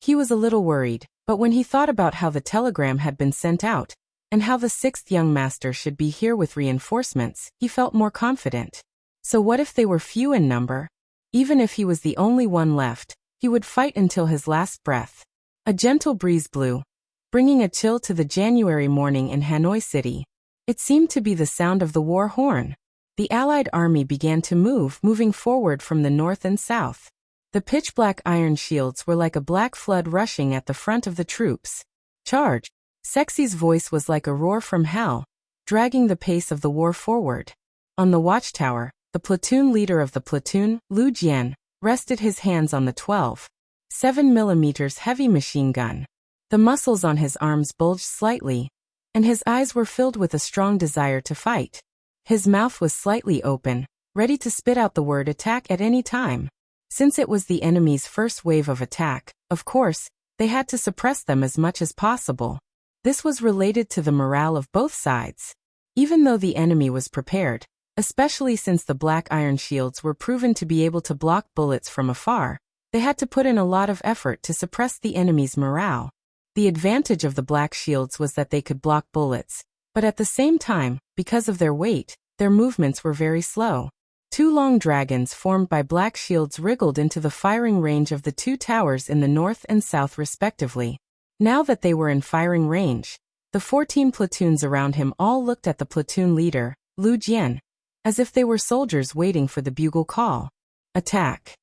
He was a little worried, but when he thought about how the telegram had been sent out, and how the 6th young master should be here with reinforcements, he felt more confident. So what if they were few in number? Even if he was the only one left, he would fight until his last breath. A gentle breeze blew, bringing a chill to the January morning in Hanoi City. It seemed to be the sound of the war horn. The Allied army began to moving forward from the north and south. The pitch-black iron shields were like a black flood rushing at the front of the troops. Charge! Sexy's voice was like a roar from hell, dragging the pace of the war forward. On the watchtower, the platoon leader of the platoon, Lu Jian, rested his hands on the 12.7 mm heavy machine gun. The muscles on his arms bulged slightly, and his eyes were filled with a strong desire to fight. His mouth was slightly open, ready to spit out the word attack at any time. Since it was the enemy's first wave of attack, of course, they had to suppress them as much as possible. This was related to the morale of both sides. Even though the enemy was prepared, especially since the black iron shields were proven to be able to block bullets from afar, they had to put in a lot of effort to suppress the enemy's morale. The advantage of the black shields was that they could block bullets, but at the same time, because of their weight, their movements were very slow. Two long dragons formed by black shields wriggled into the firing range of the two towers in the north and south respectively. Now that they were in firing range, the 14 platoons around him all looked at the platoon leader, Lu Jian, as if they were soldiers waiting for the bugle call. Attack!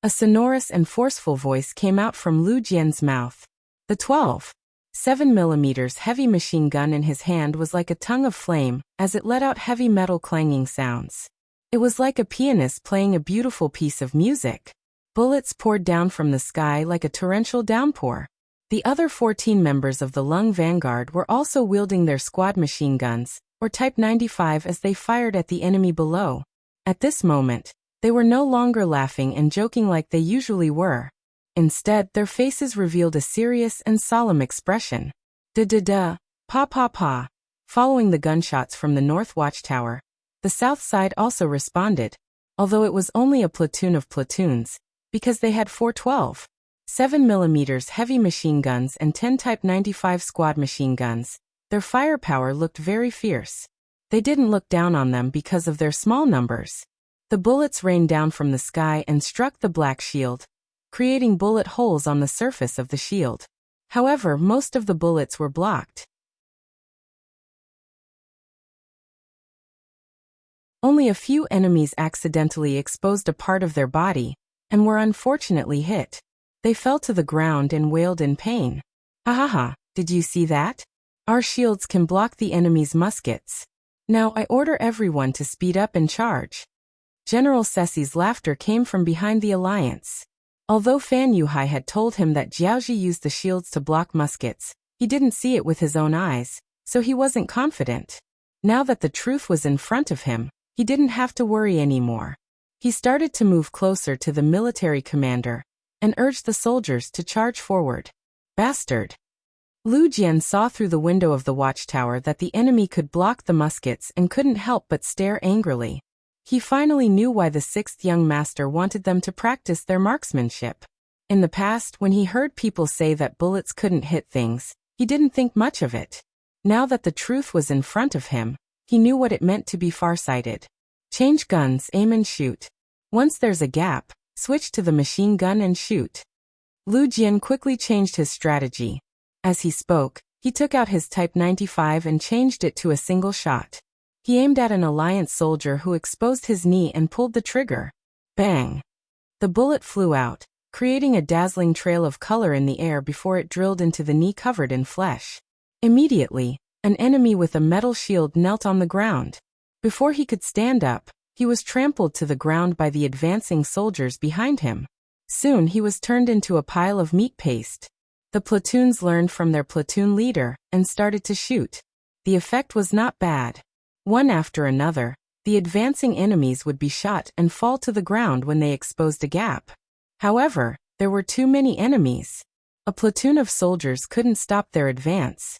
A sonorous and forceful voice came out from Lu Jian's mouth. The 12.7 mm heavy machine gun in his hand was like a tongue of flame, as it let out heavy metal clanging sounds. It was like a pianist playing a beautiful piece of music. Bullets poured down from the sky like a torrential downpour. The other 14 members of the Lung Vanguard were also wielding their squad machine guns, or Type 95, as they fired at the enemy below. At this moment, they were no longer laughing and joking like they usually were. Instead, their faces revealed a serious and solemn expression. Da-da-da, pa-pa-pa. Following the gunshots from the north watchtower, the south side also responded, although it was only a platoon of platoons, because they had 4 12.7 mm heavy machine guns and 10 Type 95 squad machine guns. Their firepower looked very fierce. They didn't look down on them because of their small numbers. The bullets rained down from the sky and struck the black shield, creating bullet holes on the surface of the shield. However, most of the bullets were blocked. Only a few enemies accidentally exposed a part of their body, and were unfortunately hit. They fell to the ground and wailed in pain. Ha, did you see that? Our shields can block the enemy's muskets. Now I order everyone to speed up and charge. General Ceci's laughter came from behind the alliance. Although Fan Yuhai had told him that Jiaoji used the shields to block muskets, he didn't see it with his own eyes, so he wasn't confident. Now that the truth was in front of him, he didn't have to worry anymore. He started to move closer to the military commander, and urged the soldiers to charge forward. Bastard! Lu Jian saw through the window of the watchtower that the enemy could block the muskets and couldn't help but stare angrily. He finally knew why the 6th young master wanted them to practice their marksmanship. In the past, when he heard people say that bullets couldn't hit things, he didn't think much of it. Now that the truth was in front of him, he knew what it meant to be farsighted. Change guns, aim and shoot. Once there's a gap, switch to the machine gun and shoot. Lu Jian quickly changed his strategy. As he spoke, he took out his Type 95 and changed it to a single shot. He aimed at an alliance soldier who exposed his knee and pulled the trigger. Bang! The bullet flew out, creating a dazzling trail of color in the air before it drilled into the knee covered in flesh. Immediately, an enemy with a metal shield knelt on the ground. Before he could stand up, he was trampled to the ground by the advancing soldiers behind him. Soon he was turned into a pile of meat paste. The platoons learned from their platoon leader and started to shoot. The effect was not bad. One after another, the advancing enemies would be shot and fall to the ground when they exposed a gap. However, there were too many enemies. A platoon of soldiers couldn't stop their advance.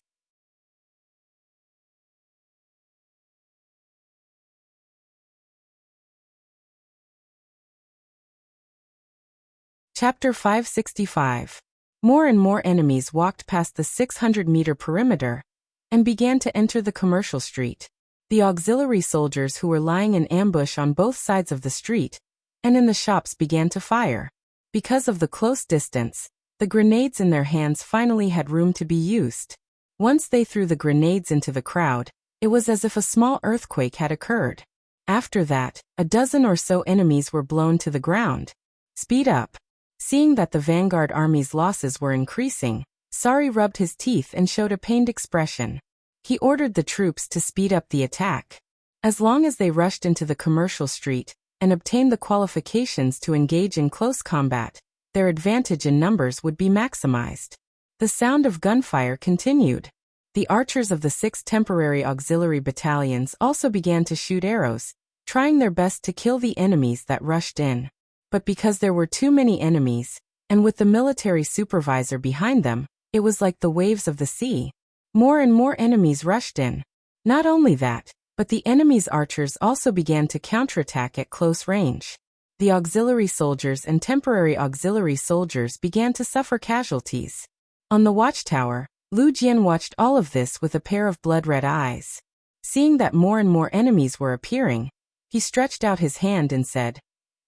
Chapter 565. More and more enemies walked past the 600-meter perimeter and began to enter the commercial street. The auxiliary soldiers who were lying in ambush on both sides of the street and in the shops began to fire. Because of the close distance, the grenades in their hands finally had room to be used. Once they threw the grenades into the crowd, it was as if a small earthquake had occurred. After that, a dozen or so enemies were blown to the ground. Speed up. Seeing that the vanguard army's losses were increasing, Sari rubbed his teeth and showed a pained expression. He ordered the troops to speed up the attack. As long as they rushed into the commercial street and obtained the qualifications to engage in close combat, their advantage in numbers would be maximized. The sound of gunfire continued. The archers of the 6 temporary auxiliary battalions also began to shoot arrows, trying their best to kill the enemies that rushed in. But because there were too many enemies, and with the military supervisor behind them, it was like the waves of the sea. More and more enemies rushed in. Not only that, but the enemy's archers also began to counterattack at close range. The auxiliary soldiers and temporary auxiliary soldiers began to suffer casualties. On the watchtower, Lu Jian watched all of this with a pair of blood-red eyes. Seeing that more and more enemies were appearing, he stretched out his hand and said,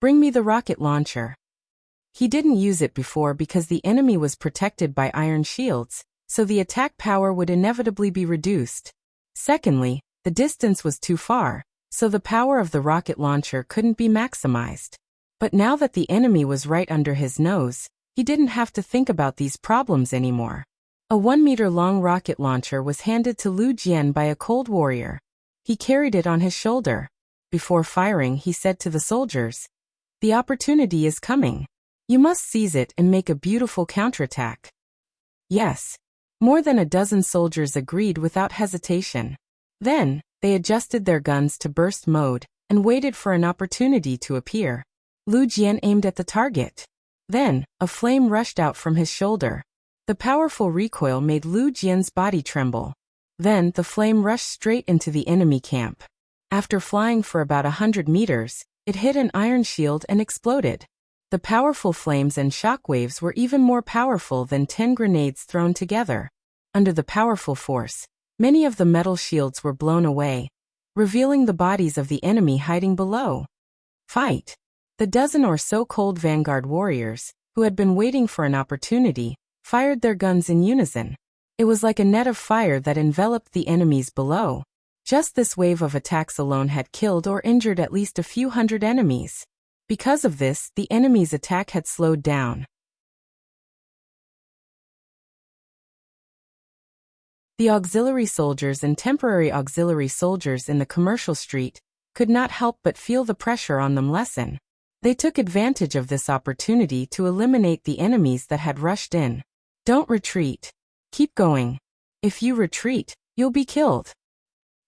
"Bring me the rocket launcher." He didn't use it before because the enemy was protected by iron shields, so the attack power would inevitably be reduced. Secondly, the distance was too far, so the power of the rocket launcher couldn't be maximized. But now that the enemy was right under his nose, he didn't have to think about these problems anymore. A 1-meter-long rocket launcher was handed to Lu Jian by a cold warrior. He carried it on his shoulder. Before firing, he said to the soldiers, "The opportunity is coming. You must seize it and make a beautiful counterattack." Yes. More than a dozen soldiers agreed without hesitation. Then, they adjusted their guns to burst mode and waited for an opportunity to appear. Lu Jian aimed at the target. Then, a flame rushed out from his shoulder. The powerful recoil made Lu Jian's body tremble. Then, the flame rushed straight into the enemy camp. After flying for about 100 meters, it hit an iron shield and exploded. The powerful flames and shockwaves were even more powerful than 10 grenades thrown together. Under the powerful force, many of the metal shields were blown away, revealing the bodies of the enemy hiding below. Fight! The dozen or so cold vanguard warriors, who had been waiting for an opportunity, fired their guns in unison. It was like a net of fire that enveloped the enemies below. Just this wave of attacks alone had killed or injured at least a few hundred enemies. Because of this, the enemy's attack had slowed down. The auxiliary soldiers and temporary auxiliary soldiers in the commercial street could not help but feel the pressure on them lessen. They took advantage of this opportunity to eliminate the enemies that had rushed in. Don't retreat. Keep going. If you retreat, you'll be killed.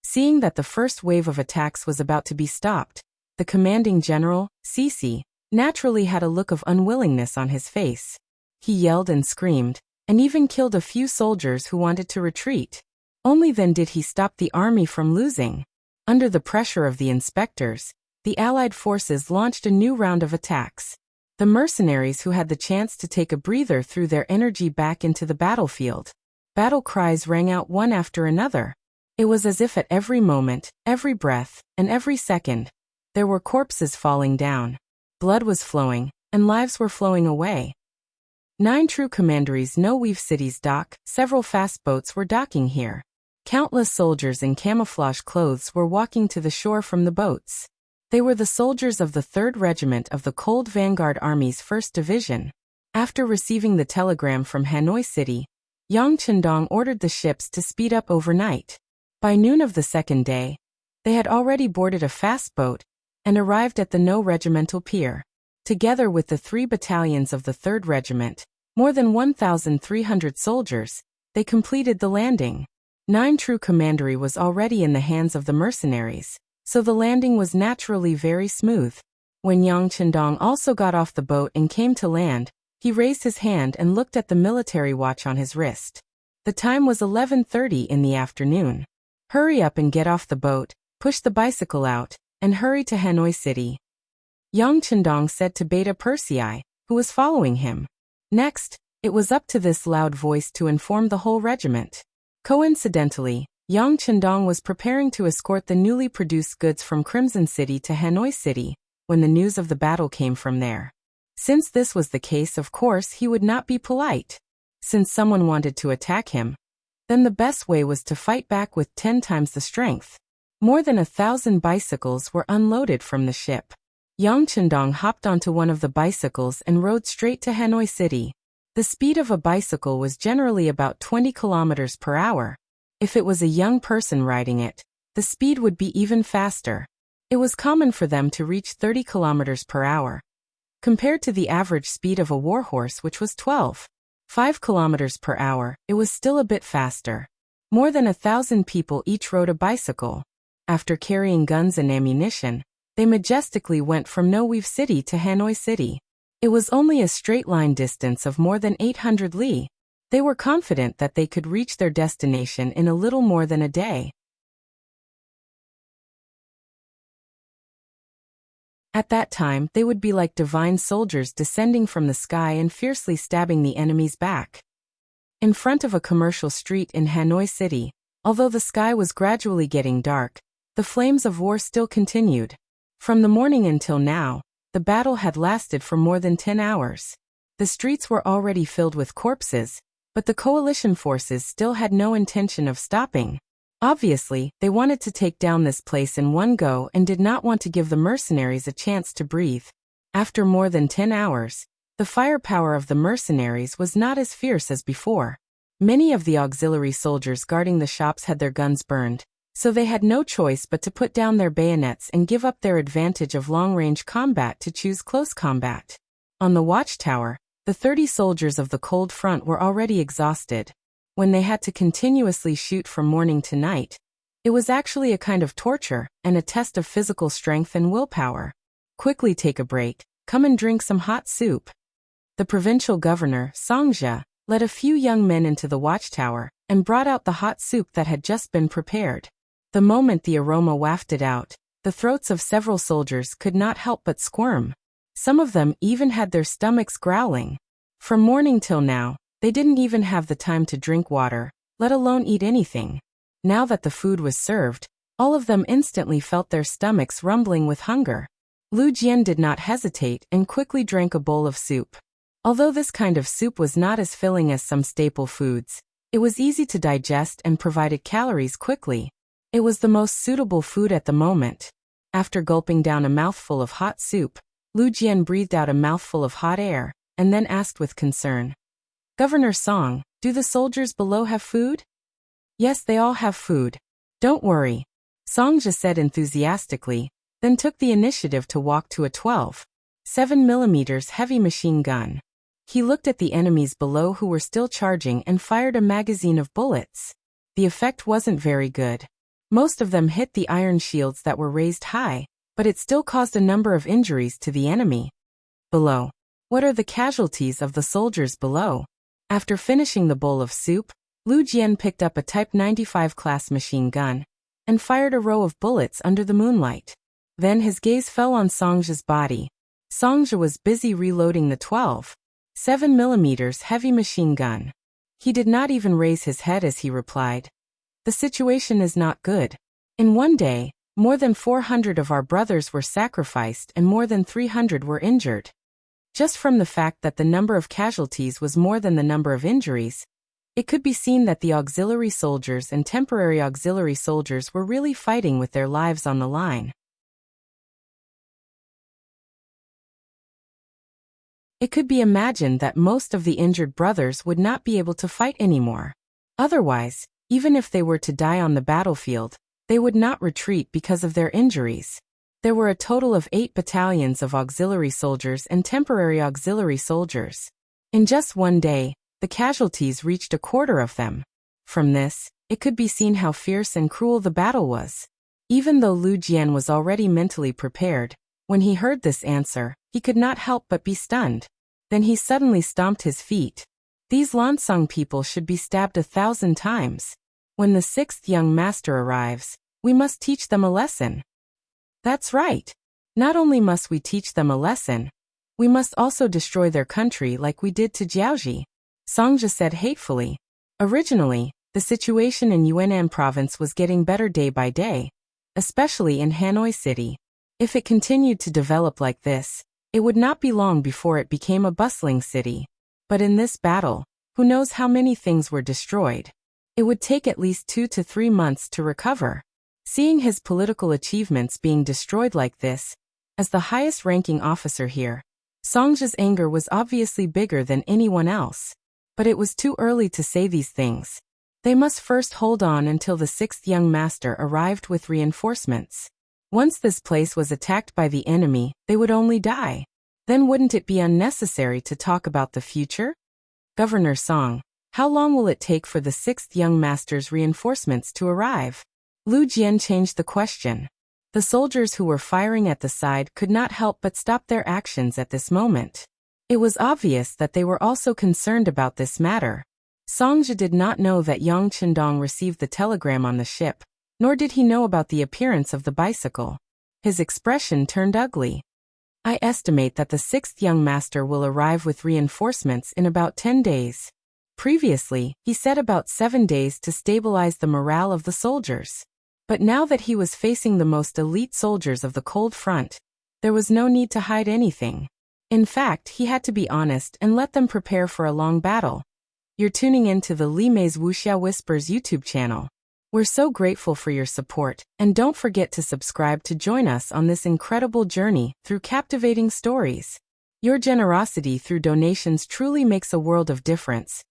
Seeing that the first wave of attacks was about to be stopped, the commanding general, Cici, naturally had a look of unwillingness on his face. He yelled and screamed, and even killed a few soldiers who wanted to retreat. Only then did he stop the army from losing. Under the pressure of the inspectors, the Allied forces launched a new round of attacks. The mercenaries who had the chance to take a breather threw their energy back into the battlefield. Battle cries rang out one after another. It was as if at every moment, every breath, and every second, there were corpses falling down. Blood was flowing, and lives were flowing away. 9 true commanderies no weave cities dock, several fast boats were docking here. Countless soldiers in camouflage clothes were walking to the shore from the boats. They were the soldiers of the 3rd Regiment of the Cold Vanguard Army's 1st Division. After receiving the telegram from Hanoi City, Yang Chendong ordered the ships to speed up overnight. By noon of the 2nd day, they had already boarded a fast boat and arrived at the No Regimental Pier. Together with the 3 battalions of the 3rd Regiment, more than 1,300 soldiers, they completed the landing. 9 true commandery was already in the hands of the mercenaries, so the landing was naturally very smooth. When Yang Chendong also got off the boat and came to land, he raised his hand and looked at the military watch on his wrist. The time was 11:30 in the afternoon. Hurry up and get off the boat, push the bicycle out, and hurry to Hanoi City. Yang Chendong said to Beta Persei, who was following him. Next, it was up to this loud voice to inform the whole regiment. Coincidentally, Yang Chendong was preparing to escort the newly produced goods from Crimson City to Hanoi City, when the news of the battle came from there. Since this was the case, of course he would not be polite. Since someone wanted to attack him, then the best way was to fight back with 10 times the strength. More than 1,000 bicycles were unloaded from the ship. Yang Chendong hopped onto one of the bicycles and rode straight to Hanoi City. The speed of a bicycle was generally about 20 kilometers per hour. If it was a young person riding it, the speed would be even faster. It was common for them to reach 30 kilometers per hour. Compared to the average speed of a warhorse, which was 12.5 kilometers per hour, it was still a bit faster. More than 1,000 people each rode a bicycle. After carrying guns and ammunition, they majestically went from Wuxia City to Hanoi City. It was only a straight-line distance of more than 800 li. They were confident that they could reach their destination in a little more than a day. At that time, they would be like divine soldiers descending from the sky and fiercely stabbing the enemy's back. In front of a commercial street in Hanoi City, although the sky was gradually getting dark, the flames of war still continued. From the morning until now, the battle had lasted for more than 10 hours. The streets were already filled with corpses, but the coalition forces still had no intention of stopping. Obviously, they wanted to take down this place in one go and did not want to give the mercenaries a chance to breathe. After more than 10 hours, the firepower of the mercenaries was not as fierce as before. Many of the auxiliary soldiers guarding the shops had their guns burned, so they had no choice but to put down their bayonets and give up their advantage of long-range combat to choose close combat. On the watchtower, the 30 soldiers of the cold front were already exhausted. When they had to continuously shoot from morning to night, it was actually a kind of torture and a test of physical strength and willpower. Quickly take a break, come and drink some hot soup. The provincial governor, Songjia, led a few young men into the watchtower and brought out the hot soup that had just been prepared. The moment the aroma wafted out, the throats of several soldiers could not help but squirm. Some of them even had their stomachs growling. From morning till now, they didn't even have the time to drink water, let alone eat anything. Now that the food was served, all of them instantly felt their stomachs rumbling with hunger. Lu Jian did not hesitate and quickly drank a bowl of soup. Although this kind of soup was not as filling as some staple foods, it was easy to digest and provided calories quickly. It was the most suitable food at the moment. After gulping down a mouthful of hot soup, Lu Jian breathed out a mouthful of hot air, and then asked with concern, "Governor Song, do the soldiers below have food?" "Yes, they all have food. Don't worry," Songjia said enthusiastically, then took the initiative to walk to a 12.7mm heavy machine gun. He looked at the enemies below who were still charging and fired a magazine of bullets. The effect wasn't very good. Most of them hit the iron shields that were raised high, but it still caused a number of injuries to the enemy. Below. What are the casualties of the soldiers below? After finishing the bowl of soup, Lu Jian picked up a Type 95 class machine gun and fired a row of bullets under the moonlight. Then his gaze fell on Songjia's body. Songjia was busy reloading the 12.7mm heavy machine gun. He did not even raise his head as he replied, "The situation is not good. In one day, more than 400 of our brothers were sacrificed and more than 300 were injured." Just from the fact that the number of casualties was more than the number of injuries, it could be seen that the auxiliary soldiers and temporary auxiliary soldiers were really fighting with their lives on the line. It could be imagined that most of the injured brothers would not be able to fight anymore. Otherwise, even if they were to die on the battlefield, they would not retreat because of their injuries. There were a total of 8 battalions of auxiliary soldiers and temporary auxiliary soldiers. In just one day, the casualties reached a quarter of them. From this, it could be seen how fierce and cruel the battle was. Even though Lu Jian was already mentally prepared, when he heard this answer, he could not help but be stunned. Then he suddenly stomped his feet. These Lansong people should be stabbed 1,000 times. When the 6th young master arrives, we must teach them a lesson. That's right. Not only must we teach them a lesson, we must also destroy their country like we did to Jiaoji, Songjia said hatefully. Originally, the situation in Yunnan province was getting better day by day, especially in Hanoi City. If it continued to develop like this, it would not be long before it became a bustling city. But in this battle, who knows how many things were destroyed? It would take at least 2 to 3 months to recover. Seeing his political achievements being destroyed like this, as the highest-ranking officer here, Songji's anger was obviously bigger than anyone else. But it was too early to say these things. They must first hold on until the sixth young master arrived with reinforcements. Once this place was attacked by the enemy, they would only die. Then wouldn't it be unnecessary to talk about the future? Governor Song, how long will it take for the sixth young master's reinforcements to arrive? Lu Jian changed the question. The soldiers who were firing at the side could not help but stop their actions at this moment. It was obvious that they were also concerned about this matter. Songji did not know that Yang Qindong received the telegram on the ship, nor did he know about the appearance of the bicycle. His expression turned ugly. I estimate that the sixth young master will arrive with reinforcements in about 10 days. Previously, he said about 7 days to stabilize the morale of the soldiers. But now that he was facing the most elite soldiers of the cold front, there was no need to hide anything. In fact, he had to be honest and let them prepare for a long battle. You're tuning in to the Li Mei's Wuxia Whispers YouTube channel. We're so grateful for your support, and don't forget to subscribe to join us on this incredible journey through captivating stories. Your generosity through donations truly makes a world of difference,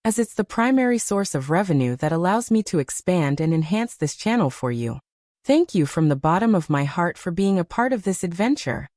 as it's the primary source of revenue that allows me to expand and enhance this channel for you. Thank you from the bottom of my heart for being a part of this adventure.